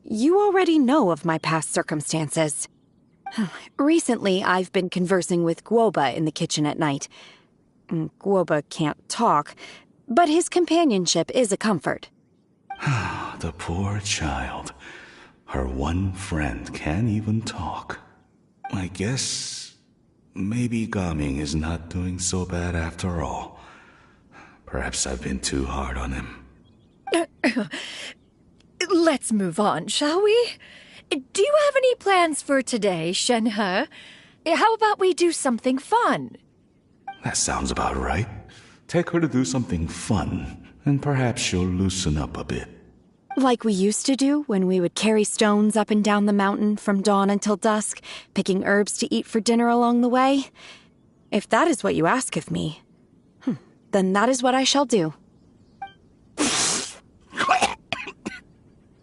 You already know of my past circumstances. Recently, I've been conversing with Guoba in the kitchen at night. Guoba can't talk, but his companionship is a comfort. The poor child. Her one friend can't even talk. I guess maybe Gaming is not doing so bad after all. Perhaps I've been too hard on him. Let's move on, shall we? Do you have any plans for today, Shenhe? How about we do something fun? That sounds about right. Take her to do something fun, and perhaps she'll loosen up a bit. Like we used to do when we would carry stones up and down the mountain from dawn until dusk, picking herbs to eat for dinner along the way? If that is what you ask of me, then that is what I shall do.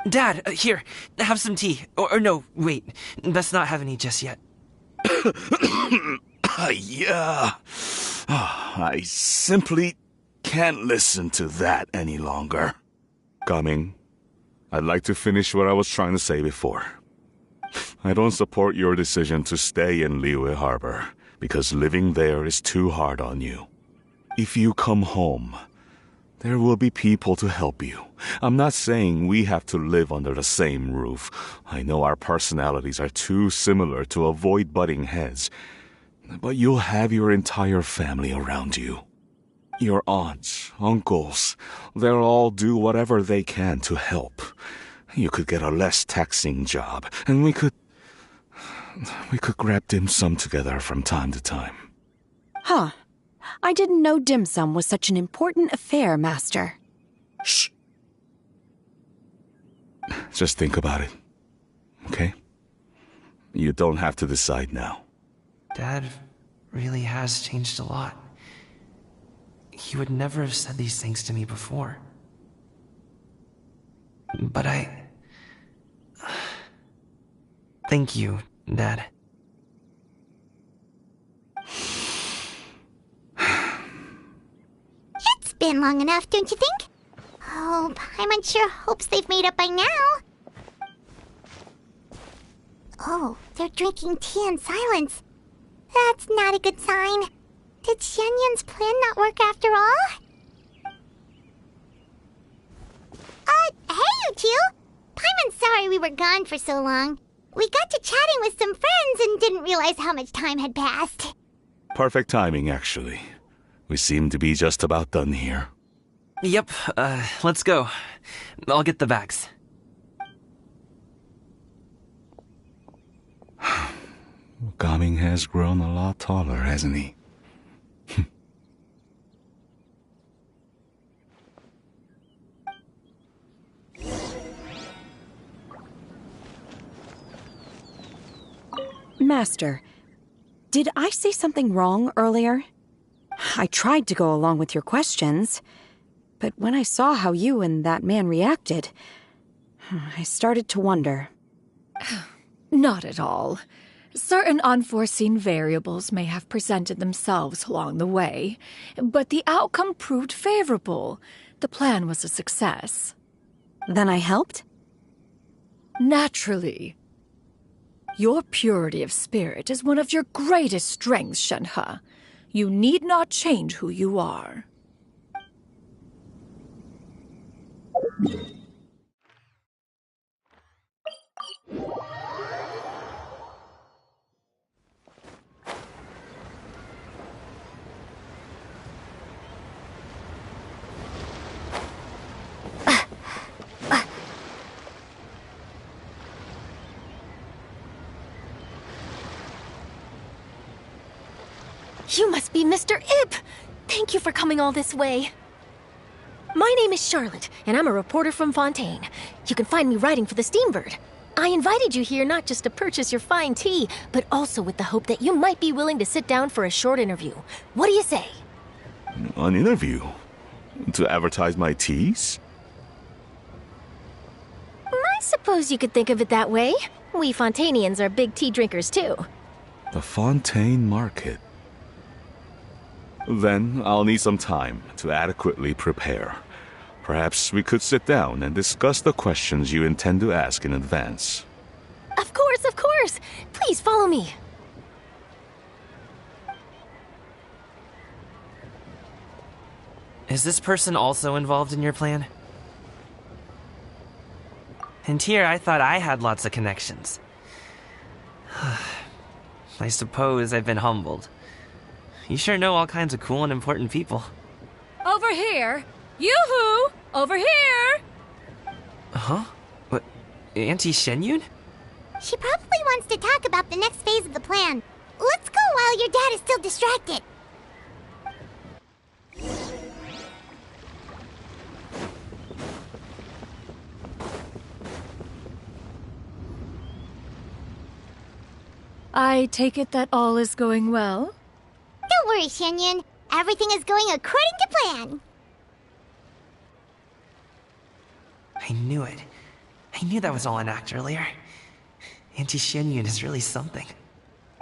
Dad, here, have some tea. Or no, wait, best not have any just yet. Yeah. I simply can't listen to that any longer. Gaming, I'd like to finish what I was trying to say before. I don't support your decision to stay in Liyue Harbor, because living there is too hard on you. If you come home, there will be people to help you. I'm not saying we have to live under the same roof. I know our personalities are too similar to avoid butting heads. But you'll have your entire family around you. Your aunts, uncles, they'll all do whatever they can to help. You could get a less taxing job, and we could grab dim sum together from time to time. Huh. I didn't know dim sum was such an important affair, Master. Shh. Just think about it, okay? You don't have to decide now. Dad really has changed a lot. He would never have said these things to me before. But thank you, Dad. It's been long enough, don't you think? Oh, Paimon sure hopes they've made up by now. Oh, they're drinking tea in silence. That's not a good sign. Did Xianyun's plan not work after all? Hey, you two! Paimon's sorry we were gone for so long. We got to chatting with some friends and didn't realize how much time had passed. Perfect timing, actually. We seem to be just about done here. Yep, let's go. I'll get the bags. Gaming has grown a lot taller, hasn't he? Master, did I say something wrong earlier? I tried to go along with your questions, but when I saw how you and that man reacted, I started to wonder. Not at all. Certain unforeseen variables may have presented themselves along the way, but the outcome proved favorable. The plan was a success. Then I helped? Naturally. Your purity of spirit is one of your greatest strengths, Shenhe. You need not change who you are. You must be Mr. Ip! Thank you for coming all this way. My name is Charlotte, and I'm a reporter from Fontaine. You can find me writing for the Steambird. I invited you here not just to purchase your fine tea, but also with the hope that you might be willing to sit down for a short interview. What do you say? An interview? To advertise my teas? I suppose you could think of it that way. We Fontainians are big tea drinkers, too. The Fontaine Market. Then I'll need some time to adequately prepare. Perhaps we could sit down and discuss the questions you intend to ask in advance. Of course, of course. Please Please follow me. Is this person also involved in your plan? And here I thought I had lots of connections. I suppose I've been humbled. You sure know all kinds of cool and important people. Over here! Yoo-hoo! Over here! Huh? What? Auntie Shenyun? She probably wants to talk about the next phase of the plan. Let's go while your dad is still distracted. I take it that all is going well? Don't worry, Shenyun. Everything is going according to plan. I knew it. I knew that was all an act earlier. Auntie Shenyun is really something.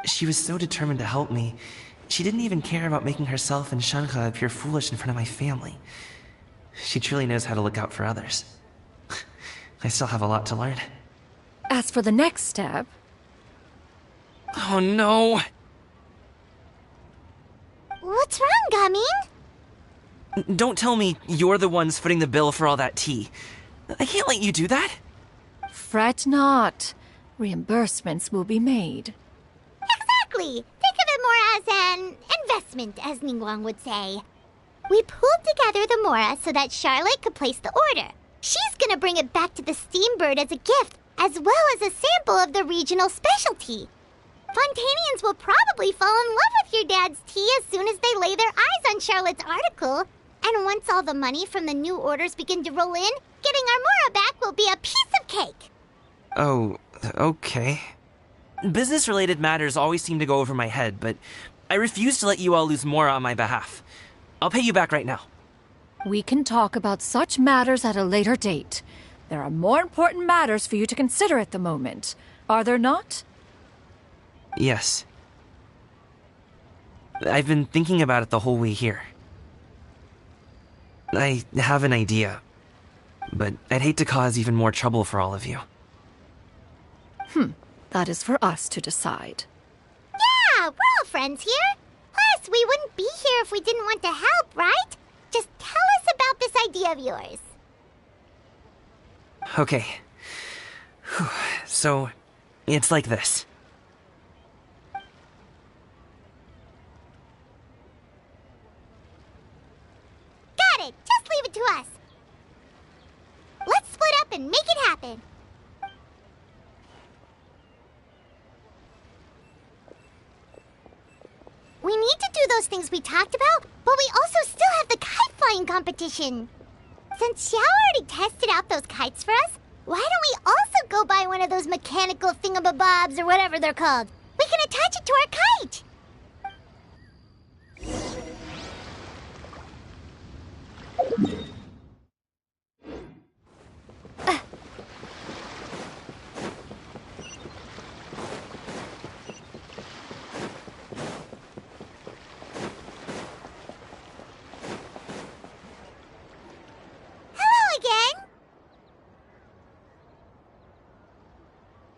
She was so determined to help me. She didn't even care about making herself and Shanka appear foolish in front of my family. She truly knows how to look out for others. I still have a lot to learn. As for the next step... Oh no! What's wrong, Gamin? Don't tell me you're the ones footing the bill for all that tea. I can't let you do that. Fret not. Reimbursements will be made. Exactly. Think of it more as an investment, as Ningguang would say. We pulled together the Mora so that Charlotte could place the order. She's gonna bring it back to the Steambird as a gift, as well as a sample of the regional specialty. Fontanians will probably fall in love with your dad's tea as soon as they lay their eyes on Charlotte's article. And once all the money from the new orders begin to roll in, getting our Mora back will be a piece of cake. Oh, okay. Business-related matters always seem to go over my head, but I refuse to let you all lose Mora on my behalf. I'll pay you back right now. We can talk about such matters at a later date. There are more important matters for you to consider at the moment, are there not? Yes. I've been thinking about it the whole way here. I have an idea, but I'd hate to cause even more trouble for all of you. That is for us to decide. Yeah, we're all friends here. Plus, we wouldn't be here if we didn't want to help, right? Just tell us about this idea of yours. Okay. So, it's like this. Got it. Just leave it to us. Let's split up and make it happen. We need to do those things we talked about, but we also still have the kite flying competition. Since Xiao already tested out those kites for us, why don't we also go buy one of those mechanical thingamabobs or whatever they're called? We can attach it to our kite.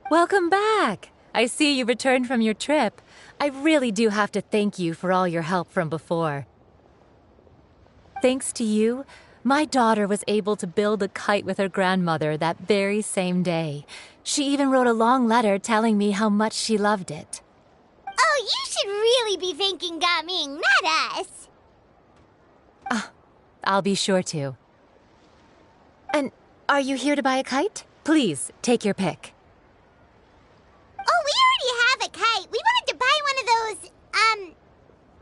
Welcome back! I see you returned from your trip. I really do have to thank you for all your help from before. Thanks to you, my daughter was able to build a kite with her grandmother that very same day. She even wrote a long letter telling me how much she loved it. Oh, you should really be thanking Gaming, not us. I'll be sure to. And are you here to buy a kite? Please, take your pick. Oh, we already have a kite. We wanted to buy one of those,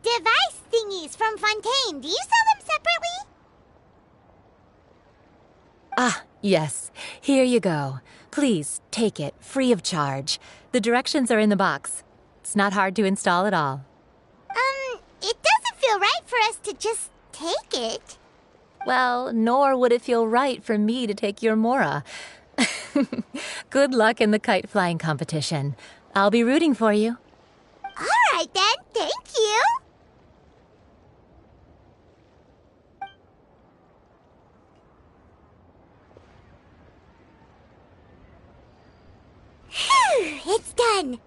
device thingies from Fontaine. Do you sell them separately? Yes. Here you go. Please, take it, free of charge. The directions are in the box. It's not hard to install at all. It doesn't feel right for us to just take it. Well, nor would it feel right for me to take your Mora. Good luck in the kite flying competition. I'll be rooting for you. All right then, thank you. Phew, it's done.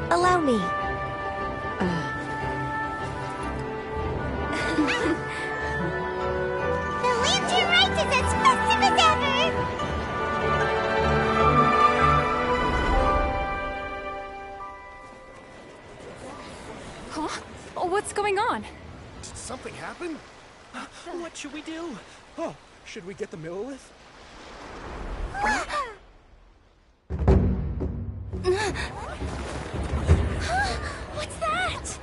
Allow me. The lantern rite is as festive as ever! Huh? What's going on? Did something happen? What should we do? Oh, should we get the Millilith? What's that?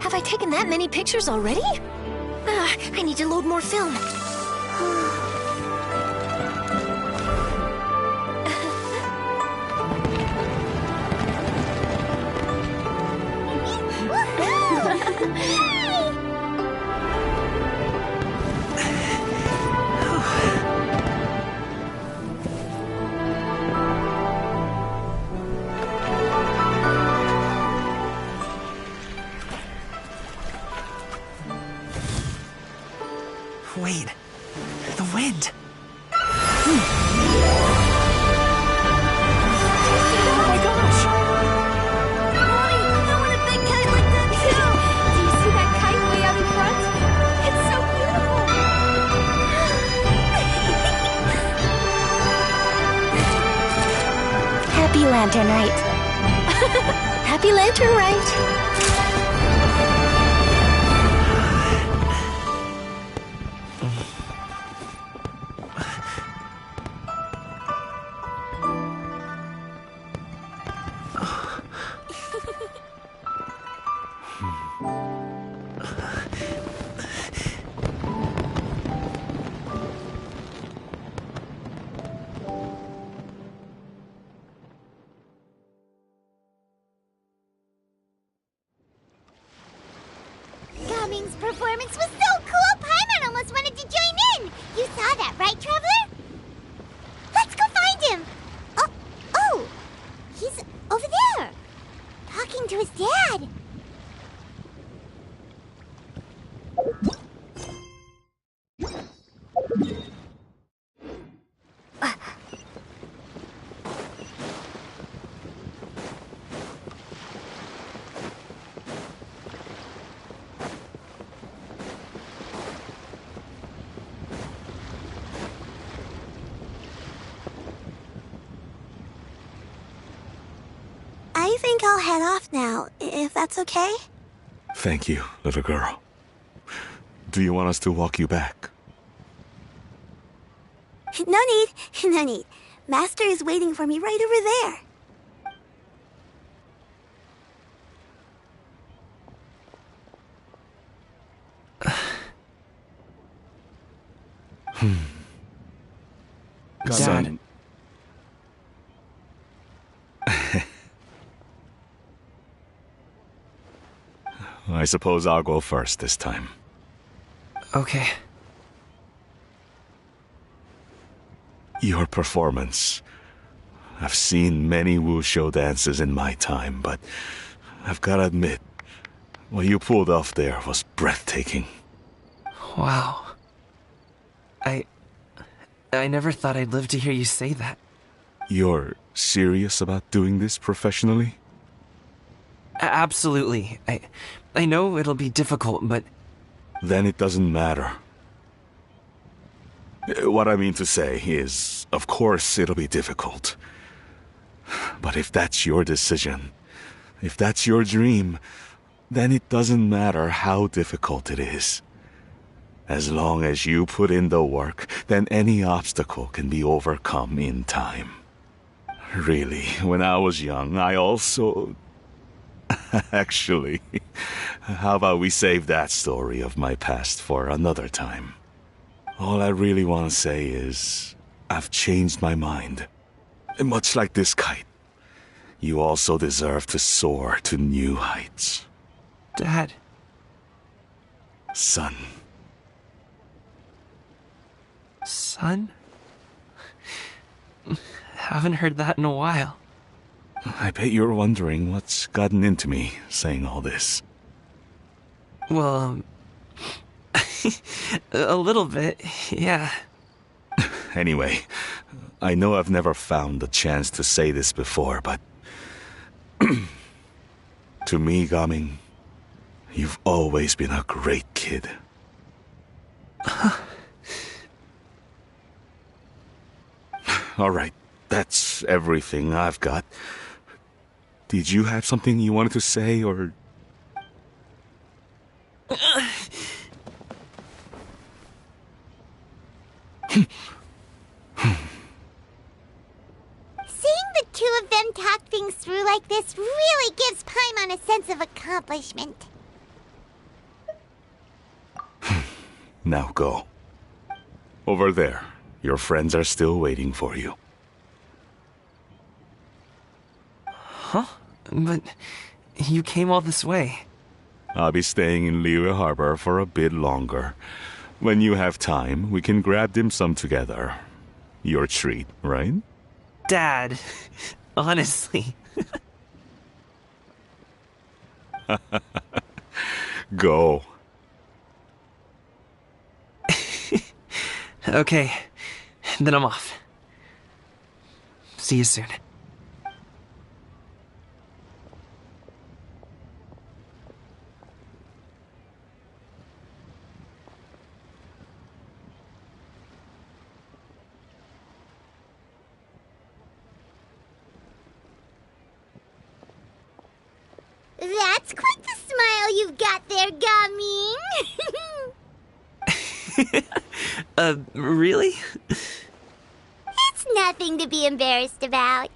Have I taken that many pictures already? I need to load more film. Wait, the wind. Oh my gosh! Mommy, I want a big kite like that too! Do you see that kite way out in front? It's so beautiful! Happy Lantern Rite. Happy Lantern Rite. Gumming's performance was so cool, Paimon almost wanted to join in! You saw that, right, Traveler? Let's go find him! Oh! He's over there! Talking to his dad! I think I'll head off now, if that's okay. Thank you, little girl. Do you want us to walk you back? No need, no need. Master is waiting for me right over there. Son. I suppose I'll go first this time. Okay. Your performance. I've seen many wushou dances in my time, but I've gotta admit, what you pulled off there was breathtaking. Wow. I never thought I'd live to hear you say that. You're serious about doing this professionally? Absolutely. I know it'll be difficult, but... Then it doesn't matter. What I mean to say is, of course it'll be difficult. But if that's your decision, if that's your dream, then it doesn't matter how difficult it is. As long as you put in the work, then any obstacle can be overcome in time. Really, when I was young, I also... Actually, how about we save that story of my past for another time? All I really want to say is, I've changed my mind. Much like this kite, you also deserve to soar to new heights. Dad. Son. Son? Haven't heard that in a while. I bet you're wondering what's gotten into me saying all this. Well, a little bit, yeah. Anyway, I know I've never found the chance to say this before, but... to me, Gaming, you've always been a great kid. Alright, that's everything I've got. Did you have something you wanted to say, or... Seeing the two of them talk things through like this really gives Paimon a sense of accomplishment. Now go. Over there. Your friends are still waiting for you. Huh? But you came all this way. I'll be staying in Liyue Harbor for a bit longer. When you have time, we can grab dim sum together. Your treat, right? Dad, honestly. Go. Okay, then I'm off. See you soon. That's quite the smile you've got there, Gaming. Really? It's nothing to be embarrassed about.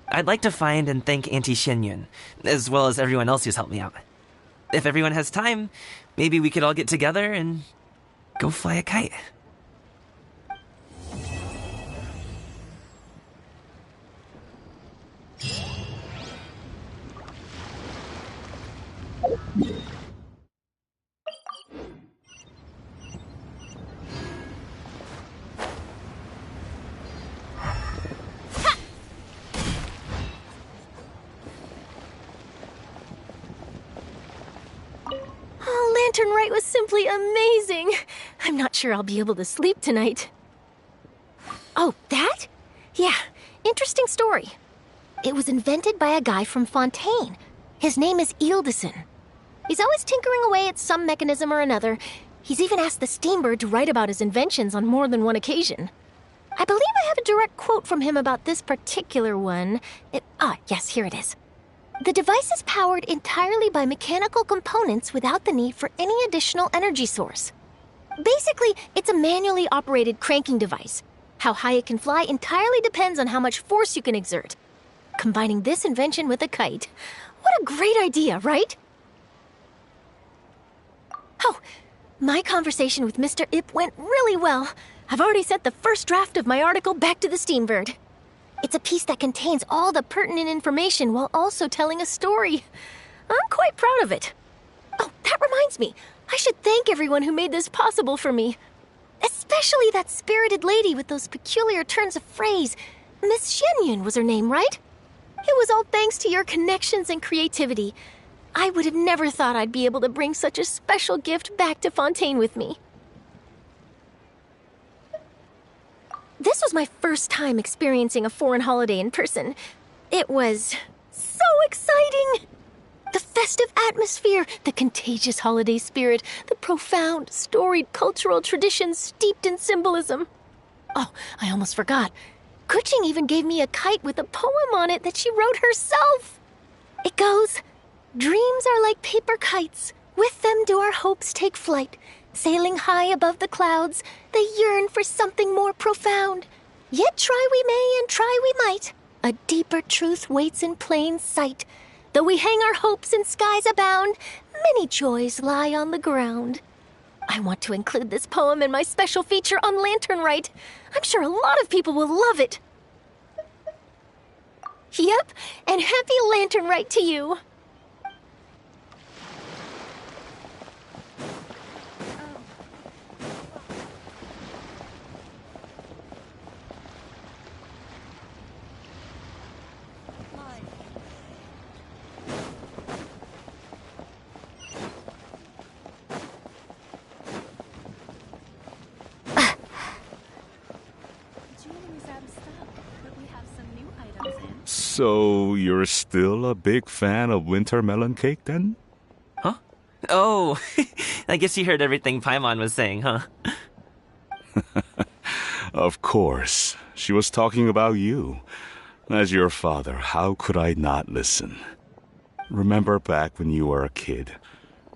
I'd like to find and thank Auntie Shenyun, as well as everyone else who's helped me out. If everyone has time, maybe we could all get together and go fly a kite. Lantern Rite was simply amazing. I'm not sure I'll be able to sleep tonight. Oh, that? Yeah, interesting story. It was invented by a guy from Fontaine. His name is Ildison. He's always tinkering away at some mechanism or another. He's even asked the Steambird to write about his inventions on more than one occasion. I believe I have a direct quote from him about this particular one. Yes, here it is. The device is powered entirely by mechanical components without the need for any additional energy source. Basically, it's a manually operated cranking device. How high it can fly entirely depends on how much force you can exert. Combining this invention with a kite. What a great idea, right? Oh, my conversation with Mr. Ip went really well. I've already sent the first draft of my article back to the Steambird. It's a piece that contains all the pertinent information while also telling a story. I'm quite proud of it. Oh, that reminds me. I should thank everyone who made this possible for me. Especially that spirited lady with those peculiar turns of phrase. Miss Shenyun was her name, right? It was all thanks to your connections and creativity. I would have never thought I'd be able to bring such a special gift back to Fontaine with me. This was my first time experiencing a foreign holiday in person. It was so exciting! The festive atmosphere, the contagious holiday spirit, the profound, storied cultural traditions steeped in symbolism. Oh, I almost forgot. Kuching even gave me a kite with a poem on it that she wrote herself. It goes, "Dreams are like paper kites. With them do our hopes take flight. Sailing high above the clouds, they yearn for something more profound. Yet try we may and try we might. A deeper truth waits in plain sight. Though we hang our hopes in skies abound, many joys lie on the ground." I want to include this poem in my special feature on Lantern Rite. I'm sure a lot of people will love it. Yep, and happy Lantern Rite to you. So, you're still a big fan of winter melon cake then? Huh? Oh, I guess you heard everything Paimon was saying, huh? Of course. She was talking about you. As your father, how could I not listen? Remember back when you were a kid,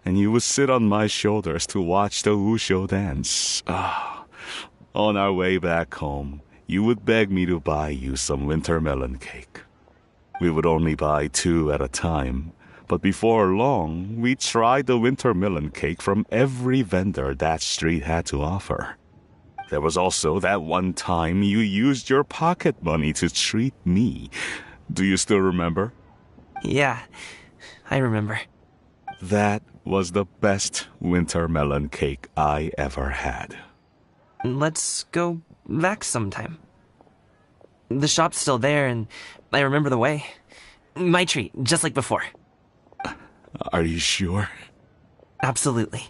and you would sit on my shoulders to watch the Wushu dance. On our way back home, you would beg me to buy you some winter melon cake. We would only buy 2 at a time, but before long, we tried the winter melon cake from every vendor that street had to offer. There was also that one time you used your pocket money to treat me. Do you still remember? Yeah, I remember. That was the best winter melon cake I ever had. Let's go back sometime. The shop's still there, and I remember the way. My treat, just like before. Are you sure? Absolutely.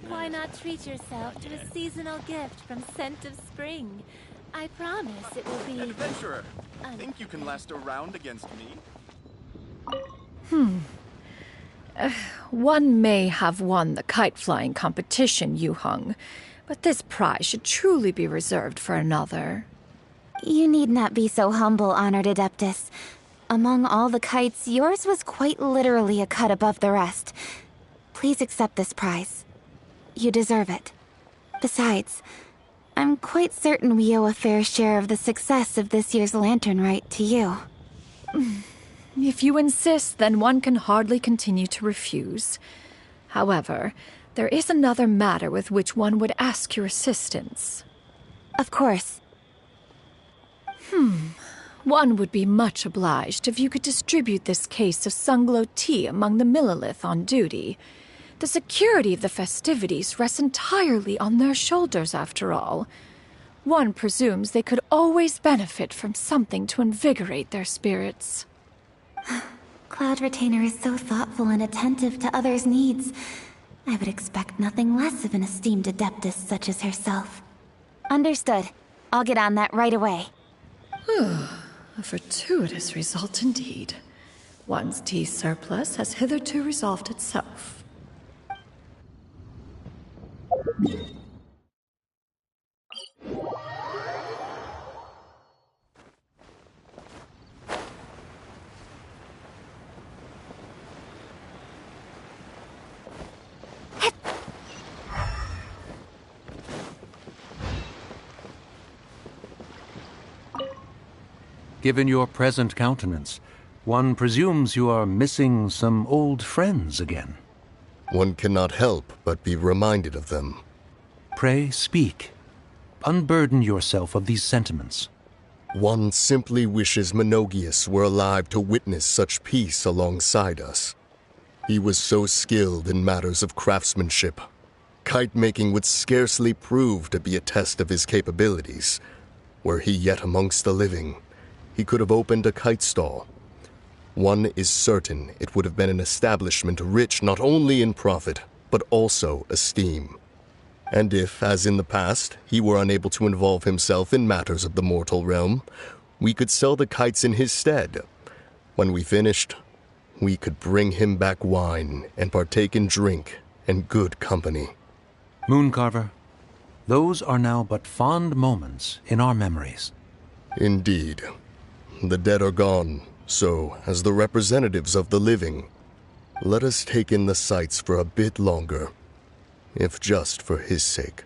Why not treat yourself to a seasonal gift from Scent of Spring? I promise it will be... Adventurer, think you can last a round against me? One may have won the kite-flying competition, Yu Hung, but this prize should truly be reserved for another. You need not be so humble, Honored Adeptus. Among all the kites, yours was quite literally a cut above the rest. Please accept this prize. You deserve it. Besides, I'm quite certain we owe a fair share of the success of this year's Lantern Rite to you. If you insist, then one can hardly continue to refuse. However, there is another matter with which one would ask your assistance. Of course. One would be much obliged if you could distribute this case of Sunglow tea among the Millilith on duty. The security of the festivities rests entirely on their shoulders, after all. One presumes they could always benefit from something to invigorate their spirits. Cloud Retainer is so thoughtful and attentive to others' needs. I would expect nothing less of an esteemed adeptus such as herself. Understood. I'll get on that right away. A fortuitous result indeed. One's tea surplus has hitherto resolved itself. Given your present countenance, one presumes you are missing some old friends again. One cannot help but be reminded of them. Pray speak. Unburden yourself of these sentiments. One simply wishes Menogius were alive to witness such peace alongside us. He was so skilled in matters of craftsmanship. Kite-making would scarcely prove to be a test of his capabilities. Were he yet amongst the living, he could have opened a kite stall. One is certain it would have been an establishment rich not only in profit, but also esteem. And if, as in the past, he were unable to involve himself in matters of the mortal realm, we could sell the kites in his stead. When we finished, we could bring him back wine and partake in drink and good company. Mooncarver, those are now but fond moments in our memories. Indeed. The dead are gone, so, as the representatives of the living, let us take in the sights for a bit longer, if just for his sake.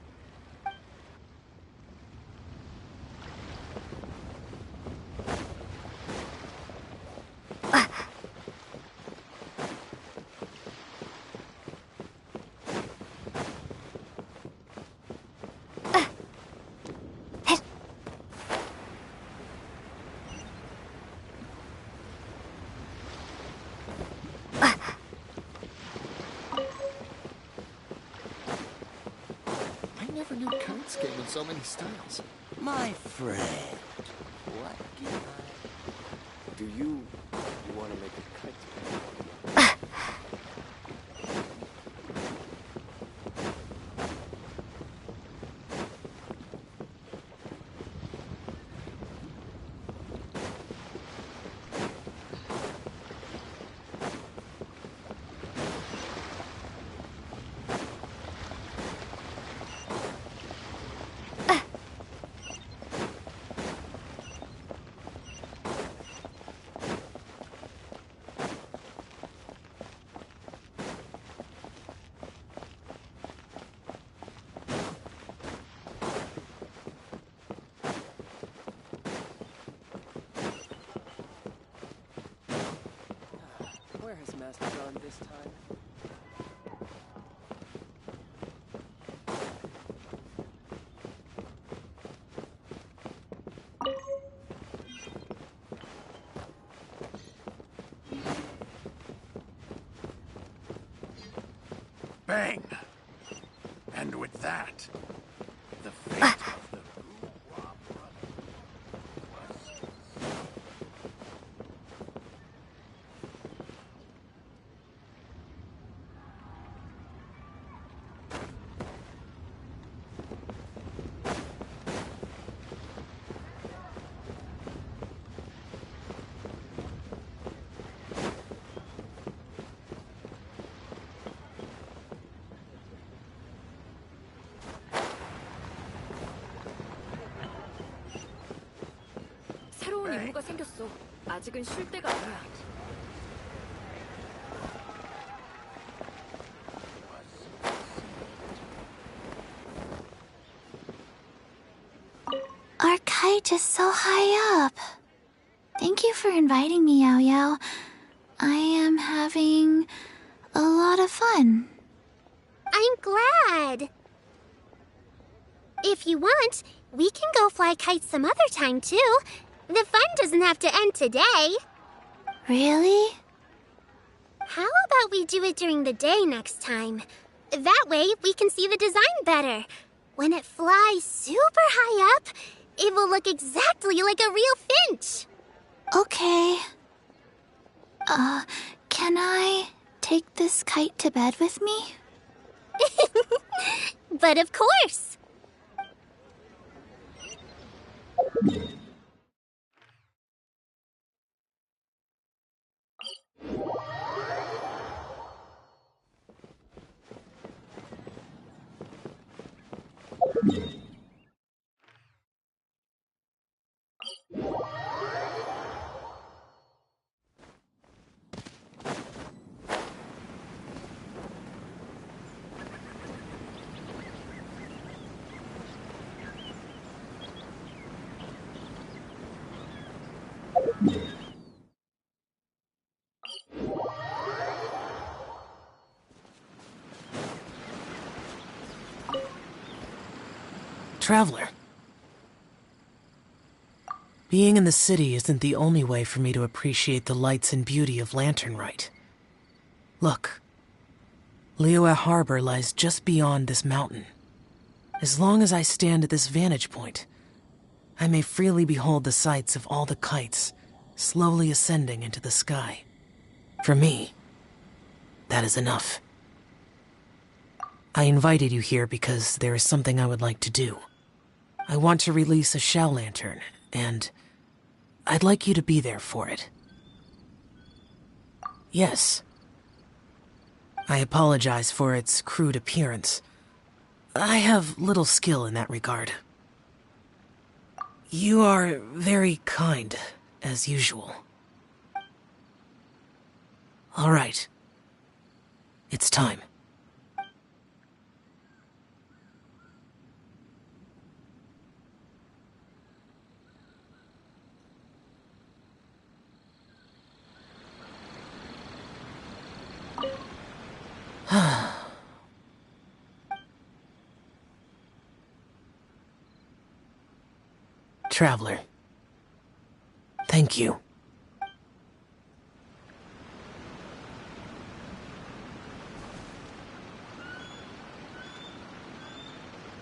So many styles. My friend, what can I... Do you want to make a kite? Where has Master gone this time? Bang! And with that, the fate of the Bough brothers was... 새로운 임무가 생겼어. 아직은 쉴 때가 아니야. Our kite is so high up. Thank you for inviting me, Yao Yao. I am having a lot of fun. I'm glad. If you want, we can go fly kites some other time, too. The fun doesn't have to end today. Really? How about we do it during the day next time? That way, we can see the design better. When it flies super high up, it will look exactly like a real finch. Okay. Can I take this kite to bed with me? But of course. Traveler. Being in the city isn't the only way for me to appreciate the lights and beauty of Lanternrite. Look. Liyue Harbor lies just beyond this mountain. As long as I stand at this vantage point, I may freely behold the sights of all the kites slowly ascending into the sky. For me, that is enough. I invited you here because there is something I would like to do. I want to release a shell lantern, and I'd like you to be there for it. Yes. I apologize for its crude appearance. I have little skill in that regard. You are very kind, as usual. All right. It's time. Traveler. Thank you.